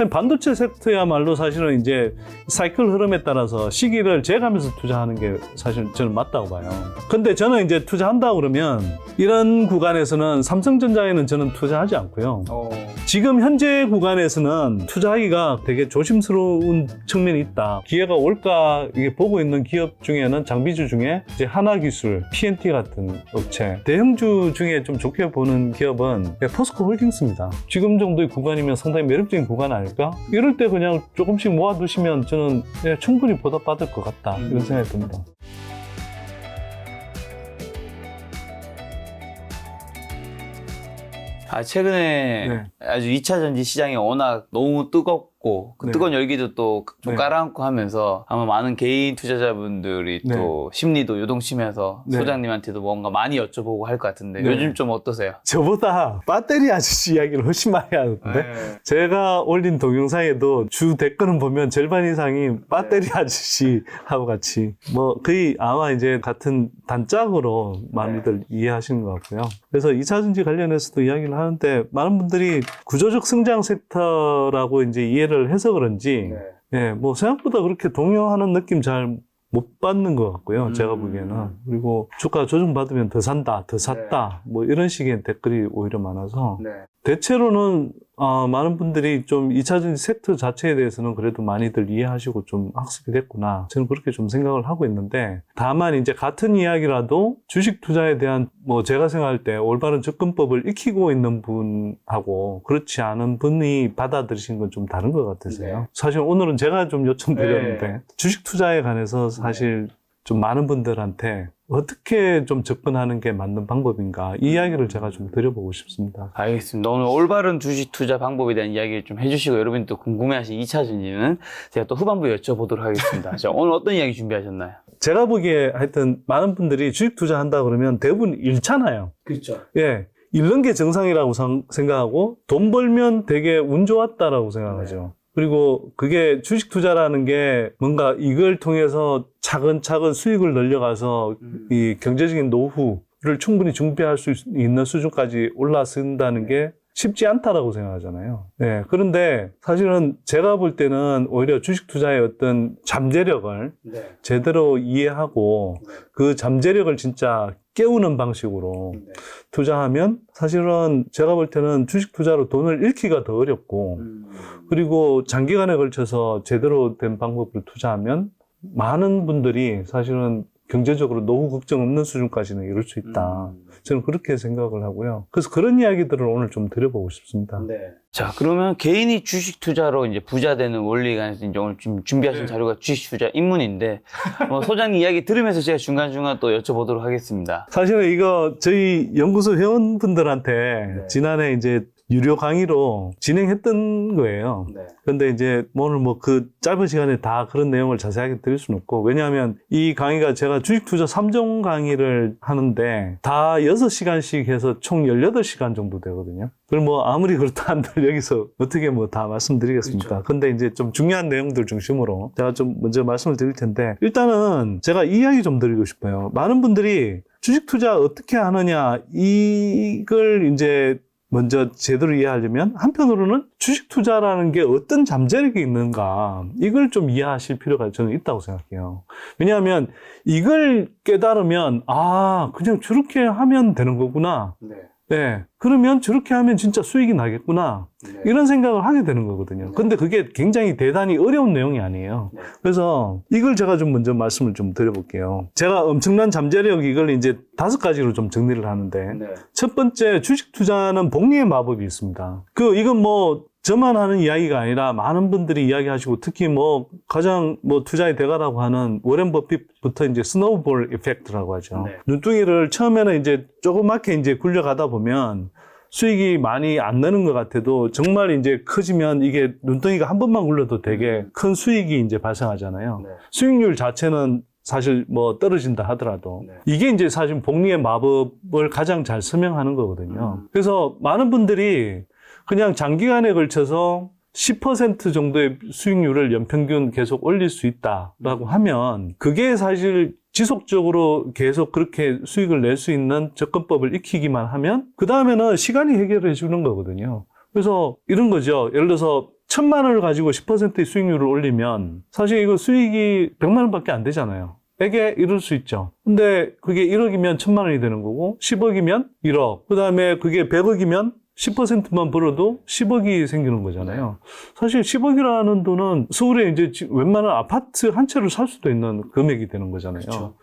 반도체 섹터야말로 사실은 이제 사이클 흐름에 따라서 시기를 재가면서 투자하는 게 사실 저는 맞다고 봐요. 근데 저는 이제 투자한다 그러면 이런 구간에서는 삼성전자에는 저는 투자하지 않고요. 지금 현재 구간에서는 투자하기가 되게 조심스러운 측면이 있다. 기회가 올까 이게 보고 있는 기업 중에는 장비주 중에 이제 하나기술, PNT 같은 업체, 대형주 중에 좀 좋게 보는 기업은 포스코홀딩스입니다. 지금 정도의 구간이면 상당히 매력적인 구간 아닐까? 이럴 때 그냥 조금씩 모아두시면 저는 충분히 보답받을 것 같다 이런 생각이 듭니다. 최근에 아주 2차 전지 시장이 워낙 너무 뜨겁고 그 뜨거운 열기도 또 좀 깔아앉고 하면서 아마 많은 개인 투자자분들이 또 심리도 요동치면서 소장님한테도 뭔가 많이 여쭤보고 할 것 같은데 요즘 좀 어떠세요? 저보다 배터리 아저씨 이야기를 훨씬 많이 하는데 제가 올린 동영상에도 주 댓글은 보면 절반 이상이 배터리 아저씨하고 같이 뭐 거의 아마 이제 같은 단짝으로 많이들 이해하시는 것 같고요. 그래서 2차 전지 관련해서도 이야기를 하는데 많은 분들이 구조적 성장 섹터라고 이제 이해를 해서 그런지 뭐 생각보다 그렇게 동요하는 느낌 잘 못 받는 것 같고요. 제가 보기에는. 그리고 주가 조정받으면 더 산다, 더 샀다 뭐 이런 식의 댓글이 오히려 많아서 대체로는 많은 분들이 좀 2차 전지 섹터 자체에 대해서는 그래도 많이들 이해하시고 좀 학습이 됐구나. 저는 그렇게 좀 생각을 하고 있는데 다만 이제 같은 이야기라도 주식 투자에 대한 뭐 제가 생각할 때 올바른 접근법을 익히고 있는 분하고 그렇지 않은 분이 받아들이신 건 좀 다른 것 같아서요. 사실 오늘은 제가 좀 요청드렸는데 주식 투자에 관해서 사실 좀 많은 분들한테 어떻게 좀 접근하는 게 맞는 방법인가 이 이야기를 제가 좀 드려보고 싶습니다. 알겠습니다. 오늘 올바른 주식 투자 방법에 대한 이야기를 좀 해주시고 여러분이 또 궁금해하신 2차 전지는 제가 또 후반부에 여쭤보도록 하겠습니다. 자, 오늘 어떤 이야기 준비하셨나요? 제가 보기에 하여튼 많은 분들이 주식 투자한다 그러면 대부분 잃잖아요. 그렇죠. 예, 잃는 게 정상이라고 생각하고 돈 벌면 되게 운 좋았다라고 생각하죠. 그리고 그게 주식 투자라는 게 뭔가 이걸 통해서 차근차근 수익을 늘려가서 이 경제적인 노후를 충분히 준비할 수 있는 수준까지 올라선다는 게 쉽지 않다라고 생각하잖아요. 네, 그런데 사실은 제가 볼 때는 오히려 주식 투자의 어떤 잠재력을 제대로 이해하고 그 잠재력을 진짜 깨우는 방식으로 투자하면 사실은 제가 볼 때는 주식 투자로 돈을 잃기가 더 어렵고 그리고 장기간에 걸쳐서 제대로 된 방법으로 투자하면 많은 분들이 사실은 경제적으로 노후 걱정 없는 수준까지는 이룰 수 있다. 저는 그렇게 생각을 하고요. 그래서 그런 이야기들을 오늘 좀 드려보고 싶습니다. 자, 그러면 개인이 주식 투자로 이제 부자 되는 원리에 관해서 이제 오늘 좀 준비하신 자료가 주식 투자 입문인데, 소장님 이야기 들으면서 제가 중간중간 또 여쭤보도록 하겠습니다. 사실은 이거 저희 연구소 회원분들한테 지난해 이제 유료 강의로 진행했던 거예요. 그런데 이제 오늘 뭐 그 짧은 시간에 다 그런 내용을 자세하게 드릴 수는 없고, 왜냐하면 이 강의가 제가 주식 투자 3종 강의를 하는데 다 6시간씩 해서 총 18시간 정도 되거든요. 그럼 뭐 아무리 그렇다 한들 여기서 어떻게 뭐 다 말씀드리겠습니까? 근데 이제 좀 중요한 내용들 중심으로 제가 좀 먼저 말씀을 드릴 텐데, 일단은 제가 이 이야기 좀 드리고 싶어요. 많은 분들이 주식 투자 어떻게 하느냐 이걸 이제 먼저 제대로 이해하려면 한편으로는 주식 투자라는 게 어떤 잠재력이 있는가 이걸 좀 이해하실 필요가 저는 있다고 생각해요. 왜냐하면 이걸 깨달으면 그냥 저렇게 하면 되는 거구나. 네. 그러면 저렇게 하면 진짜 수익이 나겠구나. 이런 생각을 하게 되는 거거든요. 근데 그게 굉장히 대단히 어려운 내용이 아니에요. 그래서 이걸 제가 좀 먼저 말씀을 좀 드려볼게요. 제가 엄청난 잠재력 이걸 이제 5가지로 좀 정리를 하는데 첫 번째, 주식 투자는 복리의 마법이 있습니다. 이건 뭐 저만 하는 이야기가 아니라 많은 분들이 이야기하시고, 특히 뭐 가장 뭐 투자의 대가라고 하는 워렌 버핏부터 이제 스노우볼 이펙트라고 하죠. 눈뚱이를 처음에는 이제 조그맣게 이제 굴려가다 보면 수익이 많이 안 나는 것 같아도 정말 이제 커지면 이게 눈덩이가 한 번만 굴려도 되게 큰 수익이 이제 발생하잖아요. 수익률 자체는 사실 뭐 떨어진다 하더라도 이게 이제 사실 복리의 마법을 가장 잘 설명하는 거거든요. 그래서 많은 분들이 그냥 장기간에 걸쳐서 10% 정도의 수익률을 연평균 계속 올릴 수 있다라고 하면 그게 사실 지속적으로 계속 그렇게 수익을 낼 수 있는 접근법을 익히기만 하면 그 다음에는 시간이 해결해 주는 거거든요. 그래서 이런 거죠. 예를 들어서 1,000만 원을 가지고 10%의 수익률을 올리면 사실 이거 수익이 100만 원밖에 안 되잖아요. 에게 이럴 수 있죠. 근데 그게 1억이면 1,000만 원이 되는 거고 10억이면 1억. 그다음에 그게 100억이면 10%만 벌어도 10억이 생기는 거잖아요. 사실 10억이라는 돈은 서울에 이제 웬만한 아파트 한 채를 살 수도 있는 금액이 되는 거잖아요. 그렇죠.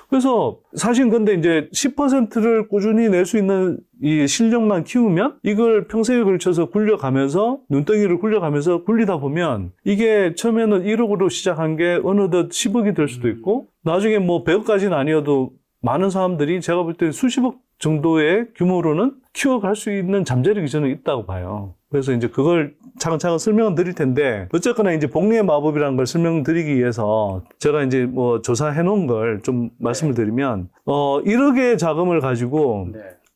그래서 사실 근데 이제 10%를 꾸준히 낼 수 있는 이 실력만 키우면 이걸 평생에 걸쳐서 굴려가면서 눈덩이를 굴려가면서 굴리다 보면 이게 처음에는 1억으로 시작한 게 어느덧 10억이 될 수도 있고 나중에 뭐 100억까지는 아니어도 많은 사람들이 제가 볼 때 수십억 정도의 규모로는 키워갈 수 있는 잠재력이 저는 있다고 봐요. 그래서 이제 그걸 차근차근 설명을 드릴 텐데, 어쨌거나 이제 복리의 마법이라는 걸 설명드리기 위해서 제가 이제 뭐 조사해 놓은 걸 좀 말씀을 드리면, 1억의 자금을 가지고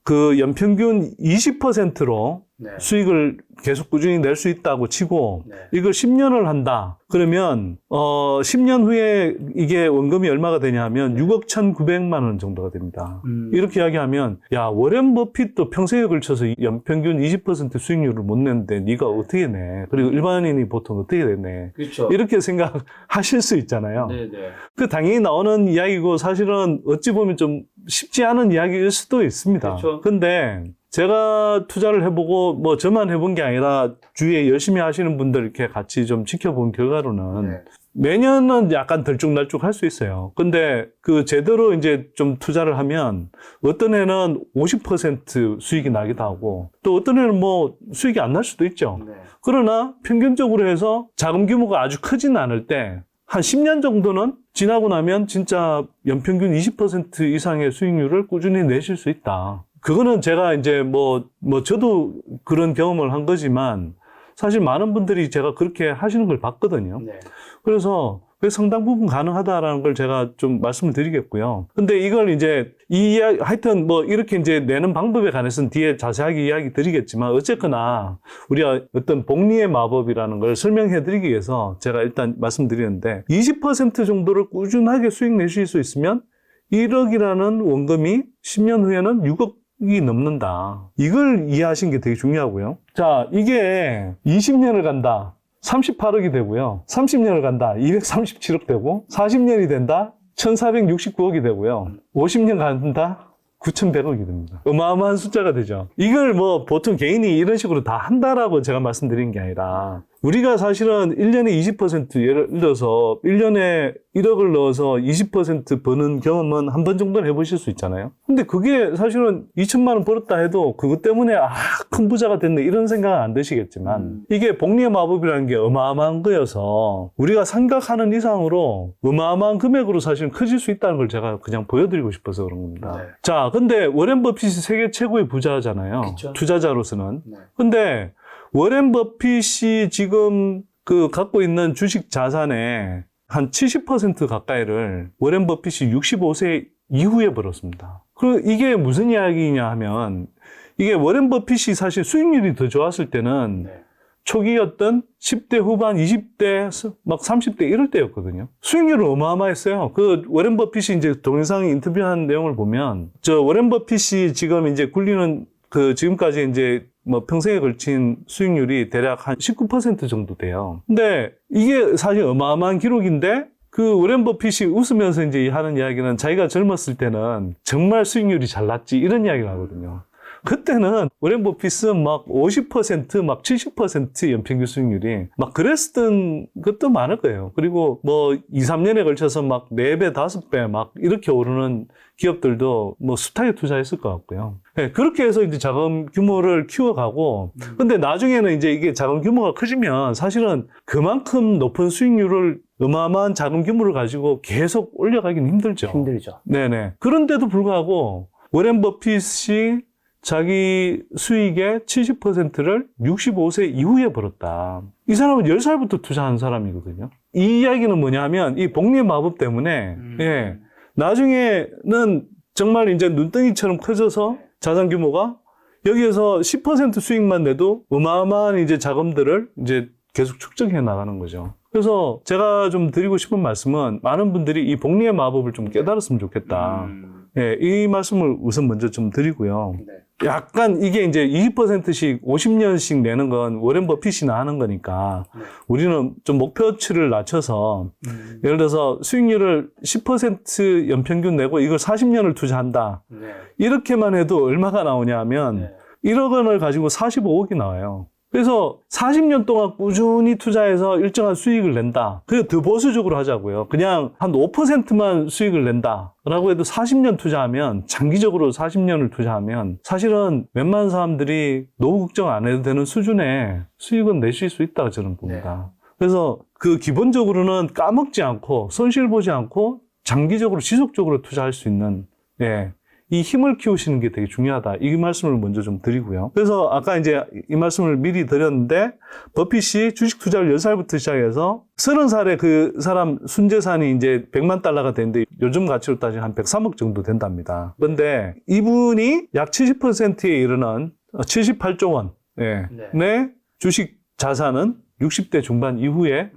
그 연평균 20%로 수익을 계속 꾸준히 낼 수 있다고 치고 이걸 10년을 한다. 그러면 10년 후에 이게 원금이 얼마가 되냐 하면 6억 1,900만 원 정도가 됩니다. 이렇게 이야기하면 야, 워렌 버핏도 평생에 걸쳐서 연평균 20% 수익률을 못 내는데 네가 어떻게 내? 그리고 일반인이 보통 어떻게 내? 그렇죠. 이렇게 생각하실 수 있잖아요. 네네. 그 당연히 나오는 이야기고 사실은 어찌 보면 좀 쉽지 않은 이야기일 수도 있습니다. 그렇죠. 근데 제가 투자를 해보고 뭐 저만 해본 게 아니라 주위에 열심히 하시는 분들 이렇게 같이 좀 지켜본 결과로는 매년은 약간 들쭉날쭉 할 수 있어요. 근데 그 제대로 이제 좀 투자를 하면 어떤 해는 50% 수익이 나기도 하고 또 어떤 해는 뭐 수익이 안 날 수도 있죠. 그러나 평균적으로 해서 자금 규모가 아주 크지는 않을 때 한 10년 정도는 지나고 나면 진짜 연평균 20% 이상의 수익률을 꾸준히 내실 수 있다. 그거는 제가 이제 저도 그런 경험을 한 거지만 사실 많은 분들이 제가 그렇게 하시는 걸 봤거든요. 그래서 상당 부분 가능하다라는 걸 제가 좀 말씀을 드리겠고요. 근데 이걸 이제 하여튼 뭐 이렇게 이제 내는 방법에 관해서는 뒤에 자세하게 이야기 드리겠지만 어쨌거나 우리가 어떤 복리의 마법이라는 걸 설명해 드리기 위해서 제가 일단 말씀드리는데 20% 정도를 꾸준하게 수익 내실 수 있으면 1억이라는 원금이 10년 후에는 6억이 넘는다. 이걸 이해하시는 게 되게 중요하고요. 자, 이게 20년을 간다. 38억이 되고요. 30년을 간다. 237억 되고 40년이 된다. 1469억이 되고요. 50년 간다. 9,100억이 됩니다. 어마어마한 숫자가 되죠. 이걸 뭐 보통 개인이 이런 식으로 다 한다라고 제가 말씀드린 게 아니라 우리가 사실은 1년에 20% 예를 들어서 1년에 1억을 넣어서 20% 버는 경험은 한 번 정도는 해보실 수 있잖아요. 근데 그게 사실은 2천만 원 벌었다 해도 그것 때문에 큰 부자가 됐네 이런 생각은 안 드시겠지만 이게 복리의 마법이라는 게 어마어마한 거여서 우리가 생각하는 이상으로 어마어마한 금액으로 사실은 커질 수 있다는 걸 제가 그냥 보여드리고 싶어서 그런 겁니다. 자, 근데 워렌 버핏이 세계 최고의 부자잖아요. 그쵸. 투자자로서는. 근데 워렌 버핏이 지금 갖고 있는 주식 자산의 한 70% 가까이를 워렌 버핏이 65세 이후에 벌었습니다. 그리고 이게 무슨 이야기냐 하면 이게 워렌 버핏이 사실 수익률이 더 좋았을 때는 초기였던 10대 후반, 20대, 막 30대 이럴 때였거든요. 수익률은 어마어마했어요. 워렌 버핏이 이제 동영상 인터뷰한 내용을 보면 워렌 버핏이 지금 이제 굴리는 지금까지 이제 평생에 걸친 수익률이 대략 한 19% 정도 돼요. 근데 이게 사실 어마어마한 기록인데 워렌 버핏이 웃으면서 이제 하는 이야기는 자기가 젊었을 때는 정말 수익률이 잘 났지 이런 이야기를 하거든요. 그때는 워렌 버핏은 막 50%, 막 70% 연평균 수익률이 막 그랬던 것도 많을 거예요. 그리고 2, 3년에 걸쳐서 막 4배, 5배 막 이렇게 오르는 기업들도 숱하게 투자했을 것 같고요. 네, 그렇게 해서 이제 자금 규모를 키워가고, 근데 나중에는 이제 이게 자금 규모가 커지면 사실은 그만큼 높은 수익률을 어마어마한 자금 규모를 가지고 계속 올려가기는 힘들죠. 힘들죠. 네네. 그런데도 불구하고 워렌 버핏이 자기 수익의 70%를 65세 이후에 벌었다. 이 사람은 10살부터 투자한 사람이거든요. 이 이야기는 뭐냐면 이 복리의 마법 때문에 나중에는 정말 이제 눈덩이처럼 커져서 자산 규모가 여기에서 10% 수익만 내도 어마어마한 이제 자금들을 이제 계속 축적해 나가는 거죠. 그래서 제가 좀 드리고 싶은 말씀은 많은 분들이 이 복리의 마법을 좀 깨달았으면 좋겠다. 이 말씀을 우선 먼저 좀 드리고요. 약간 이게 이제 20%씩 50년씩 내는 건 워렌 버핏이나 하는 거니까 우리는 좀 목표치를 낮춰서 예를 들어서 수익률을 10% 연평균 내고 이걸 40년을 투자한다. 이렇게만 해도 얼마가 나오냐 하면 1억 원을 가지고 45억이 나와요. 그래서 40년 동안 꾸준히 투자해서 일정한 수익을 낸다. 그래서 더 보수적으로 하자고요. 그냥 한 5%만 수익을 낸다라고 해도 40년 투자하면, 장기적으로 40년을 투자하면 사실은 웬만한 사람들이 노후 걱정 안 해도 되는 수준의 수익은 내실 수 있다고 저는 봅니다. 그래서 그 기본적으로는 까먹지 않고 손실 보지 않고 장기적으로 지속적으로 투자할 수 있는, 이 힘을 키우시는 게 되게 중요하다. 이 말씀을 먼저 좀 드리고요. 그래서 아까 이제 이 말씀을 미리 드렸는데, 버핏이 주식 투자를 10살부터 시작해서 30살에 그 사람 순재산이 이제 100만 달러가 되는데 요즘 가치로 따지면 한 103억 정도 된답니다. 그런데 이분이 약 70%에 이르는 78조 원의 주식 자산은 60대 중반 이후에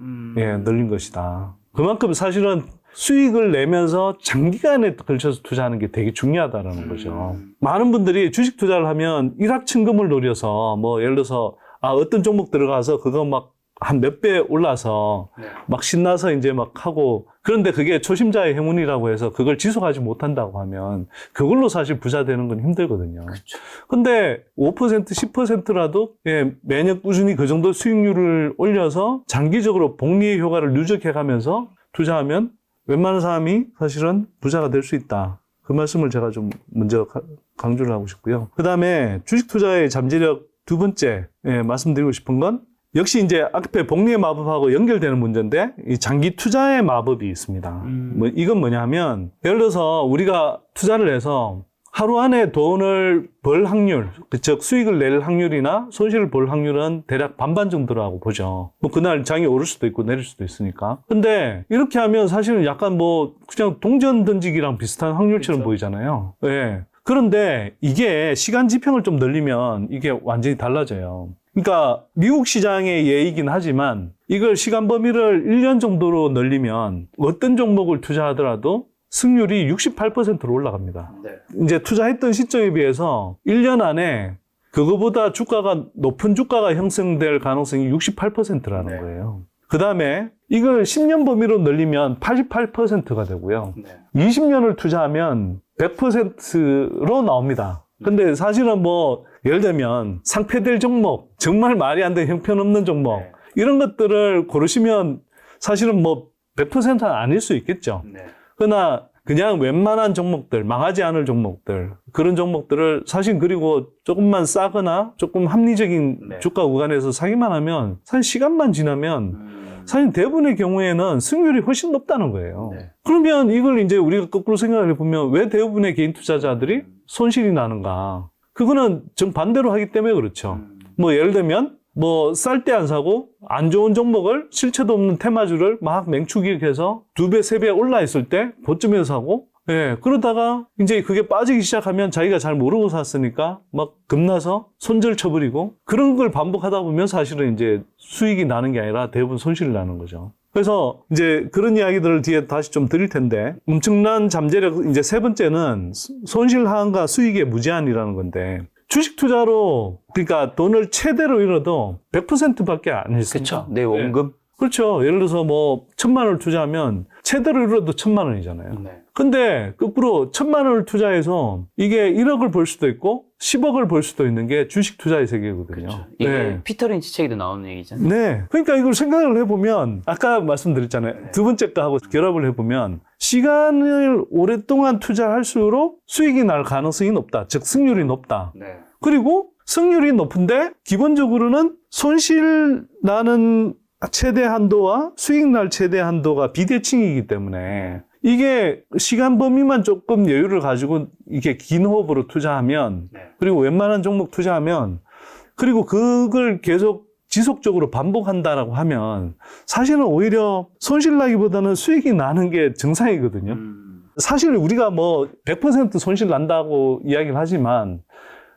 늘린 것이다. 그만큼 사실은 수익을 내면서 장기간에 걸쳐서 투자하는 게 되게 중요하다라는 거죠. 많은 분들이 주식 투자를 하면 일확천금을 노려서 뭐 예를 들어서 어떤 종목 들어가서 그거 막 한 몇 배 올라서 막 신나서 이제 막 하고, 그런데 그게 초심자의 행운이라고 해서 그걸 지속하지 못한다고 하면 그걸로 사실 부자 되는 건 힘들거든요. 그렇죠. 근데 5% 10%라도 매년 꾸준히 그 정도 수익률을 올려서 장기적으로 복리의 효과를 누적해 가면서 투자하면 웬만한 사람이 사실은 부자가 될 수 있다. 그 말씀을 제가 좀 먼저 강조를 하고 싶고요. 그 다음에 주식 투자의 잠재력 두 번째 말씀드리고 싶은 건, 역시 이제 앞에 복리의 마법하고 연결되는 문제인데, 이 장기 투자의 마법이 있습니다. 이건 뭐냐면, 예를 들어서 우리가 투자를 해서 하루 안에 돈을 벌 확률, 즉 수익을 낼 확률이나 손실을 볼 확률은 대략 반반 정도라고 보죠. 뭐 그날 장이 오를 수도 있고 내릴 수도 있으니까. 근데 이렇게 하면 사실은 약간 뭐 그냥 동전 던지기랑 비슷한 확률처럼 그렇죠? 보이잖아요. 그런데 이게 시간 지평을 좀 늘리면 이게 완전히 달라져요. 그러니까 미국 시장의 예이긴 하지만 이걸 시간 범위를 1년 정도로 늘리면 어떤 종목을 투자하더라도 승률이 68%로 올라갑니다. 이제 투자했던 시점에 비해서 1년 안에 그거보다 높은 주가가 형성될 가능성이 68%라는 거예요. 그 다음에 이걸 10년 범위로 늘리면 88%가 되고요. 20년을 투자하면 100%로 나옵니다. 근데 사실은 뭐 예를 들면 상폐될 종목, 정말 말이 안 되는 형편없는 종목, 이런 것들을 고르시면 사실은 뭐 100%는 아닐 수 있겠죠. 그러나 그냥 웬만한 종목들, 망하지 않을 종목들, 그런 종목들을 사실 그리고 조금만 싸거나 조금 합리적인 주가 구간에서 사기만 하면 사실 시간만 지나면 사실 대부분의 경우에는 승률이 훨씬 높다는 거예요. 그러면 이걸 이제 우리가 거꾸로 생각을 해보면 왜 대부분의 개인 투자자들이 손실이 나는가? 그거는 정반대로 하기 때문에 그렇죠. 뭐 예를 들면 뭐 쌀 때 안 사고 안 좋은 종목을 실체도 없는 테마주를 막 맹추격해서 2배, 3배 올라 있을 때 고점에서 사고, 그러다가 이제 그게 빠지기 시작하면 자기가 잘 모르고 샀으니까 막 겁나서 손절 쳐버리고, 그런 걸 반복하다 보면 사실은 이제 수익이 나는 게 아니라 대부분 손실이 나는 거죠. 그래서 이제 그런 이야기들을 뒤에 다시 좀 드릴 텐데, 엄청난 잠재력, 이제 세 번째는 손실 하한과 수익의 무제한이라는 건데, 주식 투자로, 그러니까 돈을 최대로 잃어도 100%밖에 안 잃습니다. 그렇죠. 내 원금. 그렇죠. 예를 들어서 뭐 1,000만 원을 투자하면 최대로 잃어도 1,000만 원이잖아요. 근데 거꾸로 1,000만 원을 투자해서 이게 1억을 벌 수도 있고 10억을 벌 수도 있는 게 주식 투자의 세계거든요. 그렇죠. 이게 피터 린치 책에도 나오는 얘기잖아요. 그러니까 이걸 생각을 해보면 아까 말씀드렸잖아요. 두 번째 거하고 결합을 해보면 시간을 오랫동안 투자할수록 수익이 날 가능성이 높다. 즉 승률이 높다. 그리고 승률이 높은데 기본적으로는 손실 나는 최대 한도와 수익 날 최대 한도가 비대칭이기 때문에 이게 시간 범위만 조금 여유를 가지고 이게 긴 호흡으로 투자하면, 그리고 웬만한 종목 투자하면, 그리고 그걸 계속 지속적으로 반복한다라고 하면 사실은 오히려 손실 나기보다는 수익이 나는 게 정상이거든요. 사실 우리가 뭐 100% 손실 난다고 이야기를 하지만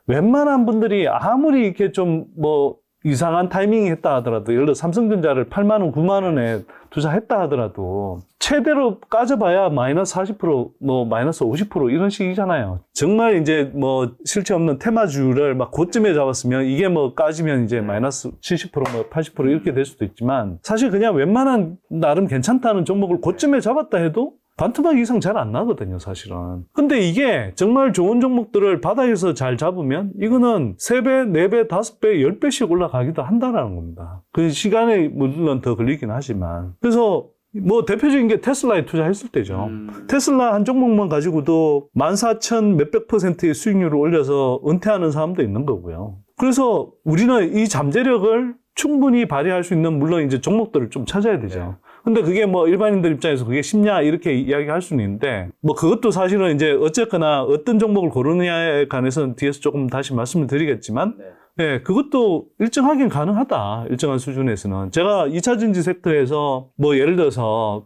웬만한 분들이 아무리 이렇게 좀 뭐 이상한 타이밍이 했다 하더라도, 예를 들어 삼성전자를 8만 원, 9만 원에 투자했다 하더라도 최대로 까져봐야 마이너스 40%, 뭐 마이너스 50% 이런 식이잖아요. 정말 이제 뭐 실체 없는 테마주를 막 고점에 잡았으면 이게 뭐 까지면 이제 마이너스 70%, 뭐 80% 이렇게 될 수도 있지만, 사실 그냥 웬만한 나름 괜찮다는 종목을 고점에 잡았다 해도 반토막 이상 잘 안 나거든요, 사실은. 근데 이게 정말 좋은 종목들을 바닥에서 잘 잡으면 이거는 3배, 4배, 5배, 10배씩 올라가기도 한다는 겁니다. 그 시간이 물론 더 걸리긴 하지만. 그래서 뭐 대표적인 게 테슬라에 투자했을 때죠. 테슬라 한 종목만 가지고도 14,000 몇백 %의 수익률을 올려서 은퇴하는 사람도 있는 거고요. 그래서 우리는 이 잠재력을 충분히 발휘할 수 있는, 물론 이제 종목들을 좀 찾아야 되죠. 근데 그게 뭐 일반인들 입장에서 그게 쉽냐 이렇게 이야기할 수는 있는데, 뭐 그것도 사실은 이제 어쨌거나 어떤 종목을 고르느냐에 관해서는 뒤에서 조금 다시 말씀을 드리겠지만, 네, 그것도 일정하긴 가능하다. 일정한 수준에서는. 제가 2차전지 섹터에서 뭐 예를 들어서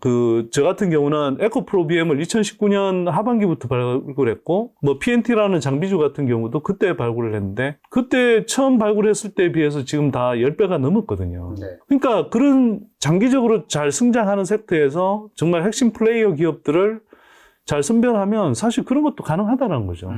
저 같은 경우는 에코프로비엠을 2019년 하반기부터 발굴했고, 뭐 PNT라는 장비주 같은 경우도 그때 발굴을 했는데, 그때 처음 발굴했을 때에 비해서 지금 다 10배가 넘었거든요. 네. 그러니까 그런 장기적으로 잘 성장하는 섹터에서 정말 핵심 플레이어 기업들을 잘 선별하면 사실 그런 것도 가능하다는 거죠.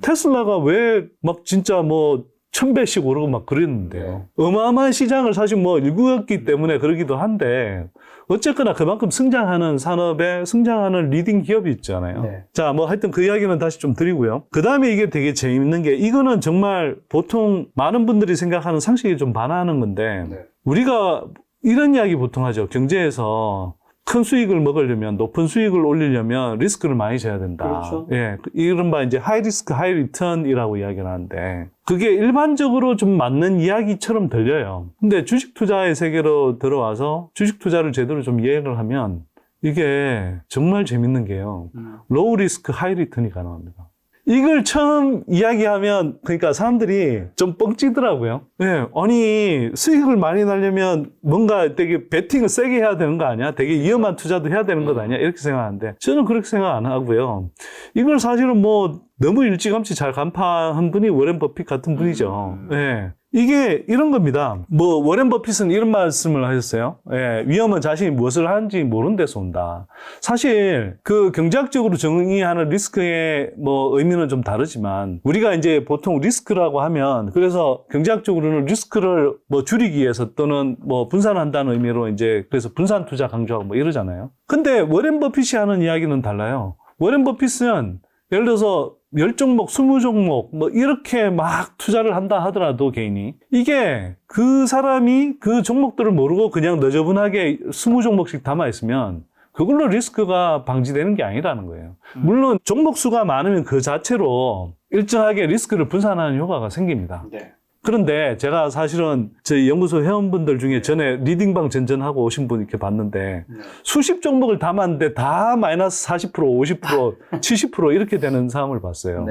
테슬라가 왜 막 진짜 뭐 1000배씩 오르고 막 그랬는데요. 어마어마한 시장을 사실 뭐 일구었기 때문에 그러기도 한데, 어쨌거나 그만큼 성장하는 산업에 성장하는 리딩 기업이 있잖아요. 네. 자, 뭐 하여튼 그 이야기는 다시 좀 드리고요. 그 다음에 이게 되게 재밌는 게, 이거는 정말 보통 많은 분들이 생각하는 상식에 좀 반하는 건데, 우리가 이런 이야기 보통 하죠. 경제에서 큰 수익을 먹으려면, 높은 수익을 올리려면 리스크를 많이 져야 된다. 그렇죠. 예, 이른바 이제 하이 리스크, 하이 리턴이라고 이야기를 하는데, 그게 일반적으로 좀 맞는 이야기처럼 들려요. 근데 주식 투자의 세계로 들어와서 주식 투자를 제대로 좀 이해를 하면 이게 정말 재밌는 게요. 로우 리스크, 하이 리턴이 가능합니다. 이걸 처음 이야기하면, 그러니까 사람들이 좀 뻥치더라고요. 예, 아니, 수익을 많이 내려면 뭔가 되게 베팅을 세게 해야 되는 거 아니야? 되게 위험한 투자도 해야 되는 것 아니야? 이렇게 생각하는데, 저는 그렇게 생각 안 하고요. 이걸 사실은 뭐, 너무 일찌감치 잘 간파한 분이 워렌 버핏 같은 분이죠. 예. 이게 이런 겁니다. 뭐 워렌 버핏은 이런 말씀을 하셨어요. 예, 위험은 자신이 무엇을 하는지 모르는 데서 온다. 사실 그 경제학적으로 정의하는 리스크의 뭐 의미는 좀 다르지만, 우리가 이제 보통 리스크라고 하면, 그래서 경제학적으로는 리스크를 뭐 줄이기 위해서 또는 뭐 분산한다는 의미로 이제 그래서 분산 투자 강조하고 뭐 이러잖아요. 근데 워렌 버핏이 하는 이야기는 달라요. 워렌 버핏은 예를 들어서 10종목, 20종목, 뭐, 이렇게 막 투자를 한다 하더라도 개인이, 이게 그 사람이 그 종목들을 모르고 그냥 너저분하게 20종목씩 담아있으면 그걸로 리스크가 방지되는 게 아니라는 거예요. 물론 종목 수가 많으면 그 자체로 일정하게 리스크를 분산하는 효과가 생깁니다. 네. 그런데 제가 사실은 저희 연구소 회원분들 중에 전에 리딩방 전전하고 오신 분 이렇게 봤는데, 수십 종목을 담았는데 다 마이너스 40%, 50%, 70% 이렇게 되는 상황을 봤어요.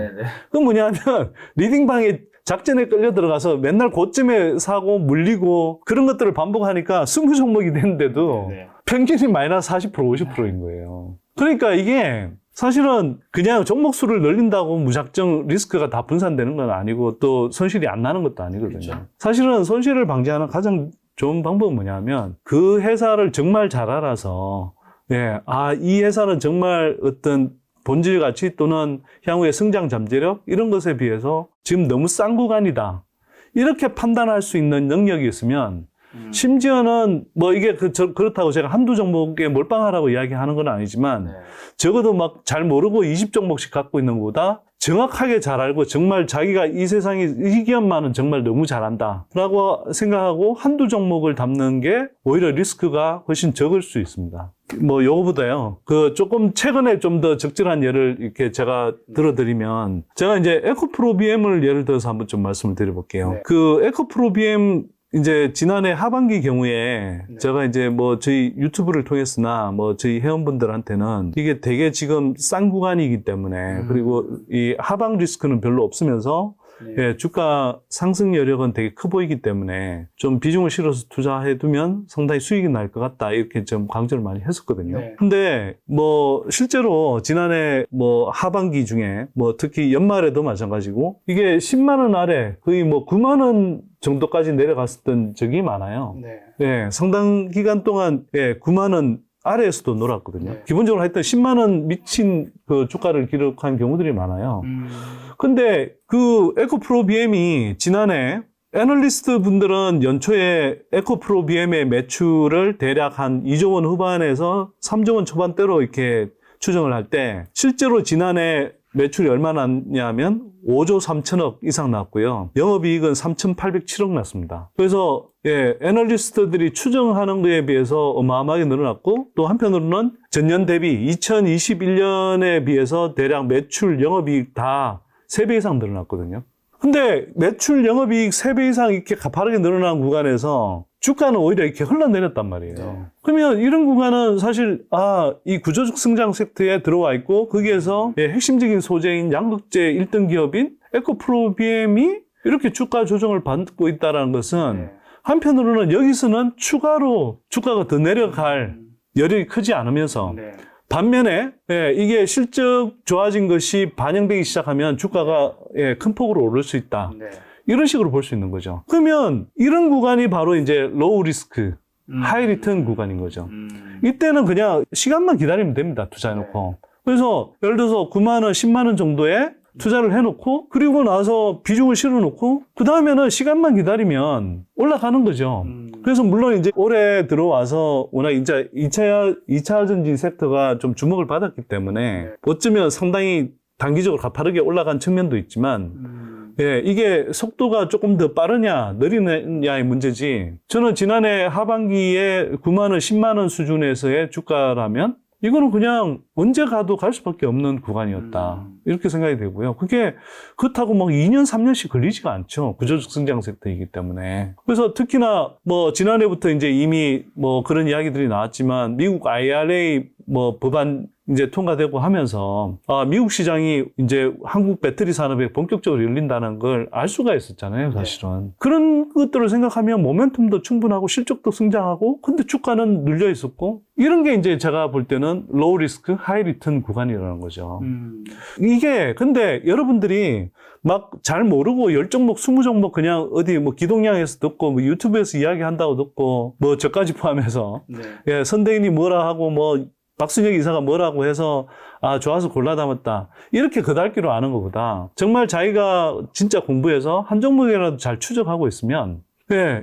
그건 뭐냐면 리딩방에 작전에 끌려 들어가서 맨날 고점에 사고 물리고 그런 것들을 반복하니까 20종목이 됐는데도 평균이 마이너스 40%, 50%인 거예요. 그러니까 이게 사실은 그냥 종목 수를 늘린다고 무작정 리스크가 다 분산되는 건 아니고, 또 손실이 안 나는 것도 아니거든요. 그렇죠. 사실은 손실을 방지하는 가장 좋은 방법은 뭐냐면, 그 회사를 정말 잘 알아서, 예, 이 회사는 정말 어떤 본질 가치 또는 향후의 성장 잠재력 이런 것에 비해서 지금 너무 싼 구간이다, 이렇게 판단할 수 있는 능력이 있으면, 심지어는 뭐 이게 그렇다고 제가 한두 종목에 몰빵하라고 이야기하는 건 아니지만, 적어도 막 잘 모르고 20종목씩 갖고 있는 것보다 정확하게 잘 알고 정말 자기가 이 세상에 이 기업만은 정말 너무 잘한다 라고 생각하고 한두 종목을 담는 게 오히려 리스크가 훨씬 적을 수 있습니다. 뭐 요거보다요, 조금 최근에 좀 더 적절한 예를 이렇게 제가 들어드리면, 제가 이제 에코프로비엠을 예를 들어서 한번 좀 말씀을 드려볼게요. 그 에코프로비엠 이제 지난해 하반기 경우에 제가 이제 뭐 저희 유튜브를 통해서나 뭐 저희 회원분들한테는 이게 되게 지금 싼 구간이기 때문에, 그리고 이 하방 리스크는 별로 없으면서 예, 주가 상승 여력은 되게 커 보이기 때문에 좀 비중을 실어서 투자해 두면 상당히 수익이 날 것 같다. 이렇게 좀 강조를 많이 했었거든요. 근데 뭐 실제로 지난해 뭐 하반기 중에 뭐 특히 연말에도 마찬가지고 이게 10만 원 아래 거의 뭐 9만 원 정도까지 내려갔었던 적이 많아요. 예, 상당 기간 동안 9만 원 아래에서도 놀았거든요. 기본적으로 하여튼 10만 원 미친 그 주가를 기록한 경우들이 많아요. 근데 그 에코프로 BM이 지난해 애널리스트 분들은 연초에 에코프로 BM의 매출을 대략 한 2조 원 후반에서 3조 원 초반대로 이렇게 추정을 할 때 실제로 지난해 매출이 얼마나 났냐면 5조 3천억 이상 났고요. 영업이익은 3,807억 났습니다. 그래서 애널리스트들이 추정하는 거에 비해서 어마어마하게 늘어났고 또 한편으로는 전년 대비 2021년에 비해서 대략 매출, 영업이익 다 3배 이상 늘어났거든요. 근데 매출, 영업이익 3배 이상 이렇게 가파르게 늘어난 구간에서 주가는 오히려 이렇게 흘러내렸단 말이에요. 그러면 이런 구간은 사실 이 구조적 성장 섹터에 들어와 있고 거기에서 핵심적인 소재인 양극재 1등 기업인 에코프로 BM이 이렇게 주가 조정을 받고 있다는 것은 한편으로는 여기서는 추가로 주가가 더 내려갈 여력이 크지 않으면서 반면에 이게 실적 좋아진 것이 반영되기 시작하면 주가가 큰 폭으로 오를 수 있다. 이런 식으로 볼 수 있는 거죠. 그러면 이런 구간이 바로 이제 로우 리스크, 하이 리턴 구간인 거죠. 이때는 그냥 시간만 기다리면 됩니다. 투자해놓고. 그래서 예를 들어서 9만 원, 10만 원 정도에 투자를 해놓고 그리고 나서 비중을 실어놓고 그 다음에는 시간만 기다리면 올라가는 거죠. 그래서 물론 이제 올해 들어와서 워낙 이제 2차 전지 섹터가 좀 주목을 받았기 때문에 어쩌면 상당히 단기적으로 가파르게 올라간 측면도 있지만 이게 속도가 조금 더 빠르냐 느리냐의 문제지 저는 지난해 하반기에 9만 원, 10만 원 수준에서의 주가라면 이거는 그냥 언제 가도 갈 수밖에 없는 구간이었다. 이렇게 생각이 되고요. 그게 그렇다고 막 2년, 3년씩 걸리지가 않죠. 구조적 성장 섹터이기 때문에. 그래서 특히나 뭐 지난해부터 이제 이미 뭐 그런 이야기들이 나왔지만 미국 IRA 뭐 법안 이제 통과되고 하면서 미국 시장이 이제 한국 배터리 산업에 본격적으로 열린다는 걸 알 수가 있었잖아요, 사실은. 그런 것들을 생각하면 모멘텀도 충분하고 실적도 성장하고 근데 주가는 눌려 있었고 이런 게 이제 제가 볼 때는 로우 리스크, 하이 리턴 구간이라는 거죠. 이게 근데 여러분들이 막 잘 모르고 10종목, 20종목 그냥 어디 뭐 기동량에서 듣고 뭐 유튜브에서 이야기한다고 듣고 뭐 저까지 포함해서 선대인이 뭐라 하고 뭐 박순혁 이사가 뭐라고 해서 좋아서 골라 담았다. 이렇게 그달기로 아는 것보다 정말 자기가 진짜 공부해서 한 종목이라도 잘 추적하고 있으면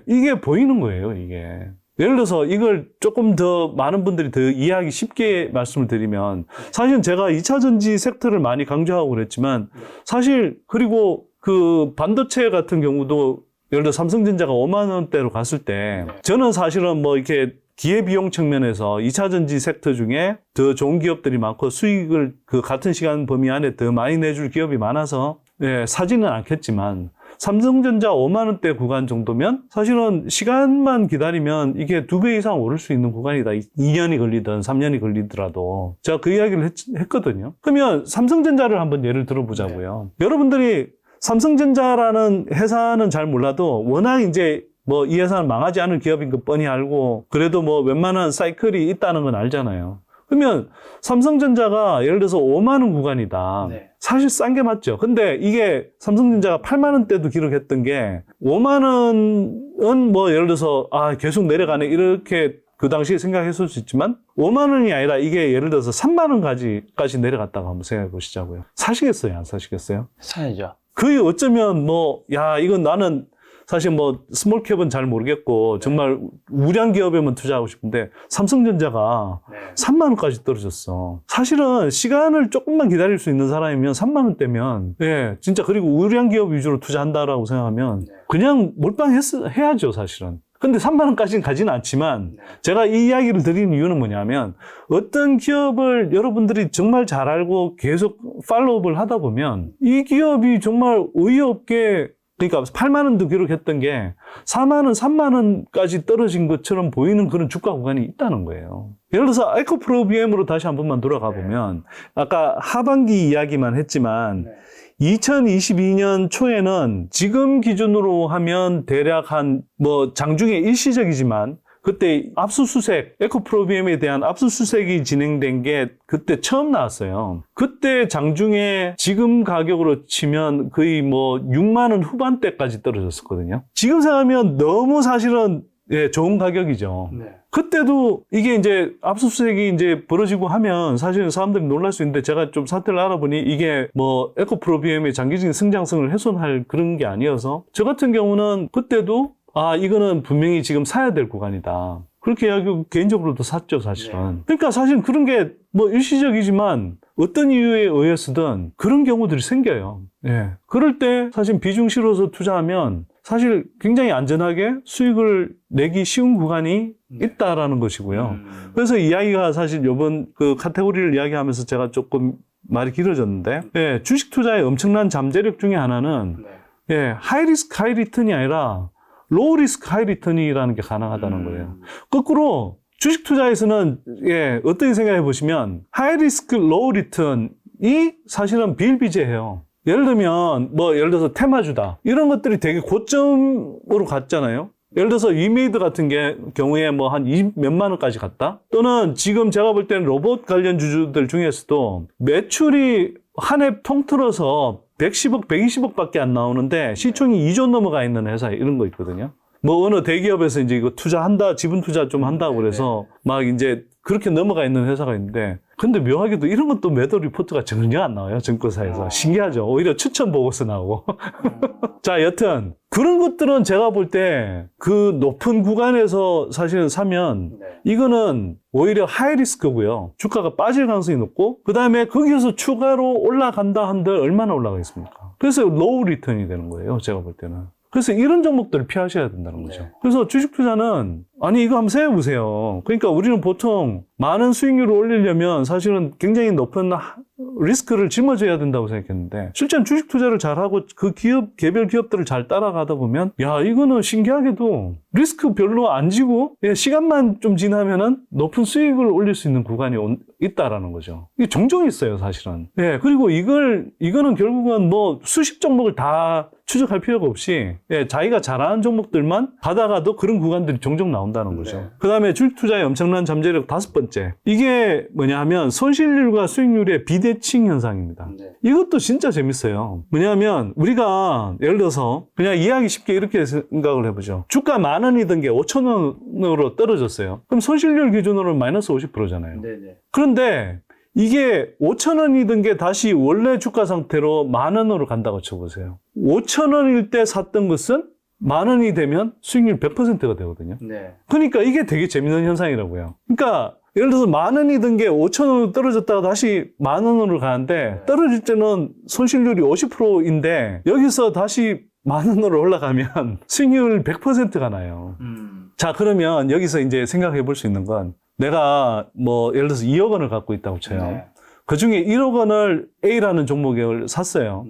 이게 보이는 거예요, 이게. 예를 들어서 이걸 조금 더 많은 분들이 더 이해하기 쉽게 말씀을 드리면 사실은 제가 2차 전지 섹터를 많이 강조하고 그랬지만 사실 그리고 그 반도체 같은 경우도 예를 들어 삼성전자가 5만 원대로 갔을 때 저는 사실은 뭐 이렇게 기회비용 측면에서 2차 전지 섹터 중에 더 좋은 기업들이 많고 수익을 그 같은 시간 범위 안에 더 많이 내줄 기업이 많아서 사지는 않겠지만 삼성전자 5만 원대 구간 정도면 사실은 시간만 기다리면 이게 2배 이상 오를 수 있는 구간이다. 2년이 걸리든 3년이 걸리더라도 제가 그 이야기를 했거든요. 그러면 삼성전자를 한번 예를 들어보자고요. 여러분들이 삼성전자라는 회사는 잘 몰라도 워낙 이제 뭐 이 회사는 망하지 않을 기업인 거 뻔히 알고 그래도 뭐 웬만한 사이클이 있다는 건 알잖아요. 그러면 삼성전자가 예를 들어서 5만 원 구간이다. 사실 싼 게 맞죠. 근데 이게 삼성전자가 8만 원대도 기록했던 게 5만 원은 뭐 예를 들어서 계속 내려가네 이렇게 그 당시에 생각했을 수 있지만 5만 원이 아니라 이게 예를 들어서 3만 원까지 내려갔다고 한번 생각해 보시자고요. 사시겠어요? 안 사시겠어요? 사야죠. 거의 어쩌면 뭐 이건 나는 사실 뭐 스몰캡은 잘 모르겠고 정말 우량 기업에만 투자하고 싶은데 삼성전자가 3만 원까지 떨어졌어. 사실은 시간을 조금만 기다릴 수 있는 사람이면 3만 원대면 진짜 그리고 우량 기업 위주로 투자한다라고 생각하면 그냥 몰빵해야죠, 사실은. 근데 3만 원까지는 가지는 않지만 제가 이 이야기를 드리는 이유는 뭐냐면 어떤 기업을 여러분들이 정말 잘 알고 계속 팔로우업을 하다 보면 이 기업이 정말 어이없게 그러니까 8만 원도 기록했던 게 4만 원, 3만 원까지 떨어진 것처럼 보이는 그런 주가 구간이 있다는 거예요. 예를 들어서 에코프로 BM으로 다시 한 번만 돌아가 보면 아까 하반기 이야기만 했지만 2022년 초에는 지금 기준으로 하면 대략 한 뭐 장중에 일시적이지만 그때 압수수색, 에코프로비엠에 대한 압수수색이 진행된 게 그때 처음 나왔어요. 그때 장중에 지금 가격으로 치면 거의 뭐 6만 원 후반대까지 떨어졌었거든요. 지금 생각하면 너무 사실은 좋은 가격이죠. 네. 그때도 이게 이제 압수수색이 이제 벌어지고 하면 사실은 사람들이 놀랄 수 있는데 제가 좀 사태를 알아보니 이게 뭐 에코프로비엠의 장기적인 성장성을 훼손할 그런 게 아니어서 저 같은 경우는 그때도 이거는 분명히 지금 사야 될 구간이다. 그렇게 이야기하고 개인적으로도 샀죠, 사실은. 네. 그러니까 사실 그런 게 뭐 일시적이지만 어떤 이유에 의해서든 그런 경우들이 생겨요. 예. 그럴 때 사실 비중 실어서 투자하면 사실 굉장히 안전하게 수익을 내기 쉬운 구간이 있다라는 것이고요. 그래서 이야기가 사실 이번 그 카테고리를 이야기하면서 제가 조금 말이 길어졌는데, 예, 주식 투자의 엄청난 잠재력 중에 하나는, 예, 하이 리스크 하이 리턴이 아니라 로우 리스크 하이 리턴이라는 게 가능하다는 거예요. 거꾸로 주식 투자에서는 예, 어떻게 생각해 보시면 하이 리스크 로우 리턴이 사실은 비일비재해요. 예를 들면 예를 들어서 테마주다 이런 것들이 되게 고점으로 갔잖아요. 예를 들어서 위메이드 같은 경우에 뭐 한 20 몇만 원까지 갔다. 또는 지금 제가 볼 때는 로봇 관련 주주들 중에서도 매출이 한 해 통틀어서 110억, 120억 밖에 안 나오는데 시총이 2조 넘어가 있는 회사 이런 거 있거든요. 뭐 어느 대기업에서 이제 이거 투자한다, 지분 투자 좀 한다고 그래서 막 이제 그렇게 넘어가 있는 회사가 있는데 근데 묘하게도 이런 것도 매도 리포트가 전혀 안 나와요, 증권사에서. 신기하죠. 오히려 추천 보고서 나오고. 자, 여튼 그런 것들은 제가 볼 때 그 높은 구간에서 사실은 사면 이거는 오히려 하이 리스크고요. 주가가 빠질 가능성이 높고 그 다음에 거기에서 추가로 올라간다 한들 얼마나 올라가겠습니까? 그래서 로우 리턴이 되는 거예요, 제가 볼 때는. 그래서 이런 종목들을 피하셔야 된다는 거죠. 그래서 주식 투자는 이거 한번 생각해 보세요. 그러니까 우리는 보통 많은 수익률을 올리려면 사실은 굉장히 높은 리스크를 짊어져야 된다고 생각했는데 실제는 주식 투자를 잘하고 그 기업, 개별 기업들을 잘 따라가다 보면 이거는 신기하게도 리스크 별로 안 지고 시간만 좀 지나면은 높은 수익을 올릴 수 있는 구간이 있다라는 거죠. 이게 종종 있어요, 사실은. 그리고 이거는 결국은 뭐 수십 종목을 다 추적할 필요가 없이 자기가 잘하는 종목들만 가다가도 그런 구간들이 종종 나온다는 거죠. 그 다음에 주식 투자의 엄청난 잠재력 5번째. 이게 뭐냐 하면 손실률과 수익률의 비대칭 현상입니다. 이것도 진짜 재밌어요. 뭐냐면 우리가 예를 들어서 그냥 이해하기 쉽게 이렇게 생각을 해보죠. 주가 10,000원이던 게 5,000원으로 떨어졌어요. 그럼 손실률 기준으로는 마이너스 50%잖아요. 그런데 이게 5,000원이던 게 다시 원래 주가 상태로 10,000원으로 간다고 쳐보세요. 5,000원일 때 샀던 것은 10,000원이 되면 수익률 100%가 되거든요. 그러니까 이게 되게 재밌는 현상이라고요. 그러니까 예를 들어서 10,000원이던 게 5,000원으로 떨어졌다가 다시 10,000원으로 가는데 떨어질 때는 손실률이 50%인데 여기서 다시 10,000원으로 올라가면 수익률 100%가 나요. 자, 그러면 여기서 이제 생각해 볼 수 있는 건 내가 뭐 예를 들어서 2억 원을 갖고 있다고 쳐요. 그 중에 1억 원을 A라는 종목을 샀어요.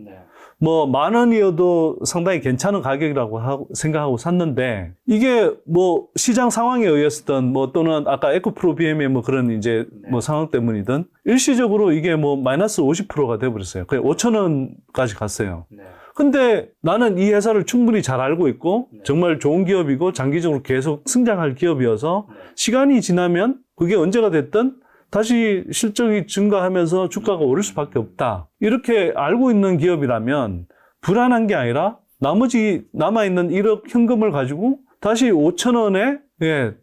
뭐 10,000원이어도 상당히 괜찮은 가격이라고 생각하고 샀는데 이게 뭐 시장 상황에 의해서든 뭐 또는 아까 에코프로비엠의 뭐 그런 이제 뭐 상황 때문이든 일시적으로 이게 뭐 마이너스 50%가 돼버렸어요. 그래 5,000원까지 갔어요. 근데 나는 이 회사를 충분히 잘 알고 있고 정말 좋은 기업이고 장기적으로 계속 성장할 기업이어서 시간이 지나면 그게 언제가 됐든 다시 실적이 증가하면서 주가가 오를 수밖에 없다. 이렇게 알고 있는 기업이라면 불안한 게 아니라 나머지 남아있는 1억 현금을 가지고 다시 5,000원에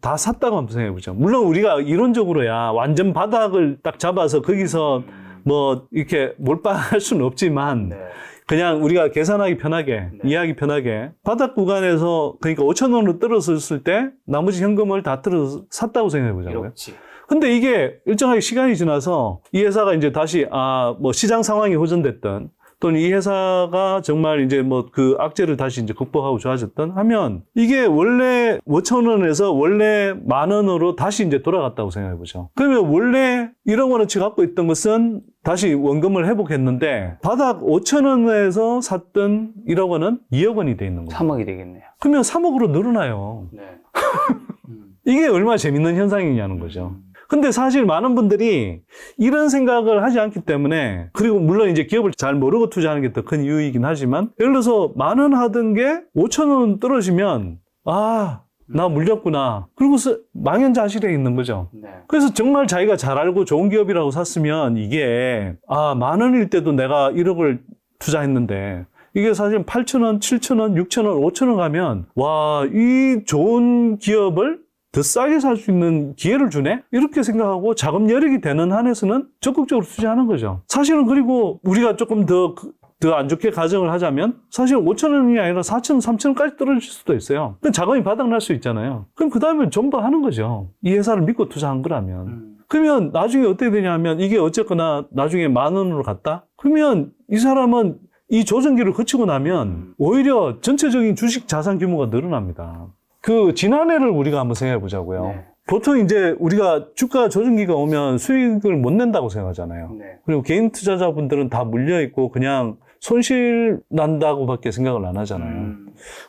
다 샀다고 한번 생각해보죠. 물론 우리가 이론적으로야 완전 바닥을 딱 잡아서 거기서 뭐 이렇게 몰빵할 수는 없지만 그냥 우리가 계산하기 편하게, 이해하기 편하게 바닥 구간에서 그러니까 5,000원으로 떨어졌을 때 나머지 현금을 다 떨어서 샀다고 생각해보자고요. 근데 이게 일정하게 시간이 지나서 이 회사가 이제 다시 뭐 시장 상황이 호전됐던 또는 이 회사가 정말 이제 뭐 그 악재를 다시 이제 극복하고 좋아졌던 하면 이게 원래 5,000원에서 원래 10,000원으로 다시 이제 돌아갔다고 생각해 보죠. 그러면 원래 1억 원어치 갖고 있던 것은 다시 원금을 회복했는데 바닥 5,000원에서 샀던 1억 원은 2억 원이 돼 있는 거예요. 3억이 되겠네요. 그러면 3억으로 늘어나요. 이게 얼마나 재밌는 현상이냐는 거죠. 근데 사실 많은 분들이 이런 생각을 하지 않기 때문에, 그리고 물론 이제 기업을 잘 모르고 투자하는 게 더 큰 이유이긴 하지만, 예를 들어서 10,000원 하던 게 5,000원 떨어지면, 아, 나 물렸구나. 그러고서 망연자실해 있는 거죠. 네. 그래서 정말 자기가 잘 알고 좋은 기업이라고 샀으면 이게, 아, 10,000원일 때도 내가 1억을 투자했는데, 이게 사실 8,000원, 7,000원, 6,000원, 5,000원 가면, 와, 이 좋은 기업을 더 싸게 살 수 있는 기회를 주네? 이렇게 생각하고 자금 여력이 되는 한에서는 적극적으로 투자하는 거죠. 사실은 그리고 우리가 조금 더 안 좋게 가정을 하자면 사실 5,000원이 아니라 4,000원, 3,000원까지 떨어질 수도 있어요. 그럼 자금이 바닥날 수 있잖아요. 그럼 그 다음에 전부 하는 거죠. 이 회사를 믿고 투자한 거라면. 그러면 나중에 어떻게 되냐면 이게 어쨌거나 나중에 10,000원으로 갔다? 그러면 이 사람은 이 조정기를 거치고 나면 오히려 전체적인 주식 자산 규모가 늘어납니다. 그 지난해를 우리가 한번 생각해 보자고요. 네. 보통 이제 우리가 주가 조정기가 오면 수익을 못 낸다고 생각하잖아요. 네. 그리고 개인 투자자분들은 다 물려 있고 그냥 손실 난다고밖에 생각을 안 하잖아요.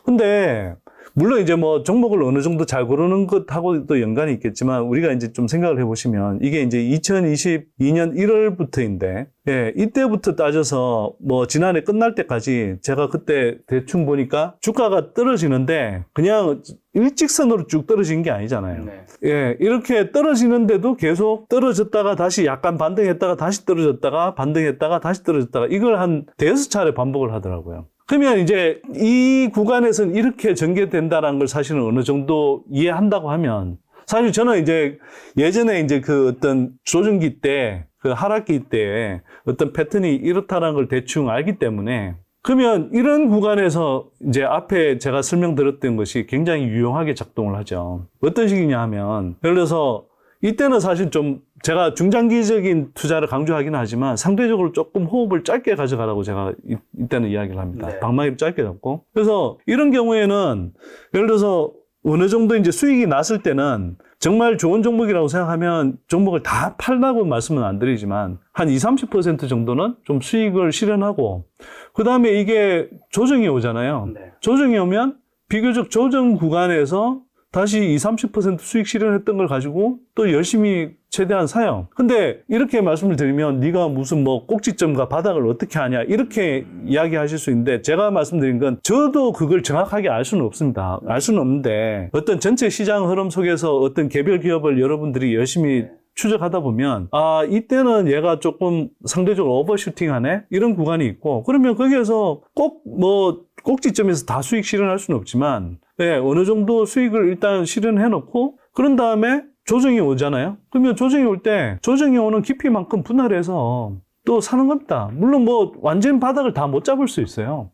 근데 물론 이제 뭐 종목을 어느 정도 잘 고르는 것하고도 연관이 있겠지만 우리가 이제 좀 생각을 해보시면 이게 이제 2022년 1월부터인데 예, 이때부터 따져서 뭐 지난해 끝날 때까지 제가 그때 대충 보니까 주가가 떨어지는데 그냥 일직선으로 쭉 떨어진 게 아니잖아요. 네. 예, 이렇게 떨어지는데도 계속 떨어졌다가 다시 약간 반등했다가 다시 떨어졌다가 반등했다가 다시 떨어졌다가 이걸 한 5차례 반복을 하더라고요. 그러면 이제 이 구간에서는 이렇게 전개된다는 걸 사실은 어느 정도 이해한다고 하면 사실 저는 이제 예전에 이제 그 어떤 조정기 때 그 하락기 때 어떤 패턴이 이렇다는 걸 대충 알기 때문에 그러면 이런 구간에서 이제 앞에 제가 설명드렸던 것이 굉장히 유용하게 작동을 하죠. 어떤 식이냐 하면 예를 들어서 이때는 사실 좀 제가 중장기적인 투자를 강조하긴 하지만 상대적으로 조금 호흡을 짧게 가져가라고 제가 이때는 이야기를 합니다. 네. 방망이를 짧게 잡고. 그래서 이런 경우에는 예를 들어서 어느 정도 이제 수익이 났을 때는 정말 좋은 종목이라고 생각하면 종목을 다 팔라고 말씀은 안 드리지만 한 20, 30% 정도는 좀 수익을 실현하고 그 다음에 이게 조정이 오잖아요. 네. 조정이 오면 비교적 조정 구간에서 다시 20, 30% 수익 실현했던 걸 가지고 또 열심히 최대한 사요. 근데 이렇게 말씀을 드리면 네가 무슨 뭐 꼭지점과 바닥을 어떻게 하냐 이렇게 이야기하실 수 있는데 제가 말씀드린 건 저도 그걸 정확하게 알 수는 없습니다. 알 수는 없는데 어떤 전체 시장 흐름 속에서 어떤 개별 기업을 여러분들이 열심히 추적하다 보면 아 이때는 얘가 조금 상대적으로 오버슈팅하네 이런 구간이 있고 그러면 거기에서 꼭 뭐 꼭지점에서 다 수익 실현할 수는 없지만 네, 어느 정도 수익을 일단 실현해 놓고 그런 다음에 조정이 오잖아요. 그러면 조정이 올 때 조정이 오는 깊이만큼 분할해서 또 사는 겁니다. 물론 뭐 완전 바닥을 다 못 잡을 수 있어요.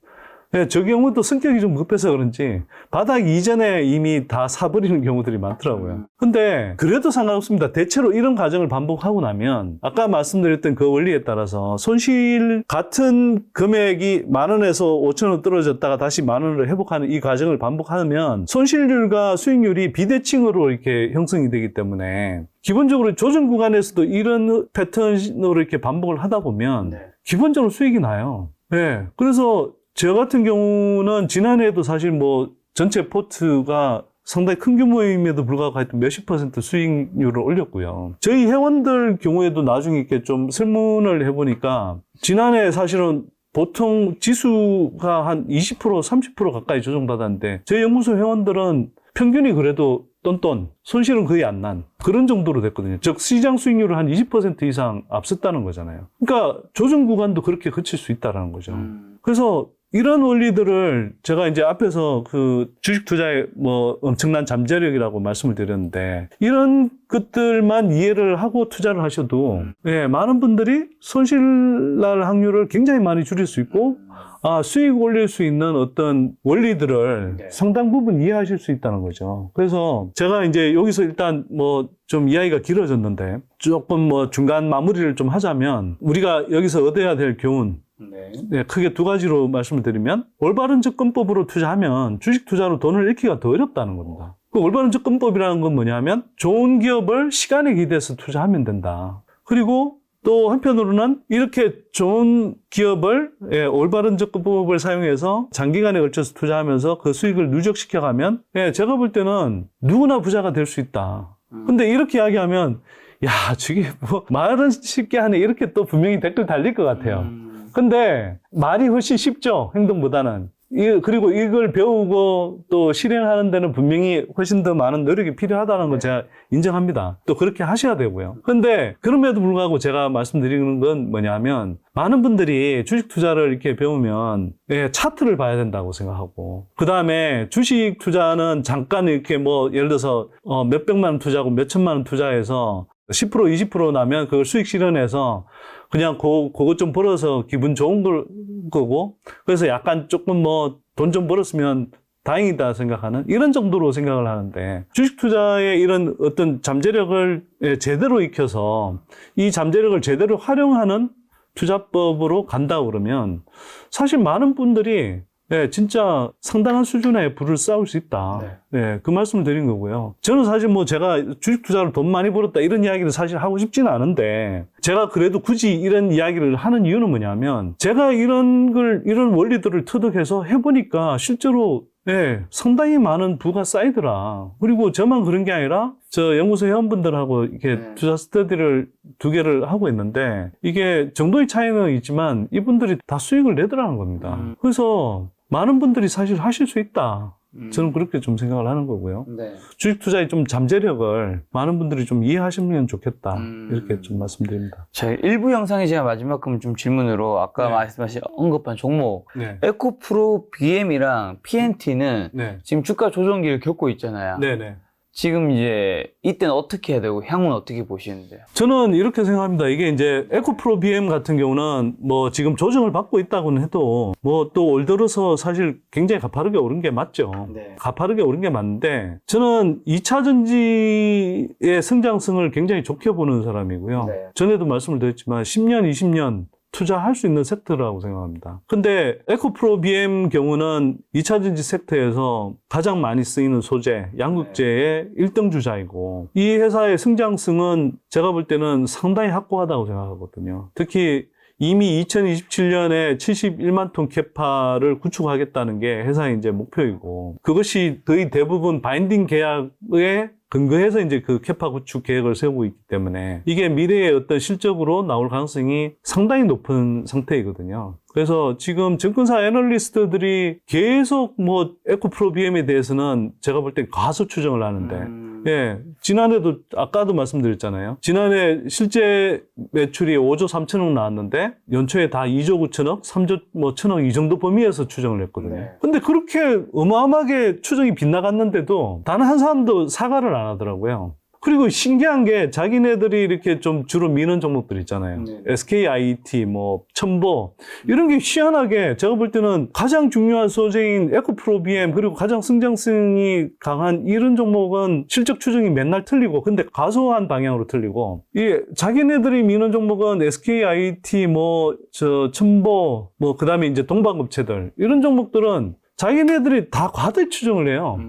네, 저 경우도 성격이 좀 급해서 그런지 바닥 이전에 이미 다 사버리는 경우들이 많더라고요. 근데 그래도 상관없습니다. 대체로 이런 과정을 반복하고 나면 아까 말씀드렸던 그 원리에 따라서 손실 같은 금액이 10,000원에서 5,000원 떨어졌다가 다시 10,000원을 회복하는 이 과정을 반복하면 손실률과 수익률이 비대칭으로 이렇게 형성이 되기 때문에 기본적으로 조정 구간에서도 이런 패턴으로 이렇게 반복을 하다 보면 기본적으로 수익이 나요. 네, 그래서 저 같은 경우는 지난해에도 사실 뭐 전체 포트가 상당히 큰 규모임에도 불구하고 하여튼 몇십 % 수익률을 올렸고요. 저희 회원들 경우에도 나중에 이렇게 좀 설문을 해보니까 지난해 사실은 보통 지수가 한 20%, 30% 가까이 조정받았는데 저희 연구소 회원들은 평균이 그래도 똔똔, 손실은 거의 안 난 그런 정도로 됐거든요. 즉 시장 수익률을 한 20% 이상 앞섰다는 거잖아요. 그러니까 조정 구간도 그렇게 그칠 수 있다는 거죠. 그래서 이런 원리들을 제가 이제 앞에서 그 주식 투자의 뭐 엄청난 잠재력이라고 말씀을 드렸는데 이런 것들만 이해를 하고 투자를 하셔도 예, 많은 분들이 손실 날 확률을 굉장히 많이 줄일 수 있고 아, 수익 올릴 수 있는 어떤 원리들을 상당 부분 이해하실 수 있다는 거죠. 그래서 제가 이제 여기서 일단 뭐 좀 이야기가 길어졌는데 조금 뭐 중간 마무리를 좀 하자면 우리가 여기서 얻어야 될 교훈 네, 크게 두 가지로 말씀을 드리면 올바른 접근법으로 투자하면 주식 투자로 돈을 잃기가 더 어렵다는 겁니다. 그 올바른 접근법이라는 건 뭐냐면 좋은 기업을 시간에 기대해서 투자하면 된다. 그리고 또 한편으로는 이렇게 좋은 기업을 올바른 접근법을 사용해서 장기간에 걸쳐서 투자하면서 그 수익을 누적시켜가면 제가 볼 때는 누구나 부자가 될 수 있다. 근데 이렇게 이야기하면 야, 저게 뭐 말은 쉽게 하네 이렇게 또 분명히 댓글 달릴 것 같아요. 근데 말이 훨씬 쉽죠, 행동보다는. 그리고 이걸 배우고 또 실행하는 데는 분명히 훨씬 더 많은 노력이 필요하다는 걸 제가 인정합니다. 또 그렇게 하셔야 되고요. 근데 그럼에도 불구하고 제가 말씀드리는 건 뭐냐면, 많은 분들이 주식 투자를 이렇게 배우면 차트를 봐야 된다고 생각하고, 그 다음에 주식 투자는 잠깐 이렇게 뭐 예를 들어서 몇백만 원 투자하고 몇천만 원 투자해서 10% 20% 나면 그걸 수익 실현해서 그냥 그것 좀 벌어서 기분 좋은 거고, 그래서 약간 조금 뭐 돈 좀 벌었으면 다행이다 생각하는 이런 정도로 생각을 하는데, 주식 투자의 이런 어떤 잠재력을 제대로 익혀서 이 잠재력을 제대로 활용하는 투자법으로 간다 그러면 사실 많은 분들이 진짜 상당한 수준의 부를 쌓을 수 있다. 그 말씀을 드린 거고요. 저는 사실 뭐 제가 주식 투자로 돈 많이 벌었다 이런 이야기를 사실 하고 싶지는 않은데, 제가 그래도 굳이 이런 이야기를 하는 이유는 뭐냐면, 제가 이런 원리들을 터득해서 해보니까 실제로 상당히 많은 부가 쌓이더라. 그리고 저만 그런 게 아니라 저 연구소 회원분들하고 이렇게 투자 스터디를 2개를 하고 있는데, 이게 정도의 차이는 있지만 이분들이 다 수익을 내더라는 겁니다. 그래서 많은 분들이 사실 하실 수 있다. 저는 그렇게 좀 생각을 하는 거고요. 주식 투자의 좀 잠재력을 많은 분들이 좀 이해하시면 좋겠다. 이렇게 좀 말씀드립니다. 제 일부 영상에 제가 마지막금 좀 질문으로 아까 말씀하신 언급한 종목 에코프로 BM이랑 PNT는 지금 주가 조정기를 겪고 있잖아요. 지금 이제 이때는 어떻게 해야 되고 향후는 어떻게 보시는데요? 저는 이렇게 생각합니다. 이게 이제 에코프로 BM 같은 경우는 뭐 지금 조정을 받고 있다고는 해도 뭐 또 올 들어서 사실 굉장히 가파르게 오른 게 맞죠. 가파르게 오른 게 맞는데, 저는 2차 전지의 성장성을 굉장히 좋게 보는 사람이고요. 전에도 말씀을 드렸지만 10년, 20년 투자할 수 있는 섹터라고 생각합니다. 근데 에코프로 BM 경우는 2차 전지 섹터에서 가장 많이 쓰이는 소재, 양극재의 1등 주자이고, 이 회사의 성장성은 제가 볼 때는 상당히 확고하다고 생각하거든요. 특히 이미 2027년에 71만 톤 캐파를 구축하겠다는 게 회사의 이제 목표이고, 그것이 거의 대부분 바인딩 계약에 근거해서 이제 그 캐파 구축 계획을 세우고 있기 때문에 이게 미래에 어떤 실적으로 나올 가능성이 상당히 높은 상태이거든요. 그래서 지금 증권사 애널리스트들이 계속 뭐 에코프로 BM에 대해서는 제가 볼 때 과소 추정을 하는데, 지난해도 아까도 말씀드렸잖아요. 지난해 실제 매출이 5조 3천억 나왔는데 연초에 다 2조 9천억, 3조 뭐 천억 이 정도 범위에서 추정을 했거든요. 근데 그렇게 어마어마하게 추정이 빗나갔는데도 단 한 사람도 사과를 안 하더라고요. 그리고 신기한 게, 자기네들이 이렇게 좀 주로 미는 종목들 있잖아요. SKIT, 뭐 첨보, 이런 게 희한하게 제가 볼 때는 가장 중요한 소재인 에코프로 BM, 그리고 가장 성장성이 강한 이런 종목은 실적 추정이 맨날 틀리고, 근데 과소한 방향으로 틀리고, 이 자기네들이 미는 종목은 SKIT, 뭐 첨보, 뭐 그다음에 이제 동방업체들, 이런 종목들은 자기네들이 다 과대 추정을 해요.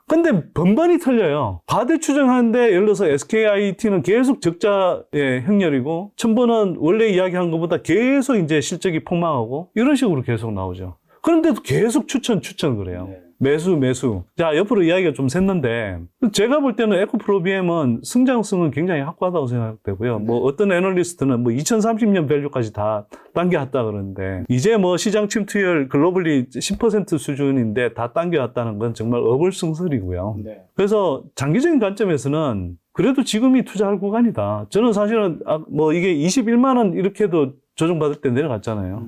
근데 번번이 틀려요. 과대 추정하는데, 예를 들어서 SKIT는 계속 적자의 행렬이고, 첨보는 원래 이야기한 것보다 계속 이제 실적이 폭망하고, 이런 식으로 계속 나오죠. 그런데도 계속 추천 그래요. 매수. 자, 옆으로 이야기가 좀 샜는데, 제가 볼 때는 에코프로 BM은 성장성은 굉장히 확고하다고 생각되고요. 뭐 어떤 애널리스트는 뭐 2030년 밸류까지 다 당겨왔다 그러는데, 이제 뭐 시장 침투율 글로벌리 10% 수준인데 다 당겨왔다는 건 정말 어불성설이고요. 그래서 장기적인 관점에서는 그래도 지금이 투자할 구간이다. 저는 사실은 뭐 이게 21만 원 이렇게도 조정받을 때 내려갔잖아요.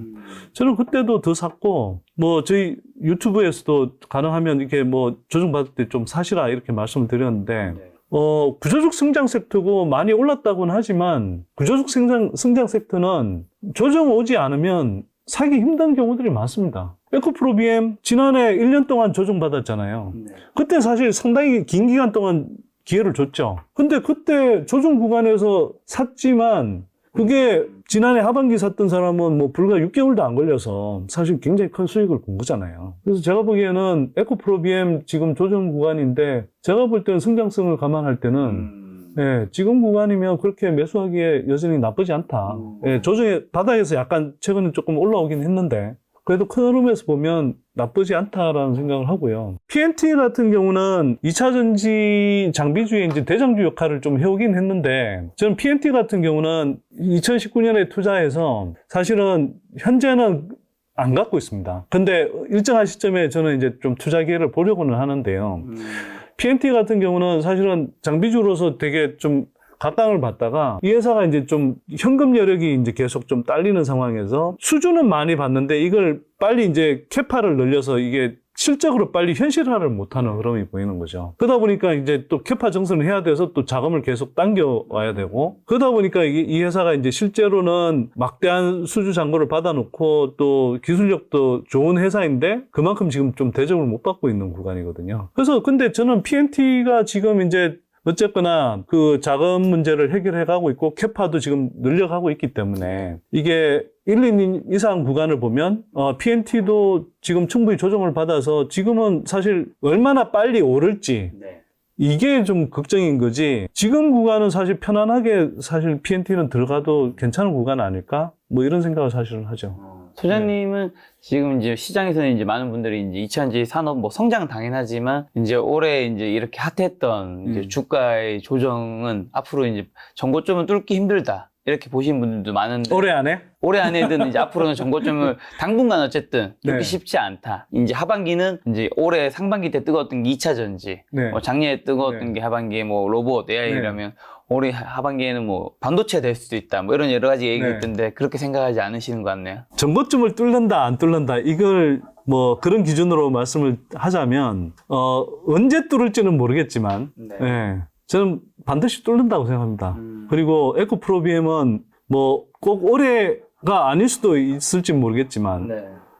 저는 그때도 더 샀고, 뭐 저희 유튜브에서도 가능하면 이렇게 뭐 조정받을 때 좀 사시라 이렇게 말씀을 드렸는데, 구조적 성장 섹터고 많이 올랐다고는 하지만, 구조적 성장 섹터는 조정 오지 않으면 사기 힘든 경우들이 많습니다. 에코프로 BM 지난해 1년 동안 조정받았잖아요. 그때 사실 상당히 긴 기간 동안 기회를 줬죠. 근데 그때 조정 구간에서 샀지만, 그게 지난해 하반기 샀던 사람은 뭐 불과 6개월도 안 걸려서 사실 굉장히 큰 수익을 본 거잖아요. 그래서 제가 보기에는 에코프로 BM 지금 조정 구간인데, 제가 볼 때는 성장성을 감안할 때는 지금 구간이면 그렇게 매수하기에 여전히 나쁘지 않다. 조정의 바닥에서 약간 최근에 조금 올라오긴 했는데, 그래도 큰 흐름에서 보면 나쁘지 않다라는 생각을 하고요. PNT 같은 경우는 2차전지 장비주의 이제 대장주 역할을 좀 해오긴 했는데, 저는 PNT 같은 경우는 2019년에 투자해서 사실은 현재는 안 갖고 있습니다. 근데 일정한 시점에 저는 이제 좀 투자 기회를 보려고는 하는데요. PNT 같은 경우는 사실은 장비주로서 되게 좀 각광을 받다가 이 회사가 이제 좀 현금 여력이 이제 계속 좀 딸리는 상황에서 수주는 많이 받는데 이걸 빨리 이제 캐파를 늘려서 이게 실적으로 빨리 현실화를 못하는 흐름이 보이는 거죠. 그러다 보니까 이제 또 캐파 정산을 해야 돼서 또 자금을 계속 당겨와야 되고, 그러다 보니까 이 회사가 이제 실제로는 막대한 수주 잔고를 받아놓고 또 기술력도 좋은 회사인데 그만큼 지금 좀 대접을 못 받고 있는 구간이거든요. 그래서 근데 저는 PNT가 지금 이제 어쨌거나 그 자금 문제를 해결해 가고 있고 캐파도 지금 늘려가고 있기 때문에 이게 1, 2년 이상 구간을 보면 PNT도 지금 충분히 조정을 받아서 지금은 사실 얼마나 빨리 오를지 이게 좀 걱정인 거지, 지금 구간은 사실 편안하게 사실 PNT는 들어가도 괜찮은 구간 아닐까? 뭐 이런 생각을 사실은 하죠. 소장님은 지금 이제 시장에서는 이제 많은 분들이 이제 2차전지 산업 뭐 성장 당연하지만 이제 올해 이제 이렇게 핫했던 이제 주가의 조정은 앞으로 이제 전고점을 뚫기 힘들다, 이렇게 보시는 분들도 많은데, 올해 안에든 이제 앞으로는 전고점을 당분간 어쨌든 뚫기 쉽지 않다. 이제 하반기는 이제 올해 상반기 때 뜨거웠던 게 2차전지, 뭐 작년에 뜨거웠던 게 하반기에 뭐 로봇, AI라면 올해 하반기에는 뭐 반도체 될 수도 있다, 뭐 이런 여러 가지 얘기가 있던데 그렇게 생각하지 않으시는 것 같네요. 전고점을 뚫는다 안 뚫는다 이걸 뭐 그런 기준으로 말씀을 하자면 언제 뚫을지는 모르겠지만 저는 반드시 뚫는다고 생각합니다. 그리고 에코프로비엠은 뭐 꼭 올해가 아닐 수도 있을지 모르겠지만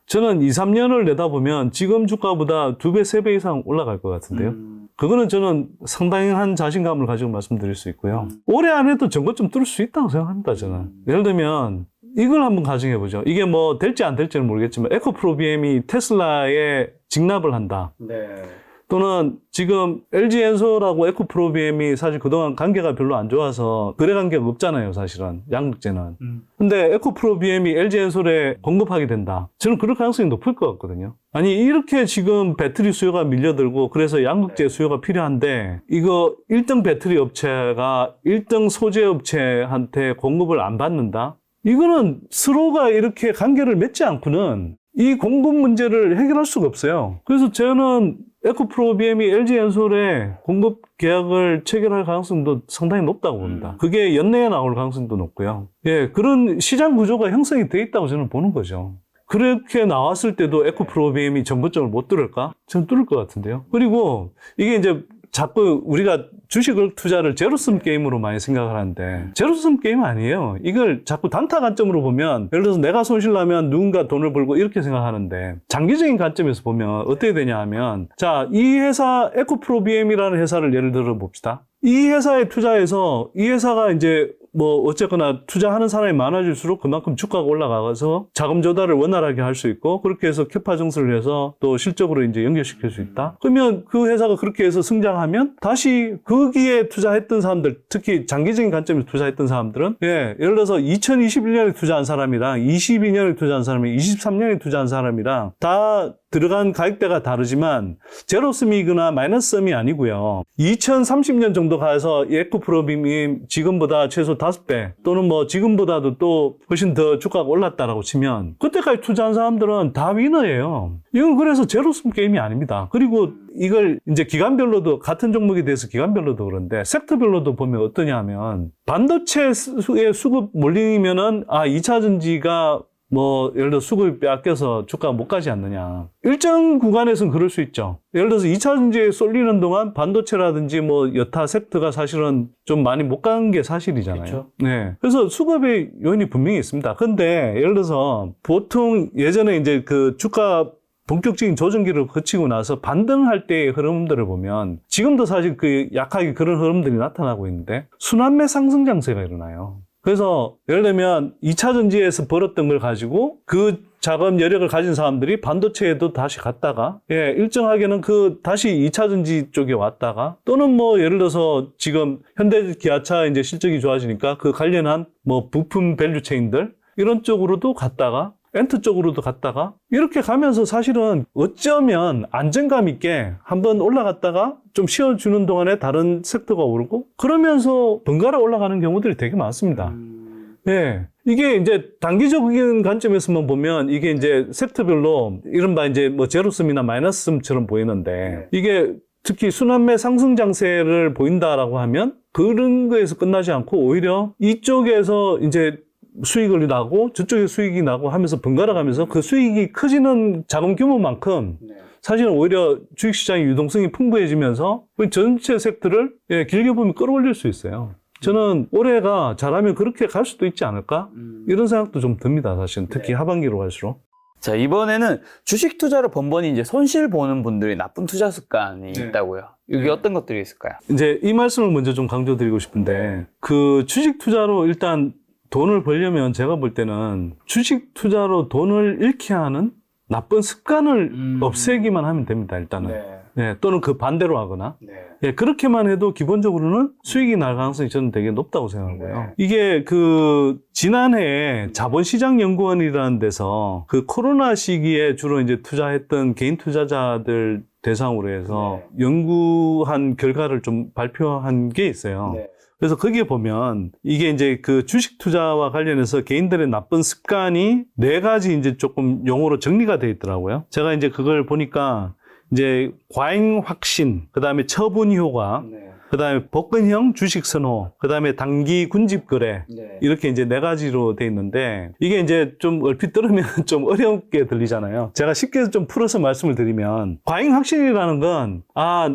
저는 2, 3년을 내다보면 지금 주가보다 2배, 3배 이상 올라갈 것 같은데요. 그거는 저는 상당한 자신감을 가지고 말씀드릴 수 있고요. 올해 안에도 전고점 뚫을 수 있다고 생각합니다, 저는. 예를 들면 이걸 한번 가정해보죠. 이게 뭐 될지 안 될지는 모르겠지만 에코프로비엠이 테슬라에 직납을 한다. 또는 지금 LG엔솔하고 에코프로비엠이 사실 그동안 관계가 별로 안 좋아서 거래 관계가 없잖아요, 사실은. 양극재는. 근데 에코프로비엠이 LG엔솔에 공급하게 된다. 저는 그럴 가능성이 높을 것 같거든요. 아니, 이렇게 지금 배터리 수요가 밀려들고 그래서 양극재 수요가 필요한데 이거 1등 배터리 업체가 1등 소재 업체한테 공급을 안 받는다? 이거는 서로가 이렇게 관계를 맺지 않고는 이 공급 문제를 해결할 수가 없어요. 그래서 저는 에코프로비엠이 LG엔솔에 공급 계약을 체결할 가능성도 상당히 높다고 봅니다. 그게 연내에 나올 가능성도 높고요. 예, 그런 시장 구조가 형성이 돼 있다고 저는 보는 거죠. 그렇게 나왔을 때도 에코프로비엠이 전고점을 못 뚫을까? 저는 뚫을 것 같은데요. 그리고 이게 이제 자꾸 우리가 주식을 투자를 제로섬 게임으로 많이 생각을 하는데 제로섬 게임 아니에요. 이걸 자꾸 단타 관점으로 보면, 예를 들어서 내가 손실 나면 누군가 돈을 벌고 이렇게 생각하는데 장기적인 관점에서 보면 어떻게 되냐 하면, 자, 이 회사 에코프로비엠이라는 회사를 예를 들어 봅시다. 이 회사에 투자해서 이 회사가 이제 뭐 어쨌거나 투자하는 사람이 많아질수록 그만큼 주가가 올라가서 자금 조달을 원활하게 할 수 있고, 그렇게 해서 캐파 증설을 해서 또 실적으로 이제 연결시킬 수 있다. 그러면 그 회사가 그렇게 해서 승장하면 다시 거기에 투자했던 사람들, 특히 장기적인 관점에서 투자했던 사람들은 예를 들어서 2021년에 투자한 사람이랑 22년에 투자한 사람이 23년에 투자한 사람이랑 다 들어간 가격대가 다르지만 제로섬이거나 마이너스섬이 아니고요. 2030년 정도 가서 에코프로비엠이 지금보다 최소 5배 또는 뭐 지금보다도 또 훨씬 더 주가가 올랐다라고 치면 그때까지 투자한 사람들은 다 위너예요. 이건 그래서 제로섬 게임이 아닙니다. 그리고 이걸 이제 기관별로도, 같은 종목에 대해서 기관별로도 그런데 섹터별로도 보면 어떠냐 하면, 반도체의 수급 몰리면은 2차전지가 뭐 예를 들어 수급이 빼앗겨서 주가가 못 가지 않느냐. 일정 구간에서는 그럴 수 있죠. 예를 들어서 2차전지에 쏠리는 동안 반도체라든지 뭐 여타 섹터가 사실은 좀 많이 못 간 게 사실이잖아요. 그렇죠. 네. 그래서 수급의 요인이 분명히 있습니다. 근데 예를 들어서 보통 예전에 이제 그 주가 본격적인 조정기를 거치고 나서 반등할 때의 흐름들을 보면 지금도 사실 그 약하게 그런 흐름들이 나타나고 있는데 순환매 상승 장세가 일어나요. 그래서 예를 들면 2차전지에서 벌었던 걸 가지고 그 자금 여력을 가진 사람들이 반도체에도 다시 갔다가 일정하게는 그 다시 2차전지 쪽에 왔다가, 또는 뭐 예를 들어서 지금 현대기아차 이제 실적이 좋아지니까 그 관련한 뭐 부품 밸류 체인들 이런 쪽으로도 갔다가 엔터 쪽으로도 갔다가 이렇게 가면서 사실은 어쩌면 안정감 있게 한번 올라갔다가 좀 쉬어주는 동안에 다른 섹터가 오르고 그러면서 번갈아 올라가는 경우들이 되게 많습니다. 예. 이게 이제 단기적인 관점에서만 보면 이게 이제 섹터별로 이른바 이제 뭐 제로섬이나 마이너스섬처럼 보이는데 이게 특히 순환매 상승 장세를 보인다라고 하면 그런 거에서 끝나지 않고 오히려 이쪽에서 이제 수익을 나고 저쪽에 수익이 나고 하면서 번갈아 가면서 그 수익이 커지는 자금 규모만큼 사실은 오히려 주식시장의 유동성이 풍부해지면서 전체 섹터를 길게 보면 끌어올릴 수 있어요. 저는 올해가 잘하면 그렇게 갈 수도 있지 않을까? 이런 생각도 좀 듭니다, 사실은. 특히 하반기로 갈수록. 자, 이번에는 주식 투자로 번번이 이제 손실 보는 분들이 나쁜 투자 습관이 있다고요. 이게 어떤 것들이 있을까요? 이제 이 말씀을 먼저 좀 강조드리고 싶은데, 그 주식 투자로 일단 돈을 벌려면 제가 볼 때는 주식 투자로 돈을 잃게 하는 나쁜 습관을 없애기만 하면 됩니다, 일단은. 네, 또는 그 반대로 하거나. 예, 그렇게만 해도 기본적으로는 수익이 날 가능성이 저는 되게 높다고 생각하고요. 이게 그 지난해에 자본시장연구원이라는 데서 그 코로나 시기에 주로 이제 투자했던 개인 투자자들 대상으로 해서 연구한 결과를 좀 발표한 게 있어요. 그래서 거기에 보면 이게 이제 그 주식 투자와 관련해서 개인들의 나쁜 습관이 4가지 이제 조금 용어로 정리가 되어 있더라고요. 제가 이제 그걸 보니까 이제 과잉 확신, 그 다음에 처분 효과, 그 다음에 복근형 주식 선호, 그 다음에 단기 군집 거래, 이렇게 이제 4가지로 돼 있는데, 이게 이제 좀 얼핏 들으면 좀 어렵게 들리잖아요. 제가 쉽게 좀 풀어서 말씀을 드리면, 과잉 확신이라는 건,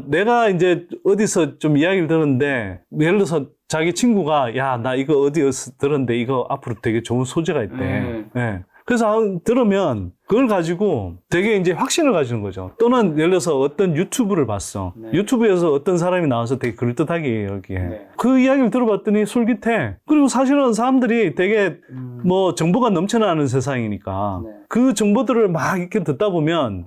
내가 이제 어디서 좀 이야기를 들었는데, 예를 들어서 자기 친구가, 야, 나 이거 어디서 들었는데, 이거 앞으로 되게 좋은 소재가 있대. 네. 그래서 들으면 그걸 가지고 되게 이제 확신을 가지는 거죠. 또는 예를 들어서 어떤 유튜브를 봤어. 유튜브에서 어떤 사람이 나와서 되게 그럴듯하게 여기에. 그 이야기를 들어봤더니 솔깃해. 그리고 사실은 사람들이 되게 뭐 정보가 넘쳐나는 세상이니까 그 정보들을 막 이렇게 듣다 보면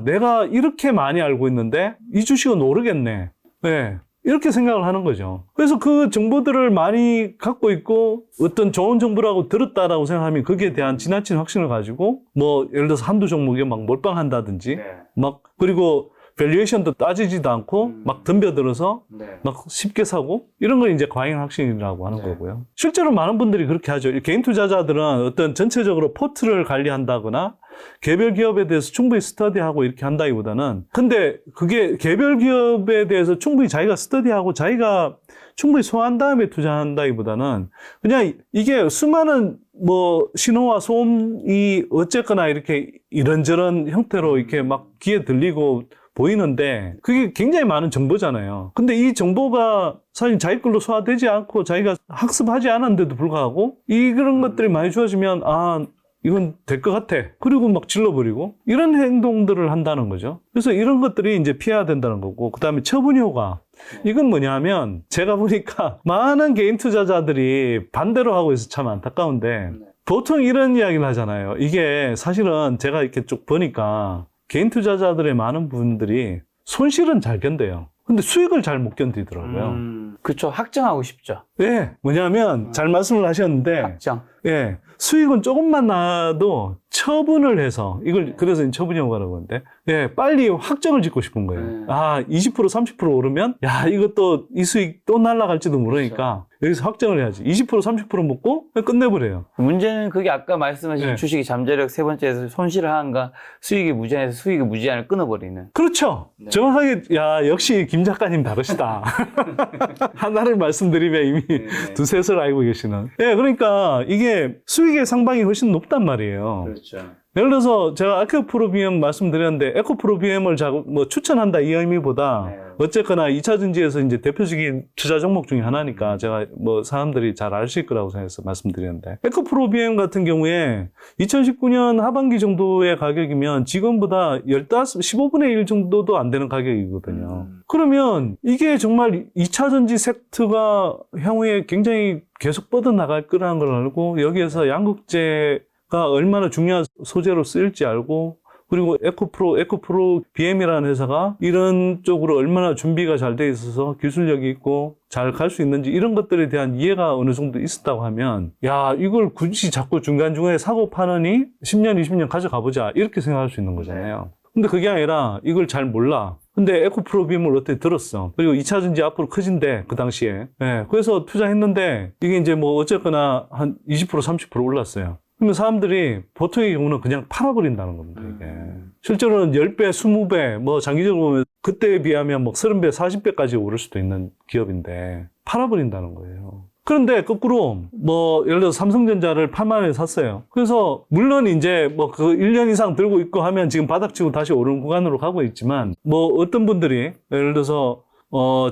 내가 이렇게 많이 알고 있는데 이 주식은 오르겠네. 네. 이렇게 생각을 하는 거죠. 그래서 그 정보들을 많이 갖고 있고 어떤 좋은 정보라고 들었다라고 생각하면 거기에 대한 지나친 확신을 가지고 뭐 예를 들어서 한두 종목에 막 몰빵한다든지 막 그리고 밸류에이션도 따지지도 않고 막 덤벼들어서 막 쉽게 사고 이런 걸 이제 과잉 확신이라고 하는 거고요. 실제로 많은 분들이 그렇게 하죠. 개인 투자자들은 어떤 전체적으로 포트를 관리한다거나 개별 기업에 대해서 충분히 스터디하고 이렇게 한다기보다는 근데 그게 개별 기업에 대해서 충분히 자기가 스터디하고 자기가 충분히 소화한 다음에 투자한다기보다는 그냥 이게 수많은 뭐 신호와 소음이 어쨌거나 이렇게 이런저런 형태로 이렇게 막 귀에 들리고 보이는데 그게 굉장히 많은 정보잖아요. 근데 이 정보가 사실 자기 걸로 소화되지 않고 자기가 학습하지 않았는데도 불구하고 그런 것들이 많이 주어지면 이건 될 것 같아. 그리고 막 질러버리고 이런 행동들을 한다는 거죠. 그래서 이런 것들이 이제 피해야 된다는 거고 그 다음에 처분 효과. 이건 뭐냐면 제가 보니까 많은 개인 투자자들이 반대로 하고 있어서 참 안타까운데 보통 이런 이야기를 하잖아요. 이게 사실은 제가 이렇게 쭉 보니까 개인 투자자들의 많은 분들이 손실은 잘 견뎌요. 근데 수익을 잘 못 견디더라고요. 그렇죠. 확정하고 싶죠. 예, 뭐냐면 잘 말씀을 하셨는데 확정. 예, 수익은 조금만 나도 처분을 해서 이걸 그래서 처분 효과라고 하는데 예, 빨리 확정을 짓고 싶은 거예요. 20% 30% 오르면 이것도 이 수익 또 날아갈지도 모르니까 여기서 확정을 해야지. 20% 30% 먹고 끝내버려요. 문제는 그게 아까 말씀하신 주식이 잠재력 세 번째에서 손실을 하는가 수익이 무제한에서 수익이 무제한을 끊어버리는. 그렇죠. 정확하게 역시 김 작가님 다르시다. 하나를 말씀드리면 이미 두셋을 알고 계시는. 예, 그러니까 이게 수익의 상방이 훨씬 높단 말이에요. 그렇죠. 예를 들어서 제가 에코프로비엠 말씀드렸는데 에코프로비엠을 추천한다 이 의미보다 어쨌거나 2차전지에서 이제 대표적인 투자 종목 중에 하나니까 제가 뭐 사람들이 잘 아실 거라고 생각해서 말씀드렸는데 에코프로비엠 같은 경우에 2019년 하반기 정도의 가격이면 지금보다 15분의 1 정도도 안 되는 가격이거든요. 그러면 이게 정말 2차전지 섹터가 향후에 굉장히 계속 뻗어나갈 거라는 걸 알고 여기에서 양극재 가 얼마나 중요한 소재로 쓰일지 알고 그리고 에코프로 BM이라는 회사가 이런 쪽으로 얼마나 준비가 잘 돼 있어서 기술력이 있고 잘 갈 수 있는지 이런 것들에 대한 이해가 어느 정도 있었다고 하면 야, 이걸 굳이 자꾸 중간중간에 사고 파느니 10년, 20년 가져가보자 이렇게 생각할 수 있는 거잖아요. 근데 그게 아니라 이걸 잘 몰라. 근데 에코프로빔을 어떻게 들었어. 그리고 2차전지 앞으로 커진대, 그 당시에. 예, 그래서 투자했는데 이게 이제 뭐 어쨌거나 한 20%, 30% 올랐어요. 그러면 사람들이 보통의 경우는 그냥 팔아버린다는 겁니다, 이게. 실제로는 10배, 20배, 뭐 장기적으로 보면 그때에 비하면 뭐 30배, 40배까지 오를 수도 있는 기업인데 팔아버린다는 거예요. 그런데 거꾸로 뭐 예를 들어서 삼성전자를 8만 원에 샀어요. 그래서 물론 이제 뭐 그 1년 이상 들고 있고 하면 지금 바닥치고 다시 오르는 구간으로 가고 있지만 뭐 어떤 분들이 예를 들어서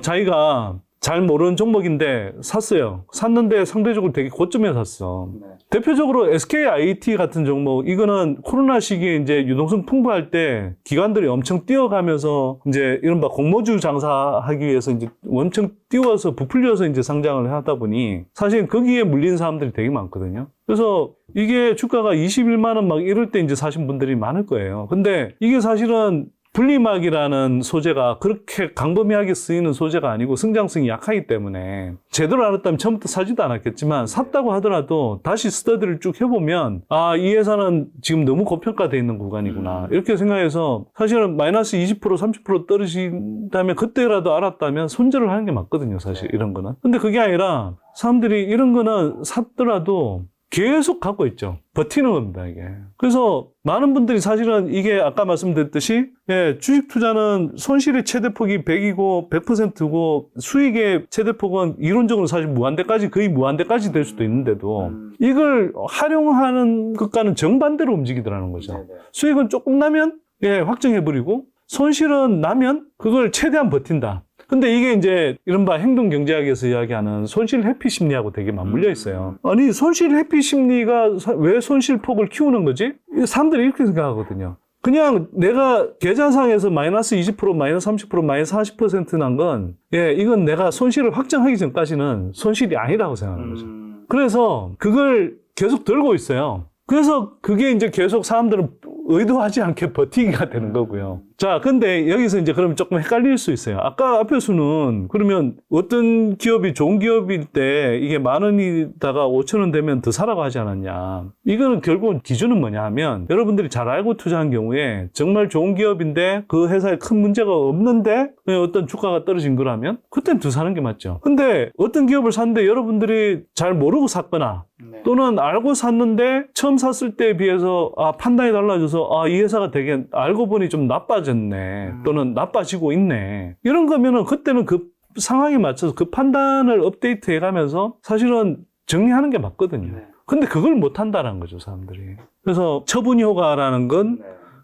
자기가 잘 모르는 종목인데 샀어요. 샀는데 상대적으로 되게 고점에 샀어. 네. 대표적으로 SKIT 같은 종목, 이거는 코로나 시기에 이제 유동성 풍부할 때 기관들이 엄청 뛰어가면서 이제 이른바 공모주 장사하기 위해서 이제 엄청 뛰어서 부풀려서 이제 상장을 하다 보니 사실 거기에 물린 사람들이 되게 많거든요. 그래서 이게 주가가 21만 원 막 이럴 때 이제 사신 분들이 많을 거예요. 근데 이게 사실은 분리막이라는 소재가 그렇게 광범위하게 쓰이는 소재가 아니고 성장성이 약하기 때문에 제대로 알았다면 처음부터 사지도 않았겠지만 샀다고 하더라도 다시 스터디를 쭉 해보면 아, 이 회사는 지금 너무 고평가되어 있는 구간이구나 이렇게 생각해서 사실은 마이너스 20% 30% 떨어진다면 그때라도 알았다면 손절을 하는 게 맞거든요, 사실 이런 거는. 근데 그게 아니라 사람들이 이런 거는 샀더라도 계속 갖고 있죠. 버티는 겁니다, 이게. 그래서 많은 분들이 사실은 이게 아까 말씀드렸듯이 예, 주식 투자는 손실의 최대폭이 100이고 100%고 수익의 최대폭은 이론적으로 사실 무한대까지 거의 무한대까지 될 수도 있는데도 이걸 활용하는 것과는 정반대로 움직이더라는 거죠. 수익은 조금 나면 예, 확정해버리고 손실은 나면 그걸 최대한 버틴다. 근데 이게 이제 이른바 행동경제학에서 이야기하는 손실 회피 심리하고 되게 맞물려 있어요. 아니, 손실 회피 심리가 왜 손실폭을 키우는 거지? 사람들이 이렇게 생각하거든요. 그냥 내가 계좌상에서 마이너스 20%, 마이너스 30%, 마이너스 40% 난 건, 예, 이건 내가 손실을 확정하기 전까지는 손실이 아니라고 생각하는 거죠. 그래서 그걸 계속 들고 있어요. 그래서 그게 이제 계속 사람들은 의도하지 않게 버티기가 되는 거고요. 자, 근데 여기서 이제 그러면 조금 헷갈릴 수 있어요. 아까 앞에서는 그러면 어떤 기업이 좋은 기업일 때 이게 10,000원이다가 5,000원 되면 더 사라고 하지 않았냐. 이거는 결국은 기준은 뭐냐 하면 여러분들이 잘 알고 투자한 경우에 정말 좋은 기업인데 그 회사에 큰 문제가 없는데 어떤 주가가 떨어진 거라면 그때는 더 사는 게 맞죠. 근데 어떤 기업을 샀는데 여러분들이 잘 모르고 샀거나 또는 알고 샀는데 처음 샀을 때에 비해서 판단이 달라져서 이 회사가 되게 알고 보니 좀 나빠졌네 또는 나빠지고 있네 이런 거면은 그때는 그 상황에 맞춰서 그 판단을 업데이트 해가면서 사실은 정리하는 게 맞거든요. 근데 그걸 못 한다는 거죠, 사람들이. 그래서 처분 효과라는 건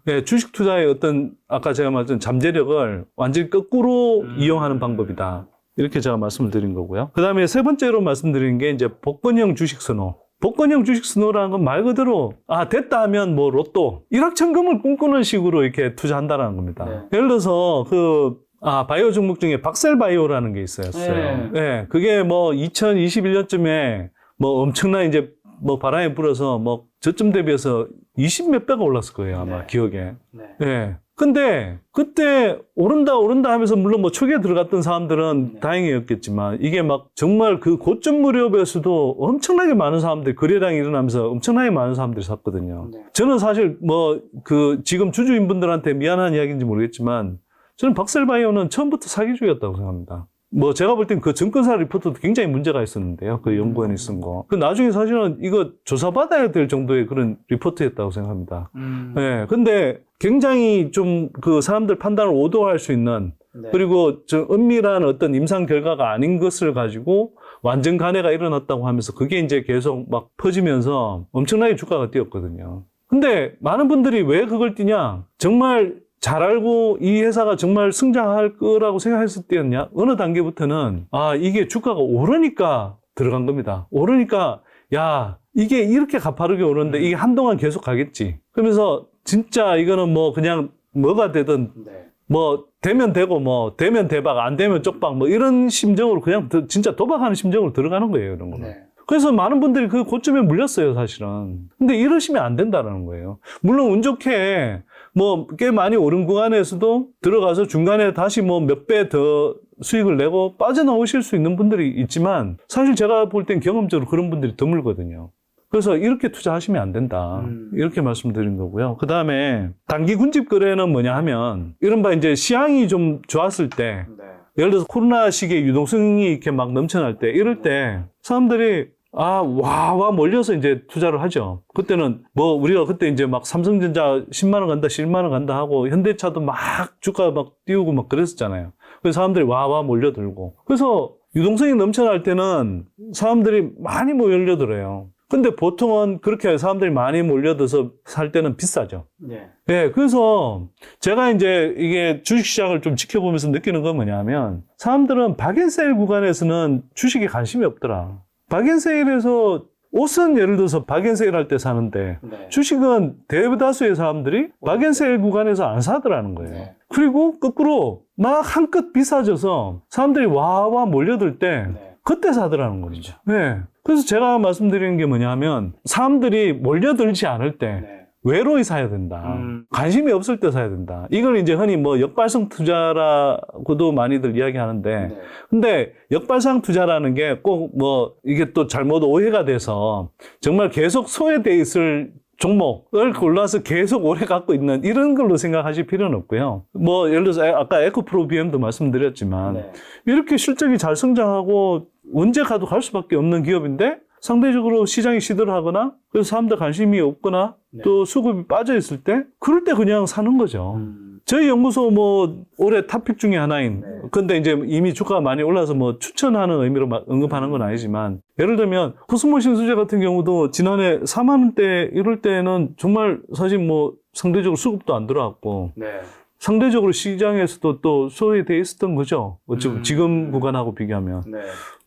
예, 주식 투자의 어떤 아까 제가 말했던 잠재력을 완전히 거꾸로 이용하는 방법이다. 이렇게 제가 말씀을 드린 거고요. 그 다음에 세 번째로 말씀드린 게 이제 복권형 주식 선호. 복권형 주식 선호라는 건 말 그대로 됐다 하면 뭐 로또, 일확천금을 꿈꾸는 식으로 이렇게 투자한다는 겁니다. 예를 들어서 바이오 종목 중에 박셀바이오라는 게 있었어요. 네. 그게 뭐 2021년쯤에 뭐 엄청난 이제 뭐 바람이 불어서 뭐 저점 대비해서 20몇 배가 올랐을 거예요, 아마 기억에. 네. 근데 그때 오른다 하면서 물론 뭐 초기에 들어갔던 사람들은 다행이었겠지만 이게 막 정말 그 고점 무렵에서도 엄청나게 많은 사람들이 거래량이 일어나면서 엄청나게 많은 사람들이 샀거든요. 저는 사실 뭐 지금 주주인분들한테 미안한 이야기인지 모르겠지만 저는 박셀바이오는 처음부터 사기주의였다고 생각합니다. 뭐 제가 볼 땐 그 증권사 리포트도 굉장히 문제가 있었는데요. 그 연구원이 쓴 거. 그 나중에 사실은 이거 조사받아야 될 정도의 그런 리포트였다고 생각합니다. 네. 근데 굉장히 좀 그 사람들 판단을 오도할 수 있는 그리고 좀 은밀한 어떤 임상 결과가 아닌 것을 가지고 완전 간해가 일어났다고 하면서 그게 이제 계속 막 퍼지면서 엄청나게 주가가 뛰었거든요. 근데 많은 분들이 왜 그걸 뛰냐? 정말 잘 알고 이 회사가 정말 성장할 거라고 생각했을 때였냐? 어느 단계부터는 이게 주가가 오르니까 들어간 겁니다. 오르니까 이게 이렇게 가파르게 오르는데 이게 한동안 계속 가겠지. 그러면서 진짜 이거는 뭐 그냥 뭐가 되든 뭐 되면 되고 뭐 되면 대박 안 되면 쪽박 뭐 이런 심정으로 그냥 진짜 도박하는 심정으로 들어가는 거예요, 이런 거는. 그래서 많은 분들이 그 고점에 물렸어요, 사실은. 근데 이러시면 안 된다는 거예요. 물론 운 좋게 뭐 꽤 많이 오른 구간에서도 들어가서 중간에 다시 뭐 몇 배 더 수익을 내고 빠져나오실 수 있는 분들이 있지만 사실 제가 볼 땐 경험적으로 그런 분들이 드물거든요. 그래서 이렇게 투자하시면 안 된다. 이렇게 말씀드린 거고요. 그 다음에 단기 군집 거래는 뭐냐 하면 이른바 이제 시황이 좀 좋았을 때 예를 들어서 코로나 시기에 유동성이 이렇게 막 넘쳐날 때 이럴 때 사람들이 와 몰려서 이제 투자를 하죠. 그때는 뭐 우리가 그때 이제 막 삼성전자 10만 원 간다, 10만 원 간다 하고 현대차도 막 주가 막 띄우고 막 그랬었잖아요. 그래서 사람들이 와 몰려들고. 그래서 유동성이 넘쳐날 때는 사람들이 많이 몰려들어요. 근데 보통은 그렇게 사람들이 많이 몰려들어서 살 때는 비싸죠. 네, 그래서 제가 이제 이게 주식시장을 좀 지켜보면서 느끼는 건 뭐냐면 사람들은 박앤세일 구간에서는 주식에 관심이 없더라. 박앤세일에서 옷은 예를 들어서 박앤세일 할 때 사는데 주식은 대다수의 사람들이 박앤세일 구간에서 안 사더라는 거예요. 그리고 거꾸로 막 한껏 비싸져서 사람들이 와 몰려들 때 그때 사더라는 거죠. 네. 그래서 제가 말씀드리는 게 뭐냐면 사람들이 몰려들지 않을 때 외로이 사야 된다. 관심이 없을 때 사야 된다. 이걸 이제 흔히 뭐 역발상 투자라고도 많이들 이야기하는데 근데 역발상 투자라는 게 꼭 뭐 이게 또 잘못 오해가 돼서 정말 계속 소외돼 있을 종목을 골라서 계속 오래 갖고 있는 이런 걸로 생각하실 필요는 없고요. 뭐 예를 들어서 아까 에코프로비엠도 말씀드렸지만 이렇게 실적이 잘 성장하고 언제 가도 갈 수밖에 없는 기업인데 상대적으로 시장이 시들하거나 그래서 사람들 관심이 없거나 또 수급이 빠져 있을 때 그럴 때 그냥 사는 거죠. 저희 연구소 뭐 올해 탑픽 중에 하나인 근데 이제 이미 주가가 많이 올라서 뭐 추천하는 의미로 언급하는 건 아니지만 예를 들면 코스모 신수제 같은 경우도 지난해 4만 원대 이럴 때는 정말 사실 뭐 상대적으로 수급도 안 들어왔고 상대적으로 시장에서도 또 소외돼 있었던 거죠. 지금 구간하고 비교하면.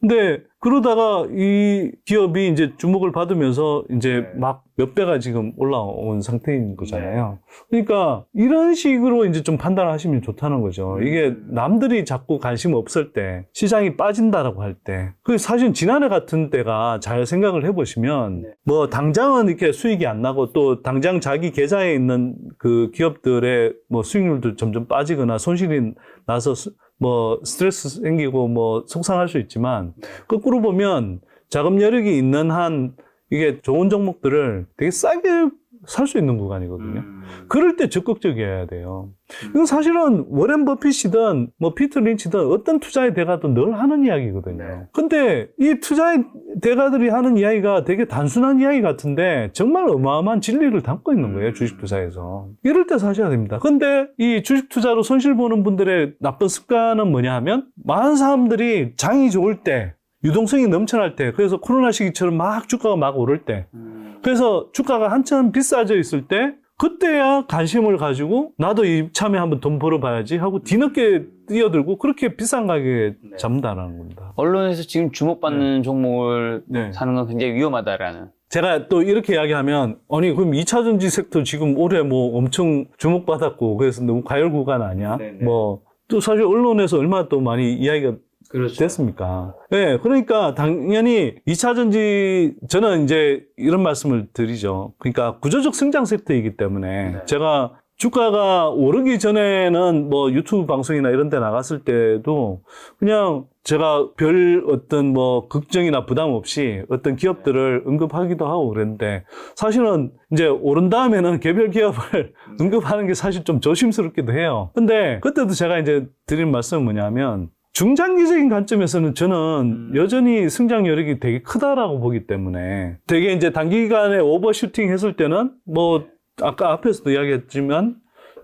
근데 그러다가 이 기업이 이제 주목을 받으면서 이제 막 몇 배가 지금 올라온 상태인 거잖아요. 그러니까 이런 식으로 이제 좀 판단하시면 좋다는 거죠. 이게 남들이 자꾸 관심 없을 때 시장이 빠진다라고 할 때 그 사실 지난해 같은 때가 잘 생각을 해보시면 뭐 당장은 이렇게 수익이 안 나고 또 당장 자기 계좌에 있는 그 기업들의 뭐 수익률도 점점 빠지거나 손실이 나서 뭐 스트레스 생기고 뭐 속상할 수 있지만 거꾸로 보면 자금 여력이 있는 한 이게 좋은 종목들을 되게 싸게 살 수 있는 구간이거든요. 그럴 때 적극적이어야 돼요. 이건 사실은 워렌 버핏이든 뭐 피터 린치든 어떤 투자의 대가도 늘 하는 이야기거든요. 근데 이 투자의 대가들이 하는 이야기가 되게 단순한 이야기 같은데 정말 어마어마한 진리를 담고 있는 거예요. 주식 투자에서. 이럴 때 사셔야 됩니다. 근데 이 주식 투자로 손실 보는 분들의 나쁜 습관은 뭐냐 하면 많은 사람들이 장이 좋을 때 유동성이 넘쳐날 때 그래서 코로나 시기처럼 막 주가가 막 오를 때 그래서 주가가 한참 비싸져 있을 때 그때야 관심을 가지고 나도 이참에 한번 돈 벌어봐야지 하고 뒤늦게 뛰어들고 그렇게 비싼 가격에 잡는다라는 겁니다. 언론에서 지금 주목받는 종목을 사는 건 굉장히 위험하다라는. 제가 또 이렇게 이야기하면 아니 그럼 2차전지 섹터 지금 올해 뭐 엄청 주목받았고 그래서 너무 과열 구간 아니야? 뭐 또 사실 언론에서 얼마나 또 많이 이야기가 됐습니까? 네, 그러니까 당연히 2차전지 저는 이제 이런 말씀을 드리죠. 그러니까 구조적 성장 섹터이기 때문에 제가 주가가 오르기 전에는 뭐 유튜브 방송이나 이런 데 나갔을 때도 그냥 제가 별 어떤 뭐 걱정이나 부담 없이 어떤 기업들을 언급하기도 하고 그랬는데 사실은 이제 오른 다음에는 개별 기업을 언급하는 게 사실 좀 조심스럽기도 해요. 근데 그때도 제가 이제 드린 말씀은 뭐냐면 중장기적인 관점에서는 저는 여전히 성장 여력이 되게 크다라고 보기 때문에 되게 이제 단기간에 오버슈팅 했을 때는 뭐 아까 앞에서도 이야기했지만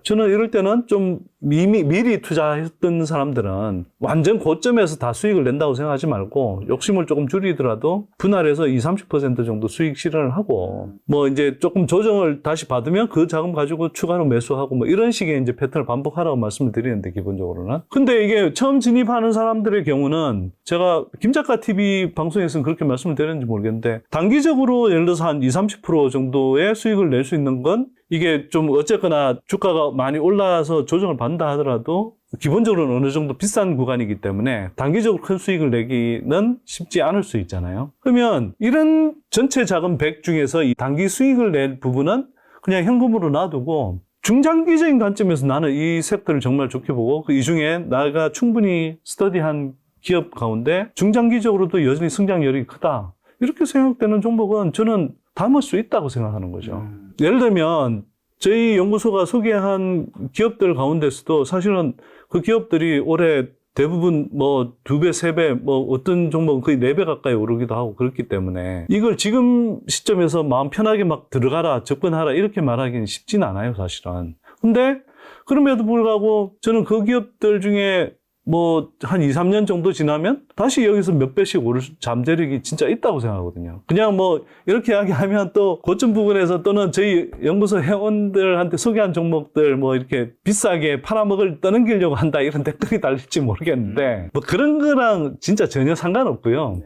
저는 이럴 때는 좀 미리 투자했던 사람들은 완전 고점에서 다 수익을 낸다고 생각하지 말고 욕심을 조금 줄이더라도 분할해서 20-30% 정도 수익 실현을 하고 뭐 이제 조금 조정을 다시 받으면 그 자금 가지고 추가로 매수하고 뭐 이런 식의 이제 패턴을 반복하라고 말씀을 드리는데 기본적으로는. 근데 이게 처음 진입하는 사람들의 경우는 제가 김작가 TV 방송에서는 그렇게 말씀을 드렸는지 모르겠는데 단기적으로 예를 들어서 한 20-30% 정도의 수익을 낼 수 있는 건 이게 좀 어쨌거나 주가가 많이 올라서 조정을 받는다 하더라도 기본적으로는 어느 정도 비싼 구간이기 때문에 단기적으로 큰 수익을 내기는 쉽지 않을 수 있잖아요. 그러면 이런 전체 자금 100 중에서 이 단기 수익을 낼 부분은 그냥 현금으로 놔두고 중장기적인 관점에서 나는 이 섹터를 정말 좋게 보고 이 중에 내가 충분히 스터디한 기업 가운데 중장기적으로도 여전히 성장 여력이 크다. 이렇게 생각되는 종목은 저는 담을 수 있다고 생각하는 거죠. 예를 들면 저희 연구소가 소개한 기업들 가운데서도 사실은 그 기업들이 올해 대부분 뭐 2배, 3배, 뭐 어떤 종목은 거의 4배 가까이 오르기도 하고 그렇기 때문에 이걸 지금 시점에서 마음 편하게 막 들어가라, 접근하라 이렇게 말하기는 쉽진 않아요, 사실은. 근데 그럼에도 불구하고 저는 그 기업들 중에 뭐 한 2, 3년 정도 지나면 다시 여기서 몇 배씩 오를 잠재력이 진짜 있다고 생각하거든요. 그냥 뭐 이렇게 이야기하면 또 고점 부분에서 또는 저희 연구소 회원들한테 소개한 종목들 뭐 이렇게 비싸게 팔아먹을 떠넘기려고 한다 이런 댓글이 달릴지 모르겠는데 뭐 그런 거랑 진짜 전혀 상관없고요.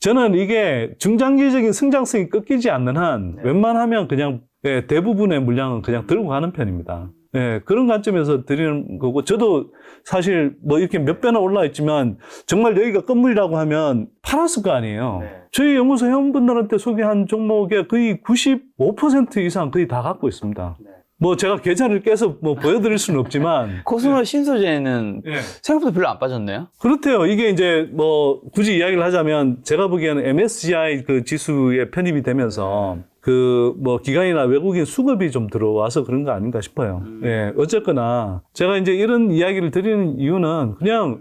저는 이게 중장기적인 성장성이 꺾이지 않는 한 웬만하면 그냥 대부분의 물량은 그냥 들고 가는 편입니다. 네, 그런 관점에서 드리는 거고, 저도 사실 뭐 이렇게 몇 배나 올라 있지만, 정말 여기가 건물이라고 하면 팔았을 거 아니에요. 네. 저희 연구소 회원분들한테 소개한 종목의 거의 95% 이상 거의 다 갖고 있습니다. 네. 뭐 제가 계좌를 깨서 뭐 보여드릴 수는 없지만. 코스모 신소재는 생각보다 별로 안 빠졌네요? 그렇대요. 이게 이제 뭐 굳이 이야기를 하자면, 제가 보기에는 MSCI 그 지수에 편입이 되면서, 그, 뭐, 기관이나 외국인 수급이 좀 들어와서 그런 거 아닌가 싶어요. 예, 어쨌거나, 제가 이제 이런 이야기를 드리는 이유는 그냥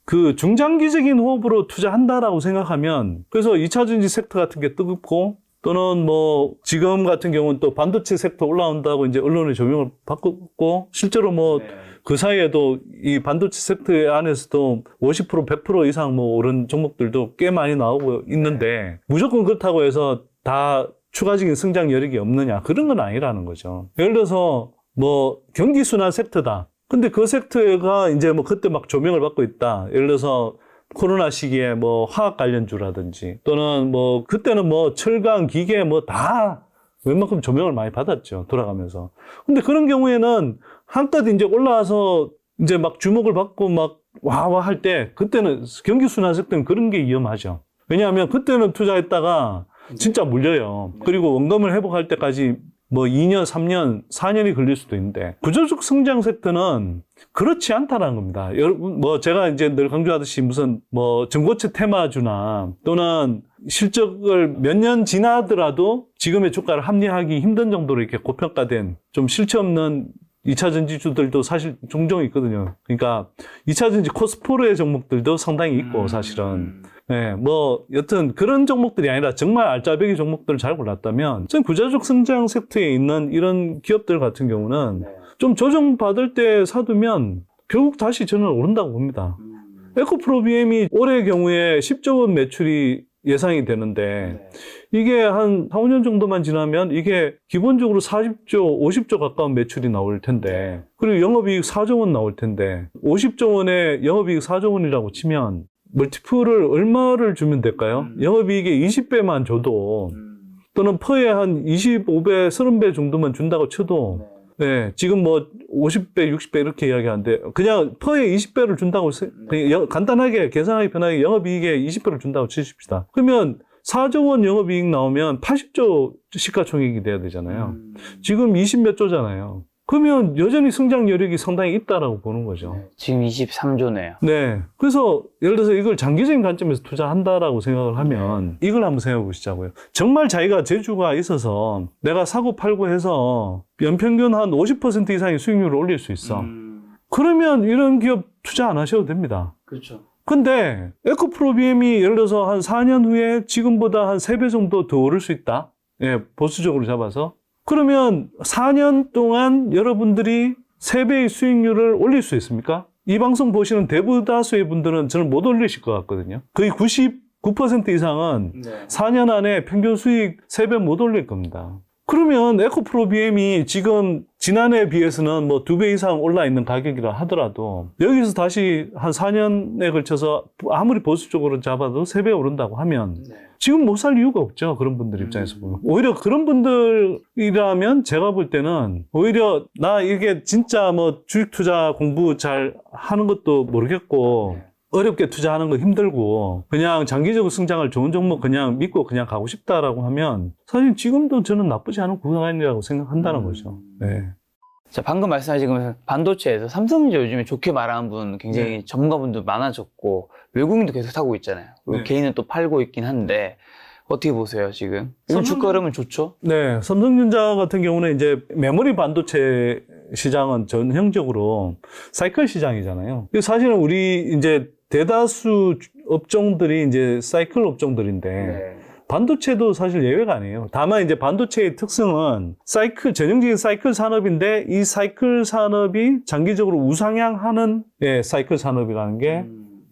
그 중장기적인 호흡으로 투자한다라고 생각하면, 그래서 2차전지 섹터 같은 게 뜨겁고, 또는 뭐, 지금 같은 경우는 또 반도체 섹터 올라온다고 이제 언론의 조명을 받고, 실제로 뭐, 그 사이에도 이 반도체 섹터 안에서도 50%, 100% 이상 뭐 오른 종목들도 꽤 많이 나오고 있는데, 무조건 그렇다고 해서 다 추가적인 성장 여력이 없느냐, 그런 건 아니라는 거죠. 예를 들어서 뭐 경기 순환 섹터다. 근데 그 섹터가 이제 뭐 그때 막 조명을 받고 있다. 예를 들어서 코로나 시기에 뭐 화학 관련주라든지 또는 뭐 그때는 뭐 철강, 기계 뭐 다 웬만큼 조명을 많이 받았죠, 돌아가면서. 근데 그런 경우에는 한껏 이제 올라와서 이제 막 주목을 받고 막 와와 할 때, 그때는 경기 순환 섹터는 그런 게 위험하죠. 왜냐하면 그때는 투자했다가 진짜 물려요. 그리고 원금을 회복할 때까지 뭐 2년, 3년, 4년이 걸릴 수도 있는데, 구조적 성장 섹터는 그렇지 않다는 겁니다. 여러분, 뭐 제가 이제 늘 강조하듯이 무슨 뭐 전고체 테마주나 또는 실적을 몇 년 지나더라도 지금의 주가를 합리화하기 힘든 정도로 이렇게 고평가된 좀 실체 없는 2차 전지주들도 사실 종종 있거든요. 그러니까 2차 전지 코스포르의 종목들도 상당히 있고, 사실은. 네, 뭐 여튼 그런 종목들이 아니라 정말 알짜배기 종목들을 잘 골랐다면, 전 구조적 성장 섹터에 있는 이런 기업들 같은 경우는 좀 조정받을 때 사두면 결국 다시 저는 오른다고 봅니다. 에코프로비엠이 올해 경우에 10조 원 매출이 예상이 되는데, 이게 한 4, 5년 정도만 지나면 이게 기본적으로 40조, 50조 가까운 매출이 나올 텐데, 그리고 영업이익 4조 원 나올 텐데, 50조 원에 영업이익 4조 원이라고 치면 멀티플을 얼마를 주면 될까요? 영업이익의 20배만 줘도, 또는 퍼에 한 25배, 30배 정도만 준다고 쳐도, 네, 지금 뭐 50배, 60배 이렇게 이야기하는데, 그냥 퍼에 20배를 준다고, 그냥 간단하게 계산하기 편하게 영업이익에 20배를 준다고 치십시다. 그러면 4조 원 영업이익 나오면 80조 시가총액이 돼야 되잖아요. 지금 20몇 조잖아요. 그러면 여전히 성장 여력이 상당히 있다라고 보는 거죠. 지금 23조네요. 네. 그래서 예를 들어서 이걸 장기적인 관점에서 투자한다라고 생각을 하면 이걸 한번 생각해 보시자고요. 정말 자기가 재주가 있어서 내가 사고 팔고 해서 연평균 한 50% 이상의 수익률을 올릴 수 있어. 그러면 이런 기업 투자 안 하셔도 됩니다. 그렇죠. 근데 에코프로비엠이 예를 들어서 한 4년 후에 지금보다 한 3배 정도 더 오를 수 있다. 예, 보수적으로 잡아서. 그러면 4년 동안 여러분들이 3배의 수익률을 올릴 수 있습니까? 이 방송 보시는 대부다수의 분들은 저는 못 올리실 것 같거든요. 거의 99% 이상은 4년 안에 평균 수익 3배 못 올릴 겁니다. 그러면 에코프로비엠이 지금 지난해에 비해서는 뭐 2배 이상 올라 있는 가격이라 하더라도 여기서 다시 한 4년에 걸쳐서 아무리 보수적으로 잡아도 3배 오른다고 하면 지금 못 살 이유가 없죠. 그런 분들 입장에서 보면. 오히려 그런 분들이라면 제가 볼 때는 오히려 나 이게 진짜 뭐 주식 투자 공부 잘 하는 것도 모르겠고 어렵게 투자하는 거 힘들고 그냥 장기적으로 성장을 좋은 종목 그냥 믿고 그냥 가고 싶다라고 하면 사실 지금도 저는 나쁘지 않은 구간이라고 생각한다는 거죠. 네. 자, 방금 말씀하신 반도체에서 삼성전자 요즘에 좋게 말하는 분 굉장히 전문가분들 많아졌고 외국인도 계속 사고 있잖아요. 그리고 개인은 또 팔고 있긴 한데 어떻게 보세요, 지금? 요즘 주가 흐름은 좋죠? 네, 삼성전자 같은 경우는 이제 메모리 반도체 시장은 전형적으로 사이클 시장이잖아요. 사실은 우리 이제 대다수 업종들이 이제 사이클 업종들인데 반도체도 사실 예외가 아니에요. 다만 이제 반도체의 특성은 사이클, 전형적인 사이클 산업인데 이 사이클 산업이 장기적으로 우상향하는 사이클 산업이라는 게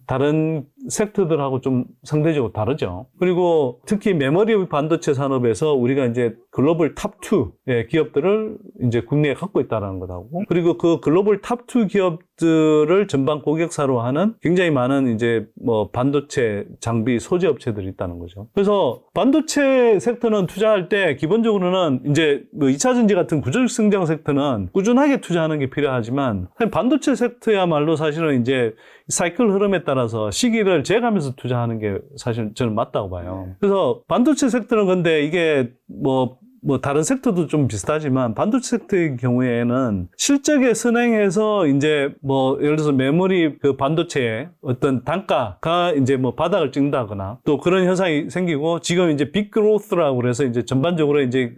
다른 섹터들하고 좀 상대적으로 다르죠. 그리고 특히 메모리 반도체 산업에서 우리가 이제 글로벌 탑2 기업들을 이제 국내에 갖고 있다는 것하고, 그리고 그 글로벌 탑2 기업들을 전방 고객사로 하는 굉장히 많은 이제 뭐 반도체 장비 소재 업체들이 있다는 거죠. 그래서 반도체 섹터는 투자할 때 기본적으로는 이제 뭐 2차 전지 같은 구조적 성장 섹터는 꾸준하게 투자하는 게 필요하지만 반도체 섹터야말로 사실은 이제 사이클 흐름에 따라서 시기를 재가면서 투자하는 게 사실 저는 맞다고 봐요. 그래서 반도체 섹터는 근데 이게 뭐 다른 섹터도 좀 비슷하지만 반도체 섹터의 경우에는 실적에 선행해서 이제 뭐 예를 들어서 메모리 그 반도체의 어떤 단가가 이제 뭐 바닥을 찍는다거나 또 그런 현상이 생기고, 지금 이제 빅 그로스라고 그래서 이제 전반적으로 이제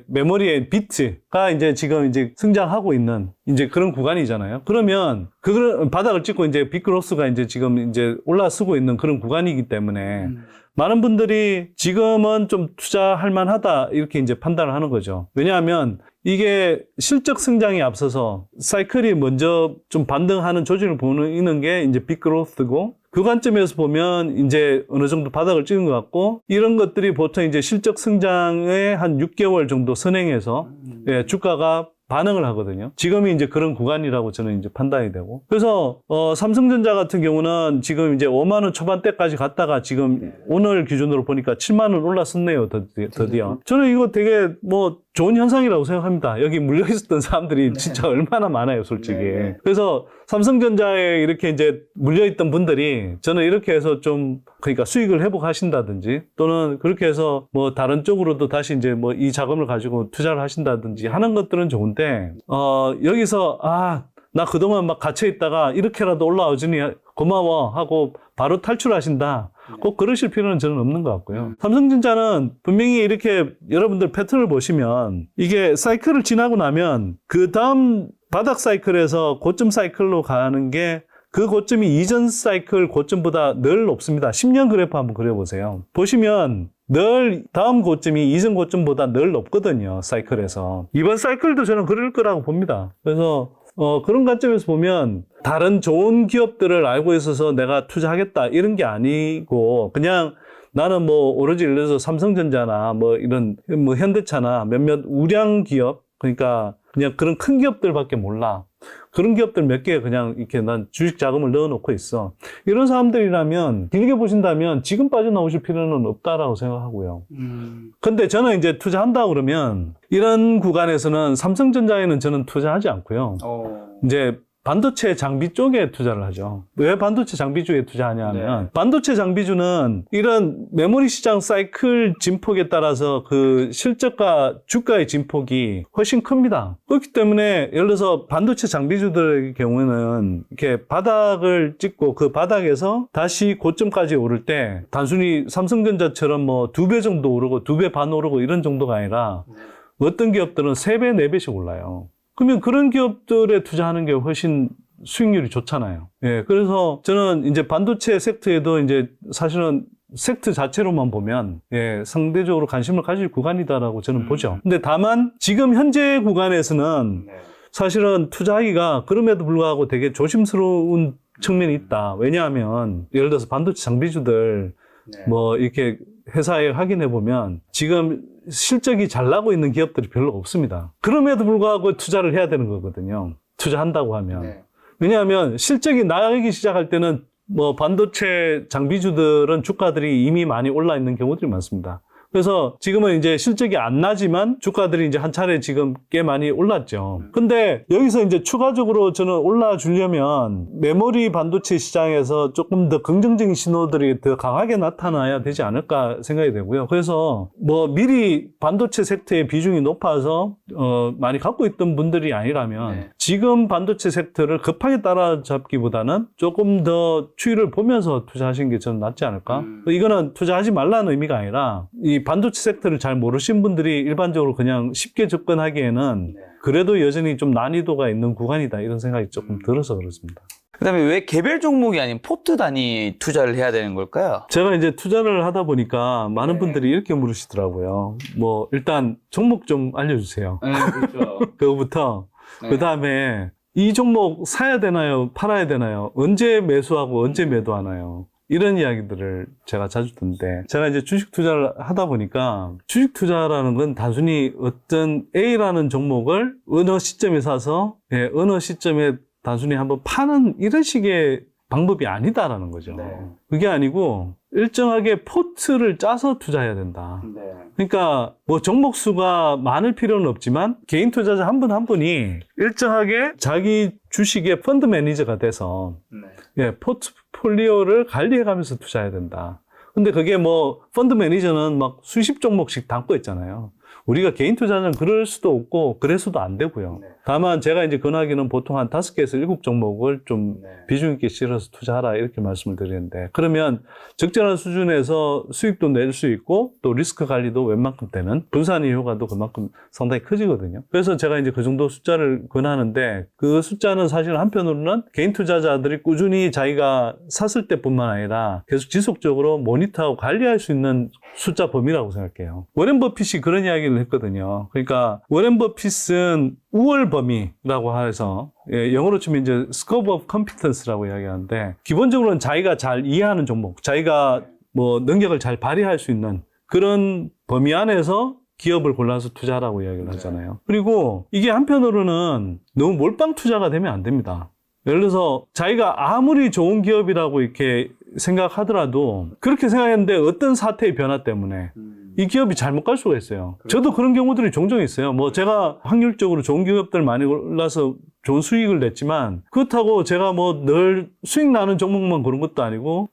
메모리의 비트가 이제 지금 이제 성장하고 있는 이제 그런 구간이잖아요. 그러면 그 바닥을 찍고 이제 빅그로스가 이제 지금 이제 올라서고 있는 그런 구간이기 때문에 많은 분들이 지금은 좀 투자할 만하다 이렇게 이제 판단을 하는 거죠. 왜냐하면 이게 실적 성장에 앞서서 사이클이 먼저 좀 반등하는 조짐을 보이는 게 이제 빅그로스고, 그 관점에서 보면 이제 어느 정도 바닥을 찍은 것 같고, 이런 것들이 보통 이제 실적 성장에 한 6개월 정도 선행해서 주가가 반응을 하거든요. 지금이 이제 그런 구간이라고 저는 이제 판단이 되고. 그래서, 삼성전자 같은 경우는 지금 이제 5만 원 초반대까지 갔다가 지금 오늘 기준으로 보니까 7만 원 올랐었네요, 드디어. 저는 이거 되게 뭐 좋은 현상이라고 생각합니다. 여기 물려 있었던 사람들이 진짜 얼마나 많아요, 솔직히. 그래서 삼성전자에 이렇게 이제 물려있던 분들이 저는 이렇게 해서 좀 그러니까 수익을 회복하신다든지 또는 그렇게 해서 뭐 다른 쪽으로도 다시 이제 뭐 이 자금을 가지고 투자를 하신다든지 하는 것들은 좋은데, 여기서 나 그동안 막 갇혀 있다가 이렇게라도 올라오주니 고마워 하고 바로 탈출하신다. 꼭 그러실 필요는 저는 없는 것 같고요. 삼성전자는 분명히 이렇게 여러분들 패턴을 보시면 이게 사이클을 지나고 나면 그 다음 바닥 사이클에서 고점 사이클로 가는 게 그 고점이 이전 사이클 고점보다 늘 높습니다. 10년 그래프 한번 그려보세요. 보시면 늘 다음 고점이 이전 고점보다 늘 높거든요, 사이클에서. 이번 사이클도 저는 그럴 거라고 봅니다. 그래서 그런 관점에서 보면 다른 좋은 기업들을 알고 있어서 내가 투자하겠다 이런 게 아니고, 그냥 나는 뭐 오로지 예를 들어서 삼성전자나 뭐 이런 뭐 현대차나 몇몇 우량 기업, 그러니까 그냥 그런 큰 기업들밖에 몰라. 그런 기업들 몇 개 그냥 이렇게 난 주식 자금을 넣어놓고 있어. 이런 사람들이라면 길게 보신다면 지금 빠져나오실 필요는 없다라고 생각하고요. 근데 저는 이제 투자한다 그러면 이런 구간에서는 삼성전자에는 저는 투자하지 않고요. 이제 반도체 장비 쪽에 투자를 하죠. 왜 반도체 장비 쪽에 투자하냐 하면 반도체 장비주는 이런 메모리 시장 사이클 진폭에 따라서 그 실적과 주가의 진폭이 훨씬 큽니다. 그렇기 때문에 예를 들어서 반도체 장비주들의 경우에는 이렇게 바닥을 찍고 그 바닥에서 다시 고점까지 오를 때 단순히 삼성전자처럼 뭐 2배 정도 오르고 2배 반 오르고 이런 정도가 아니라 어떤 기업들은 3배, 4배씩 올라요. 그러면 그런 기업들에 투자하는 게 훨씬 수익률이 좋잖아요. 그래서 저는 이제 반도체 섹터에도 이제 사실은 섹터 자체로만 보면 상대적으로 관심을 가질 구간이다라고 저는 보죠. 근데 다만 지금 현재 구간에서는 사실은 투자하기가 그럼에도 불구하고 되게 조심스러운 측면이 있다. 왜냐하면 예를 들어서 반도체 장비주들 뭐 이렇게 회사에 확인해 보면 지금 실적이 잘 나고 있는 기업들이 별로 없습니다. 그럼에도 불구하고 투자를 해야 되는 거거든요. 투자한다고 하면. 왜냐하면 실적이 나기 시작할 때는 뭐 반도체 장비주들은 주가들이 이미 많이 올라 있는 경우들이 많습니다. 그래서 지금은 이제 실적이 안 나지만 주가들이 이제 한 차례 지금 꽤 많이 올랐죠. 근데 여기서 이제 추가적으로 저는 올라주려면 메모리 반도체 시장에서 조금 더 긍정적인 신호들이 더 강하게 나타나야 되지 않을까 생각이 되고요. 그래서 뭐 미리 반도체 섹터의 비중이 높아서 많이 갖고 있던 분들이 아니라면 네. 지금 반도체 섹터를 급하게 따라잡기보다는 조금 더 추이를 보면서 투자하시는 게 저는 낫지 않을까? 이거는 투자하지 말라는 의미가 아니라 이 반도체 섹터를 잘 모르신 분들이 일반적으로 그냥 쉽게 접근하기에는 그래도 여전히 좀 난이도가 있는 구간이다 이런 생각이 조금 들어서 그렇습니다. 그다음에 왜 개별 종목이 아닌 포트 단위 투자를 해야 되는 걸까요? 제가 이제 투자를 하다 보니까 많은 분들이 이렇게 물으시더라고요. 뭐 일단 종목 좀 알려주세요. 네, 그렇죠. 그거부터 네. 그다음에 이 종목 사야 되나요? 팔아야 되나요? 언제 매수하고 언제 매도하나요? 이런 이야기들을 제가 자주 듣는데 제가 이제 주식 투자를 하다 보니까 주식 투자라는 건 단순히 어떤 A라는 종목을 어느 시점에 사서 어느 시점에 단순히 한번 파는 이런 식의 방법이 아니다라는 거죠. 네. 그게 아니고 일정하게 포트를 짜서 투자해야 된다. 네. 그러니까 뭐 종목 수가 많을 필요는 없지만 개인 투자자 한 분 한 분이 일정하게 자기 주식의 펀드 매니저가 돼서 포트폴리오를 관리해가면서 투자해야 된다. 근데 그게 뭐 펀드 매니저는 막 수십 종목씩 담고 있잖아요. 우리가 개인 투자는 그럴 수도 없고 그래서도 안 되고요. 다만 제가 이제 권하기는 보통 한 5개에서 7종목을 좀 비중 있게 실어서 투자하라 이렇게 말씀을 드리는데 그러면 적절한 수준에서 수익도 낼 수 있고 또 리스크 관리도 웬만큼 되는 분산의 효과도 그만큼 상당히 커지거든요. 그래서 제가 이제 그 정도 숫자를 권하는데 그 숫자는 사실 한편으로는 개인 투자자들이 꾸준히 자기가 샀을 때뿐만 아니라 계속 지속적으로 모니터하고 관리할 수 있는 숫자 범위라고 생각해요. 워렌 버핏이 그런 이야기를 했거든요. 그러니까 워렌 버핏은 우월 범위라고 해서 영어로 치면 이제 scope of competence라고 이야기하는데 기본적으로는 자기가 잘 이해하는 종목, 자기가 뭐 능력을 잘 발휘할 수 있는 그런 범위 안에서 기업을 골라서 투자하라고 이야기를 하잖아요. 그리고 이게 한편으로는 너무 몰빵 투자가 되면 안 됩니다. 예를 들어서 자기가 아무리 좋은 기업이라고 이렇게 생각하더라도 그렇게 생각했는데 어떤 사태의 변화 때문에 이 기업이 잘못 갈 수가 있어요. 저도 그런 경우들이 종종 있어요. 뭐 제가 확률적으로 좋은 기업들 많이 올라서 좋은 수익을 냈지만 그렇다고 제가 뭐 늘 수익 나는 종목만 그런 것도 아니고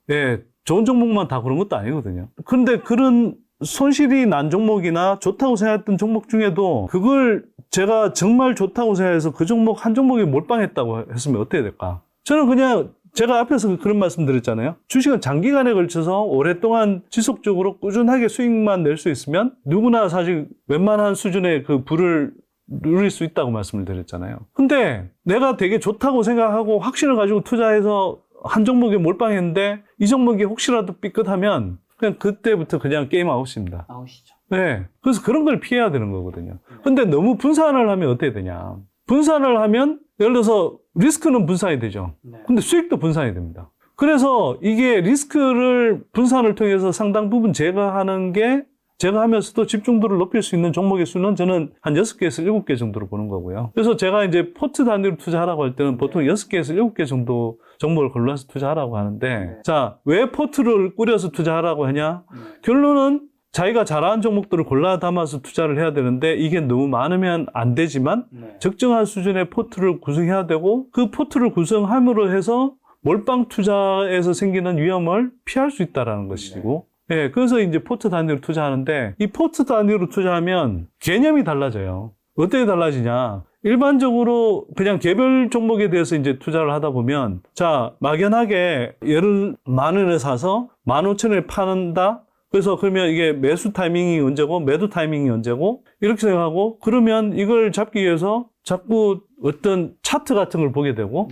좋은 종목만 다 그런 것도 아니거든요. 그런데 그런 손실이 난 종목이나 좋다고 생각했던 종목 중에도 그걸 제가 정말 좋다고 생각해서 그 종목 한 종목에 몰빵했다고 했으면 어떻게 될까? 저는 그냥 제가 앞에서 그런 말씀 드렸잖아요. 주식은 장기간에 걸쳐서 오랫동안 지속적으로 꾸준하게 수익만 낼 수 있으면 누구나 사실 웬만한 수준의 그 부를 누릴 수 있다고 말씀을 드렸잖아요. 근데 내가 되게 좋다고 생각하고 확신을 가지고 투자해서 한 종목에 몰빵했는데 이 종목이 혹시라도 삐끗하면 그냥 그때부터 그냥 게임 아웃입니다. 아웃이죠. 네. 그래서 그런 걸 피해야 되는 거거든요. 근데 너무 분산을 하면 어떻게 되냐. 분산을 하면 예를 들어서 리스크는 분산이 되죠. 근데 수익도 분산이 됩니다. 그래서 이게 리스크를 분산을 통해서 상당 부분 제거하는 게 제거하면서도 집중도를 높일 수 있는 종목의 수는 저는 한 6개에서 7개 정도로 보는 거고요. 그래서 제가 이제 포트 단위로 투자하라고 할 때는 보통 6개에서 7개 정도 종목을 골라서 투자하라고 하는데 자, 왜 포트를 꾸려서 투자하라고 하냐? 결론은 자기가 잘하는 종목들을 골라 담아서 투자를 해야 되는데 이게 너무 많으면 안 되지만 적정한 수준의 포트를 구성해야 되고 그 포트를 구성함으로 해서 몰빵 투자에서 생기는 위험을 피할 수 있다는 것이고 그래서 이제 포트 단위로 투자하는데 이 포트 단위로 투자하면 개념이 달라져요. 어떻게 달라지냐? 일반적으로 그냥 개별 종목에 대해서 이제 투자를 하다 보면 자, 막연하게 얘를 10,000원에 사서 15,000원에 파는다? 그래서 그러면 이게 매수 타이밍이 언제고 매도 타이밍이 언제고 이렇게 생각하고 그러면 이걸 잡기 위해서 자꾸 어떤 차트 같은 걸 보게 되고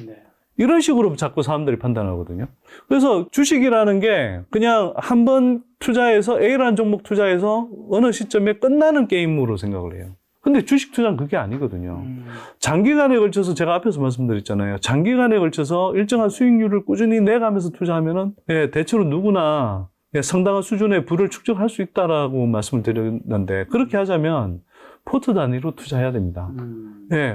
이런 식으로 자꾸 사람들이 판단하거든요. 그래서 주식이라는 게 그냥 한번 투자해서 A라는 종목 투자해서 어느 시점에 끝나는 게임으로 생각을 해요. 근데 주식 투자는 그게 아니거든요. 장기간에 걸쳐서 제가 앞에서 말씀드렸잖아요. 장기간에 걸쳐서 일정한 수익률을 꾸준히 내가면서 투자하면은 대체로 누구나 상당한 수준의 부를 축적할 수 있다라고 말씀을 드렸는데 그렇게 하자면 포트 단위로 투자해야 됩니다.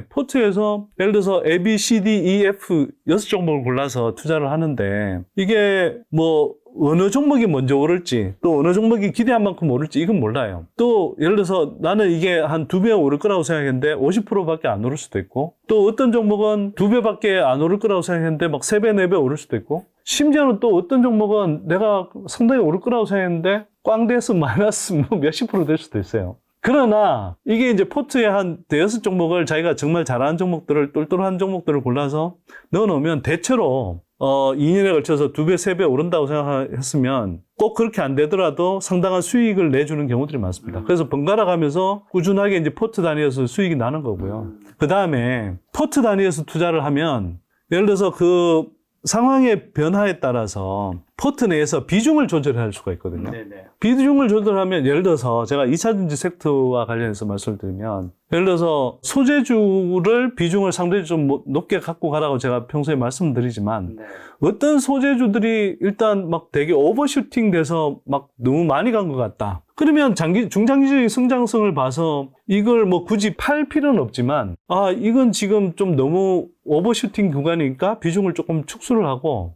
포트에서 예를 들어서 A, B, C, D, E, F 6종목을 골라서 투자를 하는데 이게 뭐 어느 종목이 먼저 오를지 또 어느 종목이 기대한 만큼 오를지 이건 몰라요. 또 예를 들어서 나는 이게 한 2배 오를 거라고 생각했는데 50%밖에 안 오를 수도 있고 또 어떤 종목은 2배밖에 안 오를 거라고 생각했는데 막 3배, 4배 오를 수도 있고 심지어는 또 어떤 종목은 내가 상당히 오를 거라고 생각했는데 꽝돼서 마이너스 뭐 몇십 프로 될 수도 있어요. 그러나 이게 이제 포트에 한 대여섯 종목을 자기가 정말 잘하는 종목들을 똘똘한 종목들을 골라서 넣어놓으면 대체로 2년에 걸쳐서 2배, 3배 오른다고 생각했으면 꼭 그렇게 안 되더라도 상당한 수익을 내주는 경우들이 많습니다. 그래서 번갈아 가면서 꾸준하게 이제 포트 단위에서 수익이 나는 거고요. 그 다음에 포트 단위에서 투자를 하면 예를 들어서 그 상황의 변화에 따라서 포트 내에서 비중을 조절할 수가 있거든요. 네네. 비중을 조절하면 예를 들어서 제가 2차전지 섹터와 관련해서 말씀을 드리면 예를 들어서 소재주를 비중을 상당히 좀 높게 갖고 가라고 제가 평소에 말씀드리지만 네. 어떤 소재주들이 일단 막 되게 오버슈팅 돼서 막 너무 많이 간 것 같다. 그러면 중장기적인 성장성을 봐서 이걸 뭐 굳이 팔 필요는 없지만 이건 지금 좀 너무 오버슈팅 구간이니까 비중을 조금 축소를 하고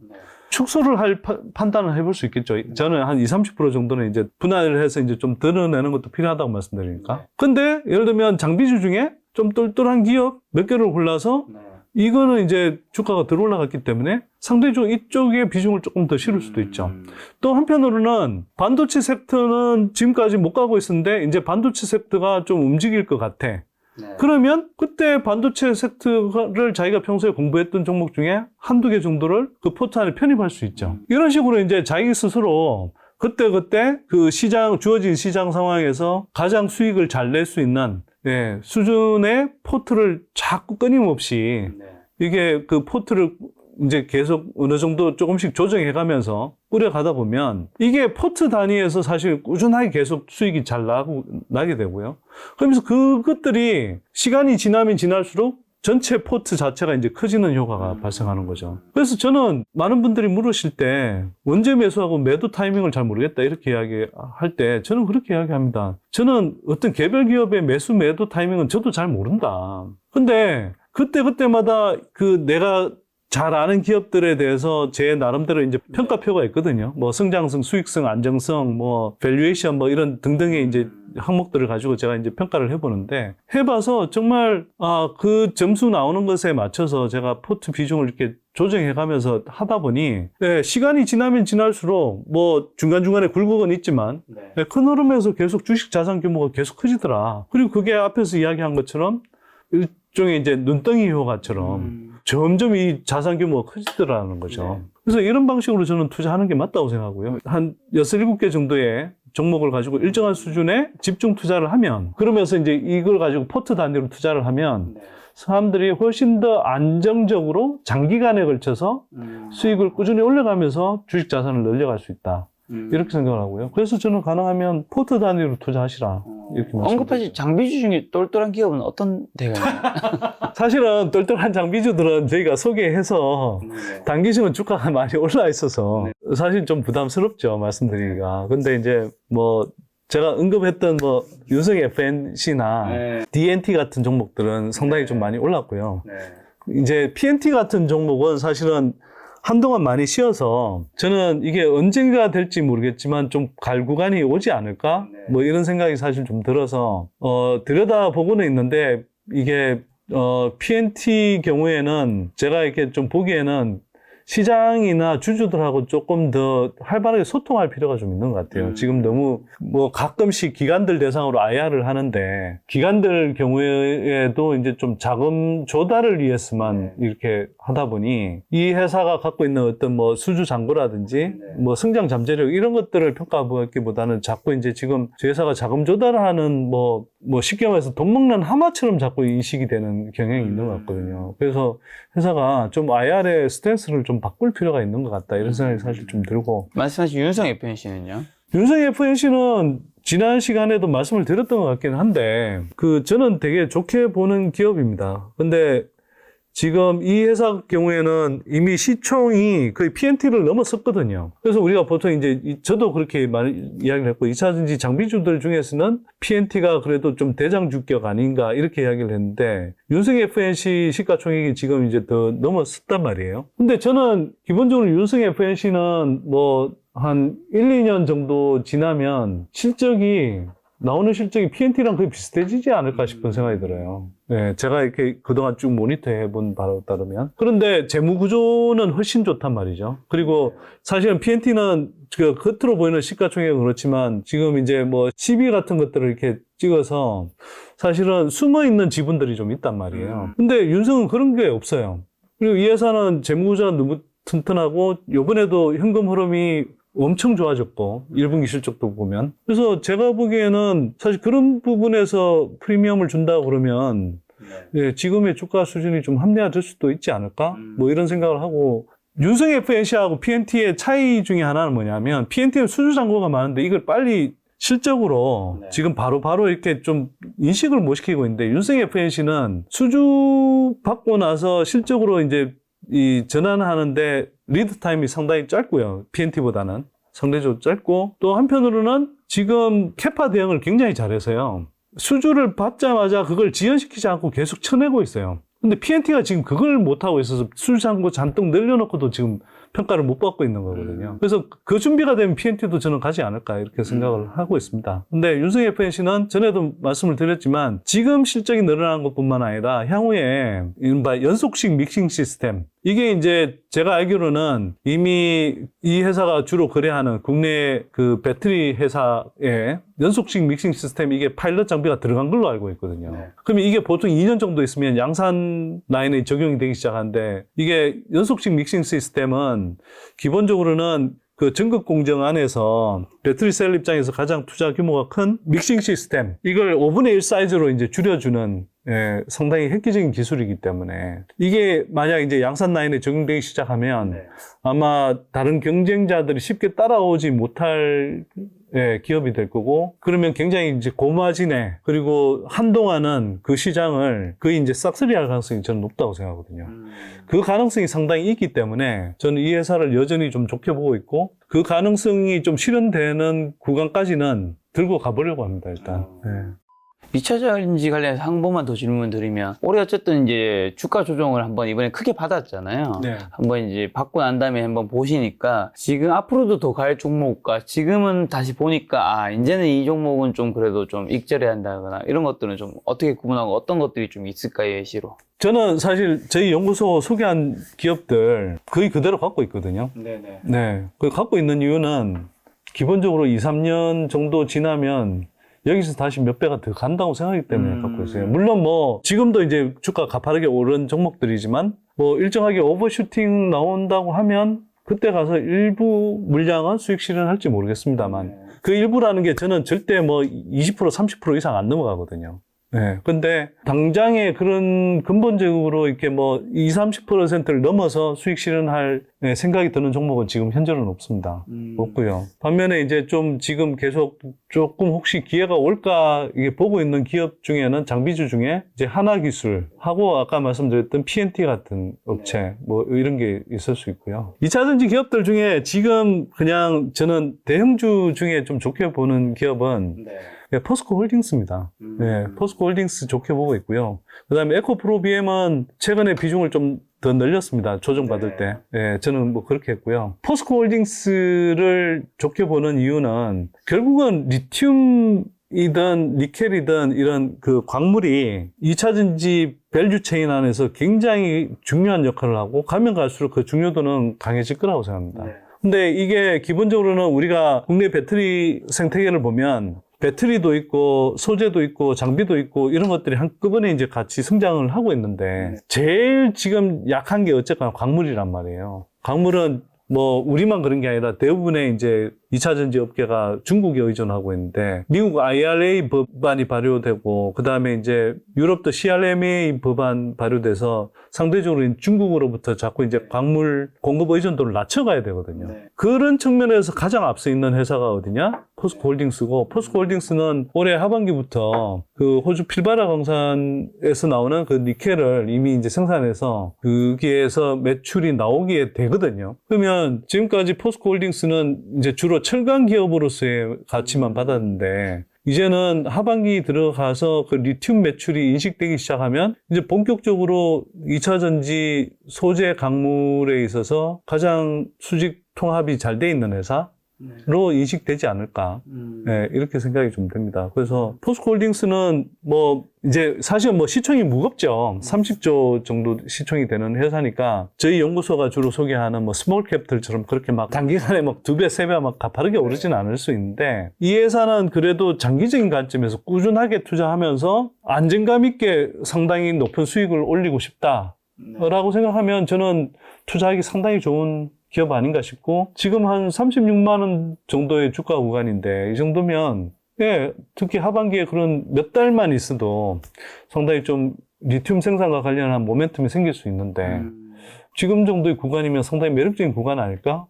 축소를 할 판단을 해볼 수 있겠죠. 저는 한 20, 30% 정도는 이제 분할을 해서 이제 좀 드러내는 것도 필요하다고 말씀드리니까. 근데 예를 들면 장비주 중에 좀 똘똘한 기업 몇 개를 골라서 이거는 이제 주가가 더 올라갔기 때문에 상대적으로 이쪽에 비중을 조금 더 실을 수도 있죠. 또 한편으로는 반도체 섹터는 지금까지 못 가고 있었는데 이제 반도체 섹터가 좀 움직일 것 같아. 그러면 그때 반도체 섹터를 자기가 평소에 공부했던 종목 중에 한두 개 정도를 그 포트 안에 편입할 수 있죠. 이런 식으로 이제 자기 스스로 그때 그 주어진 시장 상황에서 가장 수익을 잘 낼 수 있는 수준의 포트를 자꾸 끊임없이 이게 그 포트를 이제 계속 어느 정도 조금씩 조정해 가면서 꾸려가다 보면 이게 포트 단위에서 사실 꾸준하게 계속 수익이 잘 나게 되고요. 그러면서 그것들이 시간이 지나면 지날수록 전체 포트 자체가 이제 커지는 효과가 발생하는 거죠. 그래서 저는 많은 분들이 물으실 때 언제 매수하고 매도 타이밍을 잘 모르겠다 이렇게 이야기할 때 저는 그렇게 이야기합니다. 저는 어떤 개별 기업의 매수 매도 타이밍은 저도 잘 모른다. 근데 그때마다 그 내가 잘 아는 기업들에 대해서 제 나름대로 이제 평가표가 있거든요. 뭐 성장성, 수익성, 안정성, 뭐 밸류에이션 뭐 이런 등등의 이제 항목들을 가지고 제가 이제 평가를 해보는데 해봐서 정말 그 점수 나오는 것에 맞춰서 제가 포트 비중을 이렇게 조정해가면서 하다 보니 시간이 지나면 지날수록 뭐 중간중간에 굴곡은 있지만 큰 흐름에서 계속 주식 자산 규모가 계속 커지더라. 그리고 그게 앞에서 이야기한 것처럼 일종의 이제 눈덩이 효과처럼 점점 이 자산 규모가 커지더라는 거죠. 그래서 이런 방식으로 저는 투자하는 게 맞다고 생각하고요. 한 6, 7개 정도의 종목을 가지고 일정한 수준의 집중 투자를 하면 그러면서 이제 이걸 가지고 포트 단위로 투자를 하면 사람들이 훨씬 더 안정적으로 장기간에 걸쳐서 수익을 꾸준히 올려가면서 주식 자산을 늘려갈 수 있다. 이렇게 생각을 하고요. 그래서 저는 가능하면 포트 단위로 투자하시라. 이렇게 언급하신 장비주 중에 똘똘한 기업은 어떤 데가 있나요? 사실은 똘똘한 장비주들은 저희가 소개해서 단기적으로 주가가 많이 올라 있어서 사실 좀 부담스럽죠. 말씀드리기가. 근데 이제 뭐 제가 언급했던 뭐 유성 FNC나 DNT 같은 종목들은 상당히 좀 많이 올랐고요. 이제 PNT 같은 종목은 사실은 한동안 많이 쉬어서 저는 이게 언젠가 될지 모르겠지만 좀 갈 구간이 오지 않을까? 뭐 이런 생각이 사실 좀 들어서 들여다보고는 있는데 이게 PNT 경우에는 제가 이렇게 좀 보기에는 시장이나 주주들하고 조금 더 활발하게 소통할 필요가 좀 있는 것 같아요. 지금 너무 뭐 가끔씩 기관들 대상으로 IR을 하는데 기관들 경우에도 이제 좀 자금 조달을 위해서만 이렇게 하다 보니 이 회사가 갖고 있는 어떤 뭐 수주 잔고라든지 뭐 성장 잠재력 이런 것들을 평가하기보다는 자꾸 이제 지금 저 회사가 자금 조달하는 뭐 쉽게 말해서 돈 먹는 하마처럼 자꾸 인식이 되는 경향이 있는 것 같거든요. 그래서 회사가 좀 IR의 스탠스를 좀 바꿀 필요가 있는 것 같다. 이런 생각이 사실 좀 들고. 말씀하신 윤성 FNC는요? 윤성 FNC는 지난 시간에도 말씀을 드렸던 것 같긴 한데, 저는 되게 좋게 보는 기업입니다. 근데 지금 이 회사 경우에는 이미 시총이 거의 PNT를 넘어섰거든요. 그래서 우리가 보통 이제 저도 그렇게 많이 이야기를 했고 2차전지 장비주들 중에서는 PNT가 그래도 좀 대장주격 아닌가 이렇게 이야기를 했는데 윤성 FNC 시가총액이 지금 이제 더 넘어섰단 말이에요. 근데 저는 기본적으로 윤성 FNC는 뭐 한 1, 2년 정도 지나면 나오는 실적이 PNT랑 거의 비슷해지지 않을까 싶은 생각이 들어요. 네, 제가 이렇게 그동안 쭉 모니터해 본 바로 따르면. 그런데 재무 구조는 훨씬 좋단 말이죠. 그리고 사실은 PNT는 그 겉으로 보이는 시가총액은 그렇지만 지금 이제 뭐 CB 같은 것들을 이렇게 찍어서 사실은 숨어 있는 지분들이 좀 있단 말이에요. 근데 윤성은 그런 게 없어요. 그리고 이 회사는 재무 구조가 너무 튼튼하고 요번에도 현금 흐름이 엄청 좋아졌고 1분기 실적도 보면 그래서 제가 보기에는 사실 그런 부분에서 프리미엄을 준다고 그러면 예, 지금의 주가 수준이 좀 합리화될 수도 있지 않을까 뭐 이런 생각을 하고 윤성 FNC하고 PNT의 차이 중에 하나는 뭐냐면 PNT는 수주 잔고가 많은데 이걸 빨리 실적으로 지금 바로 이렇게 좀 인식을 못 시키고 있는데 윤성 FNC는 수주 받고 나서 실적으로 이제 이 전환하는데 리드 타임이 상당히 짧고요. PNT보다는 상대적으로 짧고 또 한편으로는 지금 캐파 대응을 굉장히 잘해서요. 수주를 받자마자 그걸 지연시키지 않고 계속 쳐내고 있어요. 근데 PNT가 지금 그걸 못하고 있어서 수주 잔고 잔뜩 늘려놓고도 지금 평가를 못 받고 있는 거거든요. 그래서 그 준비가 되면 PNT도 저는 가지 않을까 이렇게 생각을 하고 있습니다. 근데 윤성 FNC는 전에도 말씀을 드렸지만 지금 실적이 늘어난 것뿐만 아니라 향후에 이른바 연속식 믹싱 시스템 이게 이제 제가 알기로는 이미 이 회사가 주로 거래하는 국내 그 배터리 회사에 연속식 믹싱 시스템 이게 파일럿 장비가 들어간 걸로 알고 있거든요. 그러면 이게 보통 2년 정도 있으면 양산 라인에 적용이 되기 시작하는데 이게 연속식 믹싱 시스템은 기본적으로는 그 전극 공정 안에서 배터리 셀 입장에서 가장 투자 규모가 큰 믹싱 시스템 이걸 5분의 1 사이즈로 이제 줄여주는 예, 상당히 획기적인 기술이기 때문에 이게 만약 이제 양산 라인에 적용되기 시작하면 아마 다른 경쟁자들이 쉽게 따라오지 못할 예, 기업이 될 거고 그러면 굉장히 이제 고마진에 그리고 한동안은 그 시장을 거의 이제 싹쓸이할 가능성이 저는 높다고 생각하거든요. 그 가능성이 상당히 있기 때문에 저는 이 회사를 여전히 좀 좋게 보고 있고 그 가능성이 좀 실현되는 구간까지는 들고 가보려고 합니다, 일단. 예. 2차전지 관련해서 한 번만 더 질문 드리면 올해 어쨌든 이제 주가 조정을 한번 이번에 크게 받았잖아요. 네. 한번 이제 받고 난 다음에 한번 보시니까 지금 앞으로도 더 갈 종목과 지금은 다시 보니까 아 이제는 이 종목은 좀 그래도 좀 익절해야 한다거나 이런 것들은 좀 어떻게 구분하고 어떤 것들이 좀 있을까요, 예시로? 저는 사실 저희 연구소 소개한 기업들 거의 그대로 갖고 있거든요. 네네. 네. 그 갖고 있는 이유는 기본적으로 2, 3년 정도 지나면 여기서 다시 몇 배가 더 간다고 생각하기 때문에 갖고 있어요. 물론 뭐 지금도 이제 주가 가파르게 오른 종목들이지만 뭐 일정하게 오버슈팅 나온다고 하면 그때 가서 일부 물량은 수익 실현할지 모르겠습니다만 그 일부라는 게 저는 절대 뭐 20% 30% 이상 안 넘어가거든요. 네. 근데 당장에 그런 근본적으로 이렇게 뭐 20, 30%를 넘어서 수익 실현할 생각이 드는 종목은 지금 현재는 없습니다. 없고요. 반면에 이제 좀 지금 계속 조금 혹시 기회가 올까 이게 보고 있는 기업 중에는 장비주 중에 이제 하나기술하고 아까 말씀드렸던 PNT 같은 업체 뭐 이런 게 있을 수 있고요. 2차전지 기업들 중에 지금 그냥 저는 대형주 중에 좀 좋게 보는 기업은 네, 포스코 홀딩스입니다. 네, 포스코 홀딩스 좋게 보고 있고요. 그 다음에 에코프로비엠은 최근에 비중을 좀 더 늘렸습니다. 조정받을 때. 네, 저는 뭐 그렇게 했고요. 포스코 홀딩스를 좋게 보는 이유는 결국은 리튬이든 니켈이든 이런 그 광물이 2차전지 밸류 체인 안에서 굉장히 중요한 역할을 하고 가면 갈수록 그 중요도는 강해질 거라고 생각합니다. 근데 이게 기본적으로는 우리가 국내 배터리 생태계를 보면 배터리도 있고 소재도 있고 장비도 있고 이런 것들이 한꺼번에 이제 같이 성장을 하고 있는데 제일 지금 약한 게 어쨌거나 광물이란 말이에요. 광물은 뭐 우리만 그런 게 아니라 대부분의 이제 2차전지 업계가 중국에 의존하고 있는데 미국 IRA 법안이 발효되고 그다음에 이제 유럽도 CRMA 법안 발효돼서 상대적으로 중국으로부터 자꾸 이제 광물 공급 의존도를 낮춰가야 되거든요. 그런 측면에서 가장 앞서 있는 회사가 어디냐? 포스코 홀딩스고, 포스코 홀딩스는 올해 하반기부터 그 호주 필바라 광산에서 나오는 그 니켈을 이미 이제 생산해서 거기에서 매출이 나오게 되거든요. 그러면 지금까지 포스코 홀딩스는 이제 주로 철강 기업으로서의 가치만 받았는데, 이제는 하반기 들어가서 그 리튬 매출이 인식되기 시작하면 이제 본격적으로 2차 전지 소재 광물에 있어서 가장 수직 통합이 잘 돼 있는 회사로 인식되지 않을까. 네, 이렇게 생각이 좀 됩니다. 그래서 포스코 홀딩스는 뭐 이제 사실 뭐 시총이 무겁죠. 30조 정도 시총이 되는 회사니까 저희 연구소가 주로 소개하는 뭐 스몰 캡들처럼 그렇게 막 단기간에 막 2배, 3배 막 가파르게 오르지는 않을 수 있는데, 이 회사는 그래도 장기적인 관점에서 꾸준하게 투자하면서 안정감 있게 상당히 높은 수익을 올리고 싶다라고 생각하면 저는 투자하기 상당히 좋은 기업 아닌가 싶고, 지금 한 36만 원 정도의 주가 구간인데 이 정도면 예, 특히 하반기에 그런 몇 달만 있어도 상당히 좀 리튬 생산과 관련한 모멘텀이 생길 수 있는데 지금 정도의 구간이면 상당히 매력적인 구간 아닐까?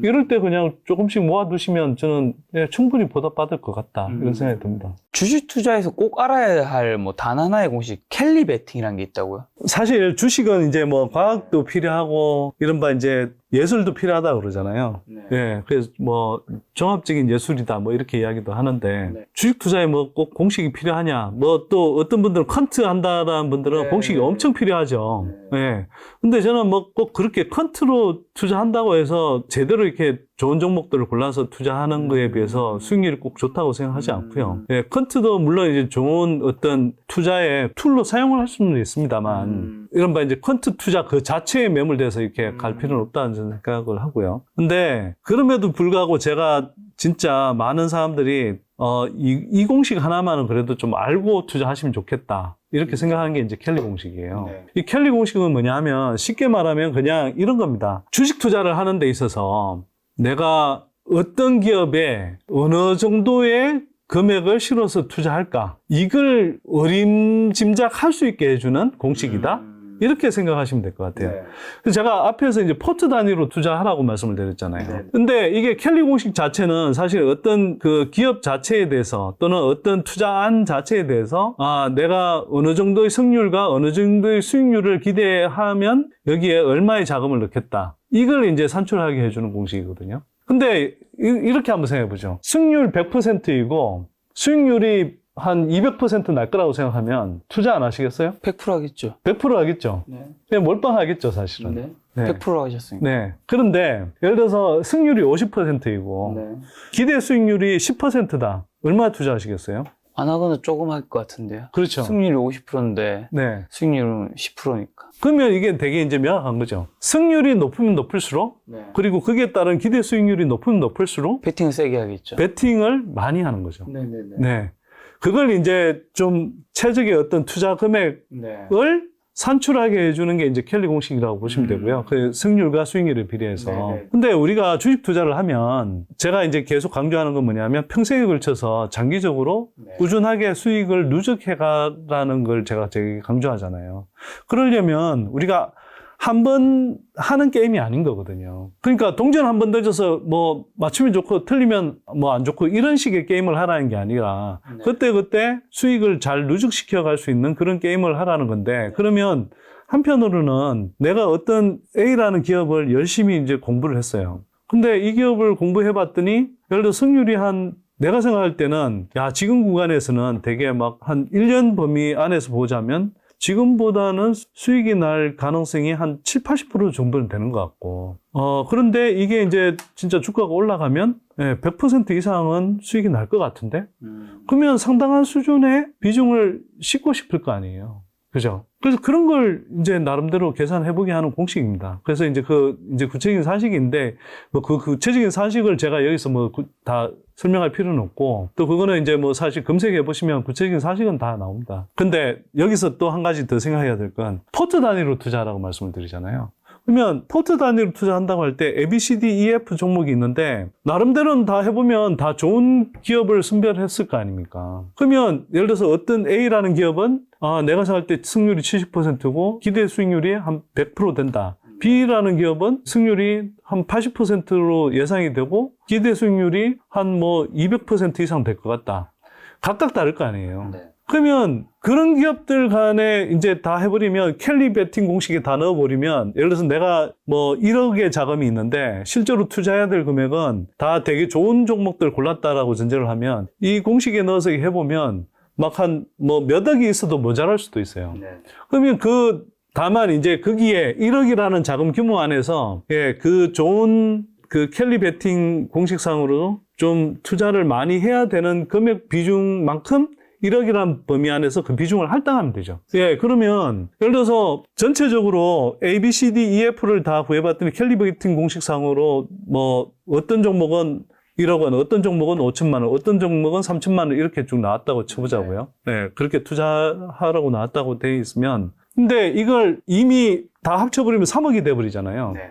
이럴 때 그냥 조금씩 모아두시면 저는 예, 충분히 보답받을 것 같다, 이런 생각이 듭니다. 주식 투자에서 꼭 알아야 할 뭐 단 하나의 공식, 캘리 베팅이라는 게 있다고요? 사실 주식은 이제 뭐 과학도 필요하고 이른바 이제 예술도 필요하다 그러잖아요. 네. 예, 그래서 뭐 종합적인 예술이다 뭐 이렇게 이야기도 하는데, 네. 주식 투자에 뭐 꼭 공식이 필요하냐? 뭐 또 어떤 분들은 퀀트 한다라는 분들은 네. 공식이 엄청 필요하죠. 예. 근데 저는 뭐 꼭 그렇게 퀀트로 투자한다고 해서 제대로 이렇게 좋은 종목들을 골라서 투자하는 거에 비해서 수익률이 꼭 좋다고 생각하지 않고요. 예, 퀀트도 물론 이제 좋은 어떤 투자의 툴로 사용을 할 수는 있습니다만, 이른바 이제 퀀트 투자 그 자체에 매몰돼서 이렇게 갈 필요는 없다는 저는 생각을 하고요. 근데 그럼에도 불구하고 제가 진짜 많은 사람들이 이 공식 하나만은 그래도 좀 알고 투자하시면 좋겠다, 이렇게 생각하는 게 이제 켈리 공식이에요. 네. 이 켈리 공식은 뭐냐 하면 쉽게 말하면 그냥 이런 겁니다. 주식 투자를 하는 데 있어서 내가 어떤 기업에 어느 정도의 금액을 실어서 투자할까, 이걸 어림짐작할 수 있게 해주는 공식이다, 이렇게 생각하시면 될 것 같아요. 네. 그래서 제가 앞에서 이제 포트 단위로 투자하라고 말씀을 드렸잖아요. 네. 근데 이게 켈리 공식 자체는 사실 어떤 그 기업 자체에 대해서 또는 어떤 투자안 자체에 대해서 내가 어느 정도의 승률과 어느 정도의 수익률을 기대하면 여기에 얼마의 자금을 넣겠다, 이걸 이제 산출하게 해주는 공식이거든요. 근데 이렇게 한번 생각해 보죠. 승률 100%이고 수익률이 한 200% 날 거라고 생각하면 투자 안 하시겠어요? 100% 하겠죠. 100% 하겠죠. 네. 그냥 몰빵하겠죠, 사실은. 네. 네. 100% 하셨으니까. 네. 그런데 예를 들어서 승률이 50%이고 네. 기대 수익률이 10%다. 얼마 투자하시겠어요? 안 하거나 조금 할 것 같은데요. 그렇죠. 승률이 50%인데 네. 수익률은 10%니까. 그러면 이게 되게 이제 명확한 거죠. 승률이 높으면 높을수록, 네. 그리고 그게 따른 기대 수익률이 높으면 높을수록 베팅을 세게 하겠죠. 베팅을 많이 하는 거죠. 네네네. 네. 그걸 이제 좀 최적의 어떤 투자 금액을 네. 산출하게 해주는 게 이제 켈리 공식이라고 보시면 되고요. 그 승률과 수익률에 비례해서. 네네. 근데 우리가 주식 투자를 하면 제가 이제 계속 강조하는 건 뭐냐면 평생에 걸쳐서 장기적으로 네. 꾸준하게 수익을 누적해가라는 걸 제가 되게 강조하잖아요. 그러려면 우리가 한 번 하는 게임이 아닌 거거든요. 그러니까 동전 한 번 던져서 뭐 맞추면 좋고 틀리면 뭐 안 좋고 이런 식의 게임을 하라는 게 아니라 네. 그때그때 수익을 잘 누적시켜 갈 수 있는 그런 게임을 하라는 건데, 그러면 한편으로는 내가 어떤 A라는 기업을 열심히 이제 공부를 했어요. 근데 이 기업을 공부해 봤더니 예를 들어 승률이 내가 생각할 때는 지금 구간에서는 되게 막 한 1년 범위 안에서 보자면 지금보다는 수익이 날 가능성이 한 70~80% 정도는 되는 것 같고, 그런데 이게 이제 진짜 주가가 올라가면 100% 이상은 수익이 날 것 같은데? 그러면 상당한 수준의 비중을 싣고 싶을 거 아니에요. 그죠? 그래서 그런 걸 이제 나름대로 계산해보게 하는 공식입니다. 그래서 이제 이제 구체적인 사식인데, 뭐 그 구체적인 사식을 제가 여기서 뭐 다 설명할 필요는 없고, 또 그거는 이제 뭐 사실 검색해보시면 구체적인 사식은 다 나옵니다. 근데 여기서 또 한 가지 더 생각해야 될 건 포트 단위로 투자하라고 말씀을 드리잖아요. 그러면 포트 단위로 투자한다고 할 때 A, B, C, D, E, F 종목이 있는데 나름대로는 다 해보면 다 좋은 기업을 선별했을 거 아닙니까? 그러면 예를 들어서 어떤 A라는 기업은 내가 생각할 때 승률이 70%고 기대 수익률이 한 100% 된다. B라는 기업은 승률이 한 80%로 예상이 되고 기대 수익률이 한 뭐 200% 이상 될 것 같다. 각각 다를 거 아니에요. 네. 그러면 그런 기업들 간에 이제 다 해버리면 켈리 베팅 공식에 다 넣어버리면 예를 들어서 내가 뭐 1억의 자금이 있는데 실제로 투자해야 될 금액은 다 되게 좋은 종목들 골랐다라고 전제를 하면 이 공식에 넣어서 해보면 막 한 뭐 몇 억이 있어도 모자랄 수도 있어요. 네. 그러면 다만 이제 거기에 1억이라는 자금 규모 안에서 그 좋은 그 켈리 베팅 공식상으로 좀 투자를 많이 해야 되는 금액 비중만큼 1억이라는 범위 안에서 그 비중을 할당하면 되죠. 그러면 예를 들어서 전체적으로 A, B, C, D, E, F를 다 구해봤더니 켈리 베팅 공식상으로 뭐 어떤 종목은 1억 원, 어떤 종목은 5천만 원, 어떤 종목은 3천만 원 이렇게 쭉 나왔다고 쳐보자고요. 그렇게 투자하라고 나왔다고 돼 있으면 근데 이걸 이미 다 합쳐버리면 3억이 돼버리잖아요. 네.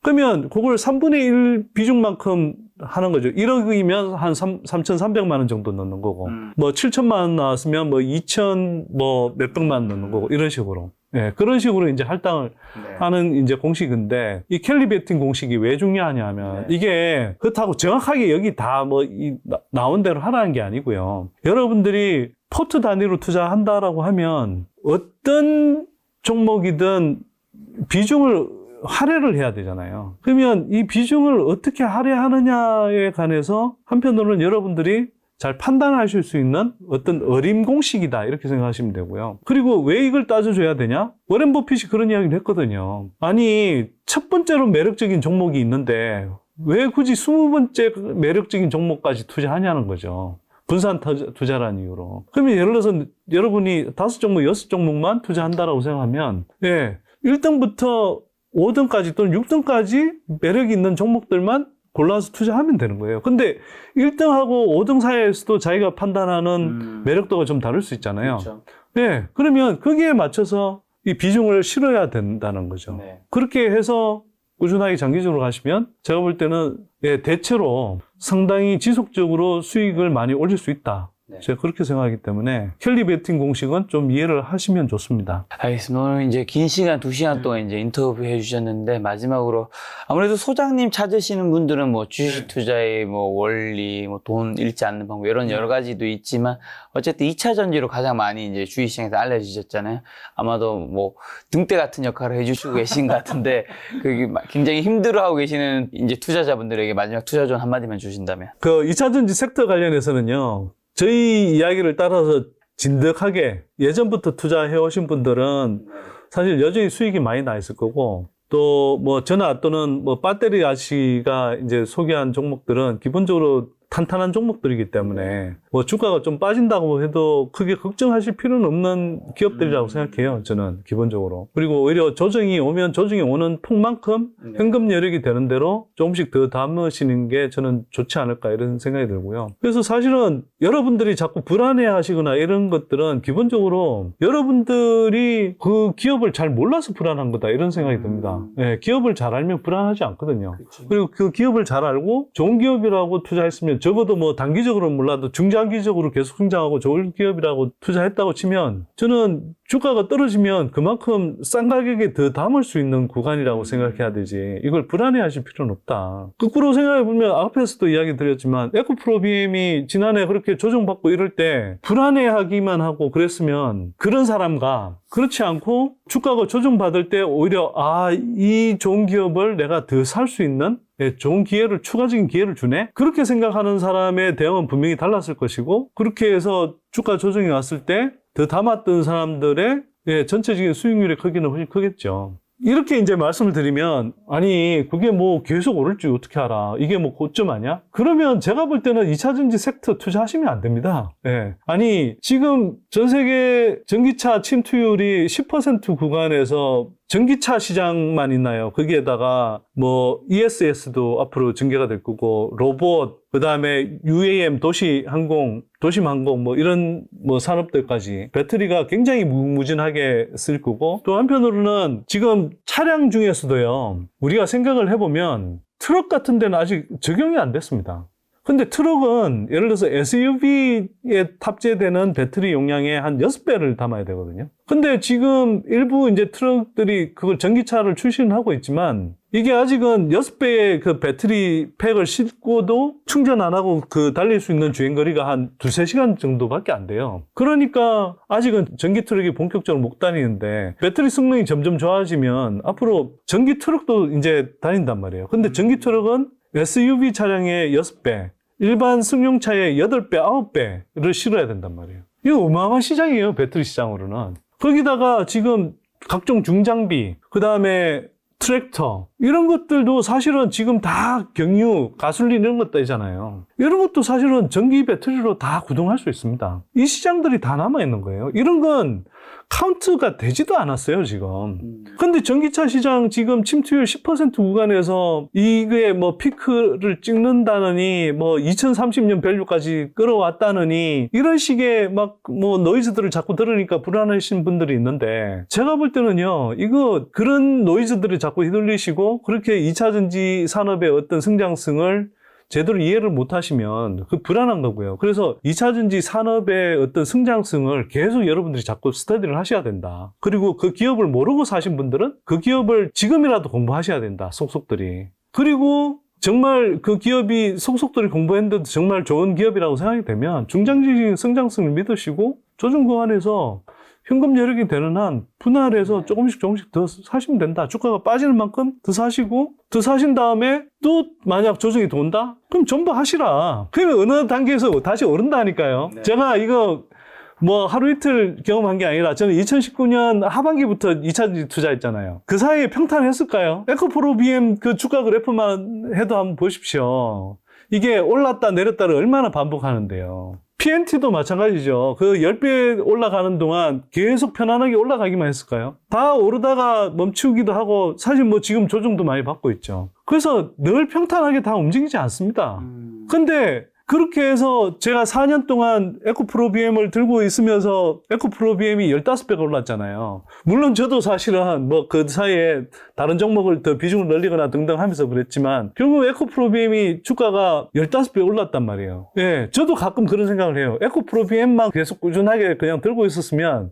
그러면 그걸 3분의 1 비중만큼 하는 거죠. 1억이면 한 3,300만 원 정도 넣는 거고, 뭐 7천만 원 나왔으면 뭐 2천 뭐 몇백만 원 넣는 거고, 이런 식으로. 그런 식으로 이제 할당을 하는 이제 공식인데, 이 켈리 베팅 공식이 왜 중요하냐 하면, 이게 그렇다고 정확하게 여기 다 뭐 나온 대로 하라는 게 아니고요. 여러분들이 포트 단위로 투자한다라고 하면, 어떤 종목이든 비중을 할애를 해야 되잖아요. 그러면 이 비중을 어떻게 할애하느냐에 관해서 한편으로는 여러분들이 잘 판단하실 수 있는 어떤 어림 공식이다 이렇게 생각하시면 되고요. 그리고 왜 이걸 따져줘야 되냐? 워렌 버핏이 그런 이야기를 했거든요. 아니 첫 번째로 매력적인 종목이 있는데 왜 굳이 20번째 매력적인 종목까지 투자하냐는 거죠. 분산 투자라는 이유로. 그러면 예를 들어서 여러분이 5종목, 6종목만 투자한다라고 생각하면 1등부터 5등까지 또는 6등까지 매력이 있는 종목들만 골라서 투자하면 되는 거예요. 근데 1등하고 5등 사이에서도 자기가 판단하는 매력도가 좀 다를 수 있잖아요. 그렇죠. 그러면 거기에 맞춰서 이 비중을 실어야 된다는 거죠. 네. 그렇게 해서 꾸준하게 장기적으로 가시면 제가 볼 때는 대체로 상당히 지속적으로 수익을 많이 올릴 수 있다. 네. 제가 그렇게 생각하기 때문에 켈리 베팅 공식은 좀 이해를 하시면 좋습니다. 알겠습니다. 오늘 이제 긴 시간, 2시간 동안 이제 인터뷰해 주셨는데, 마지막으로 아무래도 소장님 찾으시는 분들은 뭐 주식 투자의 뭐 원리, 뭐 돈 잃지 않는 방법, 이런 여러 가지도 있지만, 어쨌든 2차 전지로 가장 많이 이제 주식시장에서 알려주셨잖아요. 아마도 뭐 등대 같은 역할을 해주시고 계신 것 같은데, 그게 굉장히 힘들어하고 계시는 이제 투자자분들에게 마지막 투자 조언 한마디만 주신다면. 그 2차 전지 섹터 관련해서는요. 저희 이야기를 따라서 진득하게 예전부터 투자해 오신 분들은 사실 여전히 수익이 많이 나 있을 거고 또 뭐 전화 또는 뭐 배터리 아씨가 이제 소개한 종목들은 기본적으로 탄탄한 종목들이기 때문에 뭐 주가가 좀 빠진다고 해도 크게 걱정하실 필요는 없는 기업들이라고 생각해요. 저는 기본적으로. 그리고 오히려 조정이 오면 조정이 오는 폭만큼 현금 여력이 되는 대로 조금씩 더 담으시는 게 저는 좋지 않을까 이런 생각이 들고요. 그래서 사실은 여러분들이 자꾸 불안해 하시거나 이런 것들은 기본적으로 여러분들이 그 기업을 잘 몰라서 불안한 거다 이런 생각이 듭니다. 기업을 잘 알면 불안하지 않거든요. 그리고 그 기업을 잘 알고 좋은 기업이라고 투자했으면 적어도 뭐 단기적으로는 몰라도 중장기적으로 계속 성장하고 좋은 기업이라고 투자했다고 치면 저는 주가가 떨어지면 그만큼 싼 가격에 더 담을 수 있는 구간이라고 생각해야 되지 이걸 불안해 하실 필요는 없다. 거꾸로 생각해보면 앞에서도 이야기 드렸지만 에코프로비엠이 지난해 그렇게 조정받고 이럴 때 불안해 하기만 하고 그랬으면 그런 사람과 그렇지 않고 주가가 조정받을 때 오히려 이 좋은 기업을 내가 더 살 수 있는 좋은 기회를 추가적인 기회를 주네? 그렇게 생각하는 사람의 대응은 분명히 달랐을 것이고 그렇게 해서 주가 조정이 왔을 때 더 담았던 사람들의 전체적인 수익률의 크기는 훨씬 크겠죠. 이렇게 이제 말씀을 드리면 아니 그게 뭐 계속 오를지 어떻게 알아? 이게 뭐 고점 아니야? 그러면 제가 볼 때는 2차전지 섹터 투자하시면 안 됩니다. 아니 지금 전 세계 전기차 침투율이 10% 구간에서 전기차 시장만 있나요? 거기에다가 뭐 ESS도 앞으로 전개가 될 거고 로봇 그다음에 UAM 도심항공 뭐 이런 뭐 산업들까지 배터리가 굉장히 무궁무진하게 쓸 거고 또 한편으로는 지금 차량 중에서도요. 우리가 생각을 해보면 트럭 같은 데는 아직 적용이 안 됐습니다. 근데 트럭은 예를 들어서 SUV에 탑재되는 배터리 용량의 한 6배를 담아야 되거든요. 근데 지금 일부 이제 트럭들이 그걸 전기차를 출시는 하고 있지만 이게 아직은 6배의 그 배터리 팩을 싣고도 충전 안 하고 그 달릴 수 있는 주행거리가 한 2-3시간 정도밖에 안 돼요. 그러니까 아직은 전기 트럭이 본격적으로 못 다니는데 배터리 성능이 점점 좋아지면 앞으로 전기 트럭도 이제 다닌단 말이에요. 근데 전기 트럭은 SUV 차량의 6배, 일반 승용차의 8배, 9배를 실어야 된단 말이에요. 이거 어마어마한 시장이에요, 배터리 시장으로는. 거기다가 지금 각종 중장비, 그 다음에 트랙터, 이런 것들도 사실은 지금 다 경유, 가솔린 이런 것들이잖아요. 이런 것도 사실은 전기 배터리로 다 구동할 수 있습니다. 이 시장들이 다 남아있는 거예요. 이런 건 카운트가 되지도 않았어요, 지금. 근데 전기차 시장 지금 침투율 10% 구간에서 이게 뭐 피크를 찍는다느니 뭐 2030년 밸류까지 끌어왔다느니 이런 식의 막 뭐 노이즈들을 자꾸 들으니까 불안하신 분들이 있는데 제가 볼 때는요, 이거 그런 노이즈들을 자꾸 휘둘리시고 그렇게 2차 전지 산업의 어떤 성장성을 제대로 이해를 못 하시면 그 불안한 거고요. 그래서 2차 전지 산업의 어떤 성장성을 계속 여러분들이 자꾸 스터디를 하셔야 된다. 그리고 그 기업을 모르고 사신 분들은 그 기업을 지금이라도 공부하셔야 된다. 속속들이. 그리고 정말 그 기업이 속속들이 공부했는데도 정말 좋은 기업이라고 생각이 되면 중장기적인 성장성을 믿으시고 조정 구간에서 현금 여력이 되는 한 분할해서 조금씩 더 사시면 된다. 주가가 빠지는 만큼 더 사시고 더 사신 다음에 또 만약 조정이 돈다? 그럼 전부 하시라. 그러면 어느 단계에서 다시 오른다니까요. 네. 제가 이거 뭐 하루 이틀 경험한 게 아니라 저는 2019년 하반기부터 2차 투자했잖아요. 그 사이에 평탄했을까요? 에코프로 BM 그 주가 그래프만 해도 한번 보십시오. 이게 올랐다 내렸다를 얼마나 반복하는데요. PNT도 마찬가지죠. 그 10배 올라가는 동안 계속 편안하게 올라가기만 했을까요? 다 오르다가 멈추기도 하고 사실 뭐 지금 조정도 많이 받고 있죠. 그래서 늘 평탄하게 다 움직이지 않습니다. 근데 그렇게 해서 제가 4년 동안 에코프로 BM을 들고 있으면서 에코프로 BM이 15배가 올랐잖아요. 물론 저도 사실은 뭐 그 사이에 다른 종목을 더 비중을 늘리거나 등등 하면서 그랬지만 결국 에코프로 BM이 주가가 15배 올랐단 말이에요. 예, 저도 가끔 그런 생각을 해요. 에코프로 BM만 계속 꾸준하게 그냥 들고 있었으면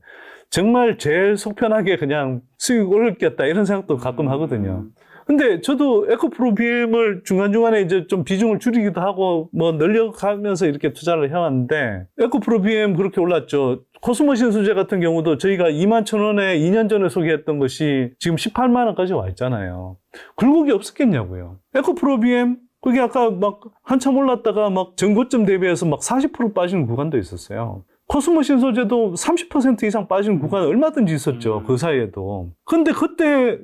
정말 제일 속편하게 그냥 수익 올렸겠다 이런 생각도 가끔 하거든요. 근데 저도 에코프로 BM을 중간중간에 이제 좀 비중을 줄이기도 하고 뭐 늘려가면서 이렇게 투자를 해왔는데 에코프로 BM 그렇게 올랐죠. 코스모신 소재 같은 경우도 저희가 21,000원에 2년 전에 소개했던 것이 지금 18만 원까지 와 있잖아요. 굴곡이 없었겠냐고요. 에코프로 BM 그게 아까 막 한참 올랐다가 막 전고점 대비해서 막 40% 빠지는 구간도 있었어요. 코스모신 소재도 30% 이상 빠지는 구간은 얼마든지 있었죠. 그 사이에도. 근데 그때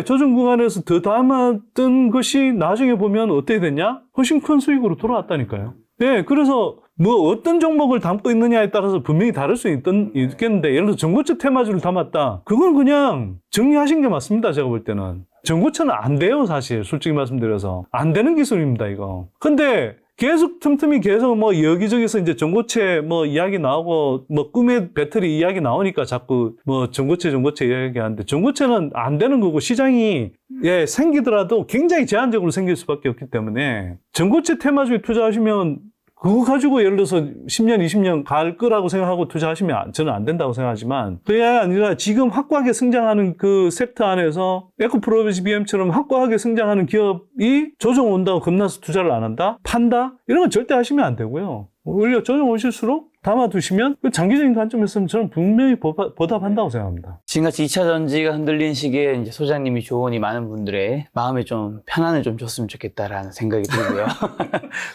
조정 구간에서 더 담았던 것이 나중에 보면 어떻게 됐냐? 훨씬 큰 수익으로 돌아왔다니까요. 예, 그래서 뭐 어떤 종목을 담고 있느냐에 따라서 분명히 다를 수 있겠는데 예를 들어 전고체 테마주를 담았다. 그건 그냥 정리하신 게 맞습니다. 제가 볼 때는. 전고체는 안 돼요, 사실. 솔직히 말씀드려서. 안 되는 기술입니다, 이거. 근데 계속 틈틈이 계속 뭐 여기저기서 이제 전고체 뭐 이야기 나오고 뭐 꿈의 배터리 이야기 나오니까 자꾸 뭐 전고체 이야기 하는데 전고체는 안 되는 거고 시장이 생기더라도 굉장히 제한적으로 생길 수밖에 없기 때문에 전고체 테마주에 투자하시면 그거 가지고 예를 들어서 10년, 20년 갈 거라고 생각하고 투자하시면 저는 안 된다고 생각하지만 그게 아니라 지금 확고하게 성장하는 그 섹터 안에서 에코프로 BM처럼 확고하게 성장하는 기업이 조정 온다고 겁나서 투자를 안 한다? 판다? 이런 건 절대 하시면 안 되고요. 오히려 조정 오실수록 담아두시면 그 장기적인 관점에서는 저는 분명히 보답한다고 생각합니다. 지금같이 2차 전지가 흔들린 시기에 이제 소장님이 조언이 많은 분들의 마음에 좀 편안을 좀 줬으면 좋겠다라는 생각이 들고요.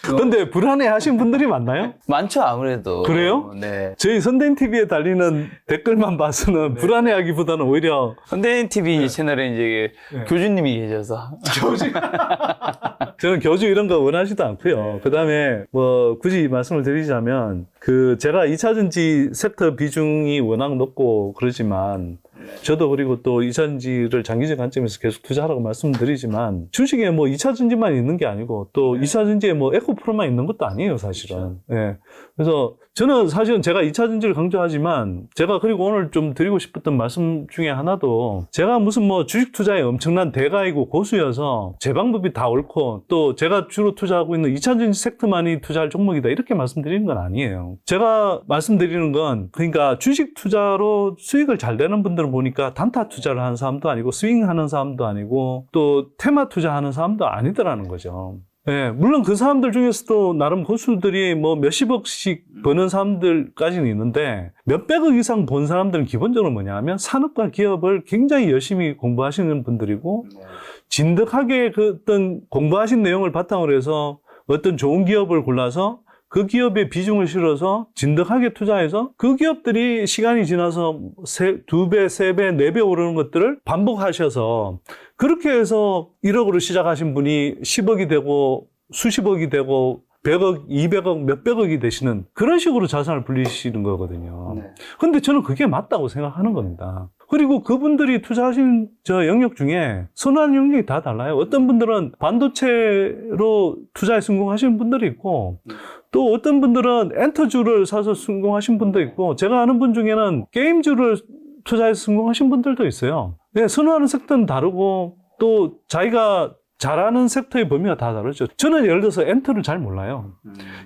근데 불안해 하신 분들이 많나요? 많죠, 아무래도. 그래요? 네. 저희 선대인TV에 달리는 댓글만 봐서는 불안해 하기보다는 오히려 선대인TV 채널에 이제 교주님이 계셔서. 교주? 저는 교주 이런 거 원하지도 않고요. 그 다음에 뭐 굳이 말씀을 드리자면 제가 2차 전지 섹터 비중이 워낙 높고 그러지만 저도 그리고 또 2차 전지를 장기적 관점에서 계속 투자하라고 말씀드리지만 주식에 뭐 2차 전지만 있는 게 아니고 또 2차 전지에 뭐 에코프로만 있는 것도 아니에요, 사실은. 그래서 저는 사실은 제가 2차전지를 강조하지만 제가 그리고 오늘 좀 드리고 싶었던 말씀 중에 하나도 제가 무슨 뭐 주식 투자에 엄청난 대가이고 고수여서 제 방법이 다 옳고 또 제가 주로 투자하고 있는 2차전지 섹터만이 투자할 종목이다 이렇게 말씀드리는 건 아니에요. 제가 말씀드리는 건 그러니까 주식 투자로 수익을 잘 내는 분들은 보니까 단타 투자를 하는 사람도 아니고 스윙하는 사람도 아니고 또 테마 투자하는 사람도 아니더라는 거죠. 예, 물론 그 사람들 중에서도 나름 고수들이 뭐 몇십억씩 버는 사람들까지는 있는데 몇백억 이상 번 사람들은 기본적으로 뭐냐 하면 산업과 기업을 굉장히 열심히 공부하시는 분들이고 진득하게 그 어떤 공부하신 내용을 바탕으로 해서 어떤 좋은 기업을 골라서 그 기업에 비중을 실어서 진득하게 투자해서 그 기업들이 시간이 지나서 2배, 3배, 4배 오르는 것들을 반복하셔서 그렇게 해서 1억으로 시작하신 분이 10억이 되고 수십억이 되고 100억, 200억, 몇백억이 되시는 그런 식으로 자산을 불리시는 거거든요. 근데 저는 그게 맞다고 생각하는 겁니다. 그리고 그분들이 투자하신 저 영역 중에 선호하는 영역이 다 달라요. 어떤 분들은 반도체로 투자에 성공하시는 분들이 있고 또 어떤 분들은 엔터주를 사서 성공하신 분도 있고 제가 아는 분 중에는 게임주를 투자해서 성공하신 분들도 있어요. 네, 선호하는 섹터는 다르고 또 자기가 잘하는 섹터의 범위가 다 다르죠. 저는 예를 들어서 엔터를 잘 몰라요.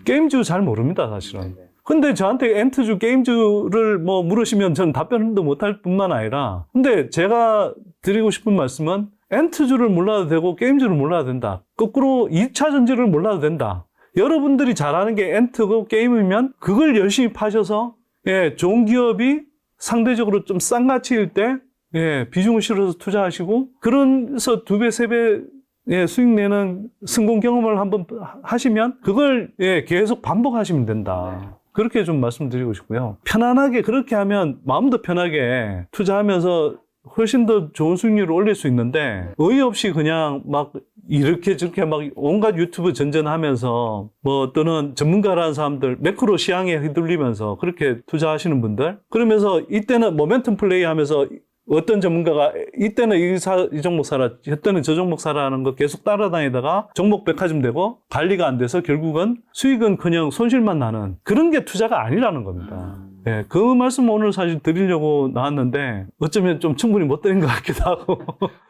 게임주 잘 모릅니다, 사실은. 근데 저한테 엔터주, 게임주를 뭐 물으시면 전 답변도 못할 뿐만 아니라 근데 제가 드리고 싶은 말씀은 엔터주를 몰라도 되고 게임주를 몰라도 된다. 거꾸로 2차 전지를 몰라도 된다. 여러분들이 잘하는 게 엔터고 게임이면 그걸 열심히 파셔서 예, 좋은 기업이 상대적으로 좀 싼 가치일 때 예, 비중을 실어서 투자하시고 그래서 2배, 3배 예, 수익 내는 성공 경험을 한번 하시면 그걸 예, 계속 반복하시면 된다. 그렇게 좀 말씀드리고 싶고요. 편안하게 그렇게 하면 마음도 편하게 투자하면서 훨씬 더 좋은 수익률을 올릴 수 있는데 어이없이 그냥 막 이렇게 저렇게 막 온갖 유튜브 전전하면서 뭐 또는 전문가라는 사람들 매크로 시향에 휘둘리면서 그렇게 투자하시는 분들 그러면서 이때는 모멘텀 플레이 하면서 어떤 전문가가 이때는 이 종목 사라, 이때는 저 종목 사라는 거 계속 따라다니다가 종목 백화점 되고 관리가 안 돼서 결국은 수익은 그냥 손실만 나는 그런 게 투자가 아니라는 겁니다. 예, 그 말씀 오늘 사실 드리려고 나왔는데 어쩌면 좀 충분히 못 드린 것 같기도 하고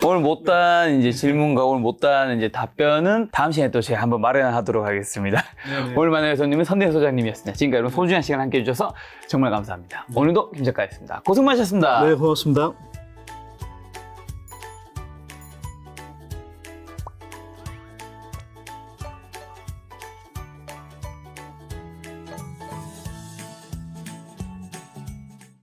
오늘 못한 이제 질문과 오늘 못한 이제 답변은 다음 시간에 또 제가 한번 마련하도록 하겠습니다. 네네. 오늘 만나는 손님은 선대 소장님이었습니다. 지금까지 여러분 소중한 시간 함께 해주셔서 정말 감사합니다. 오늘도 김 작가였습니다. 고생 많으셨습니다. 네, 고맙습니다.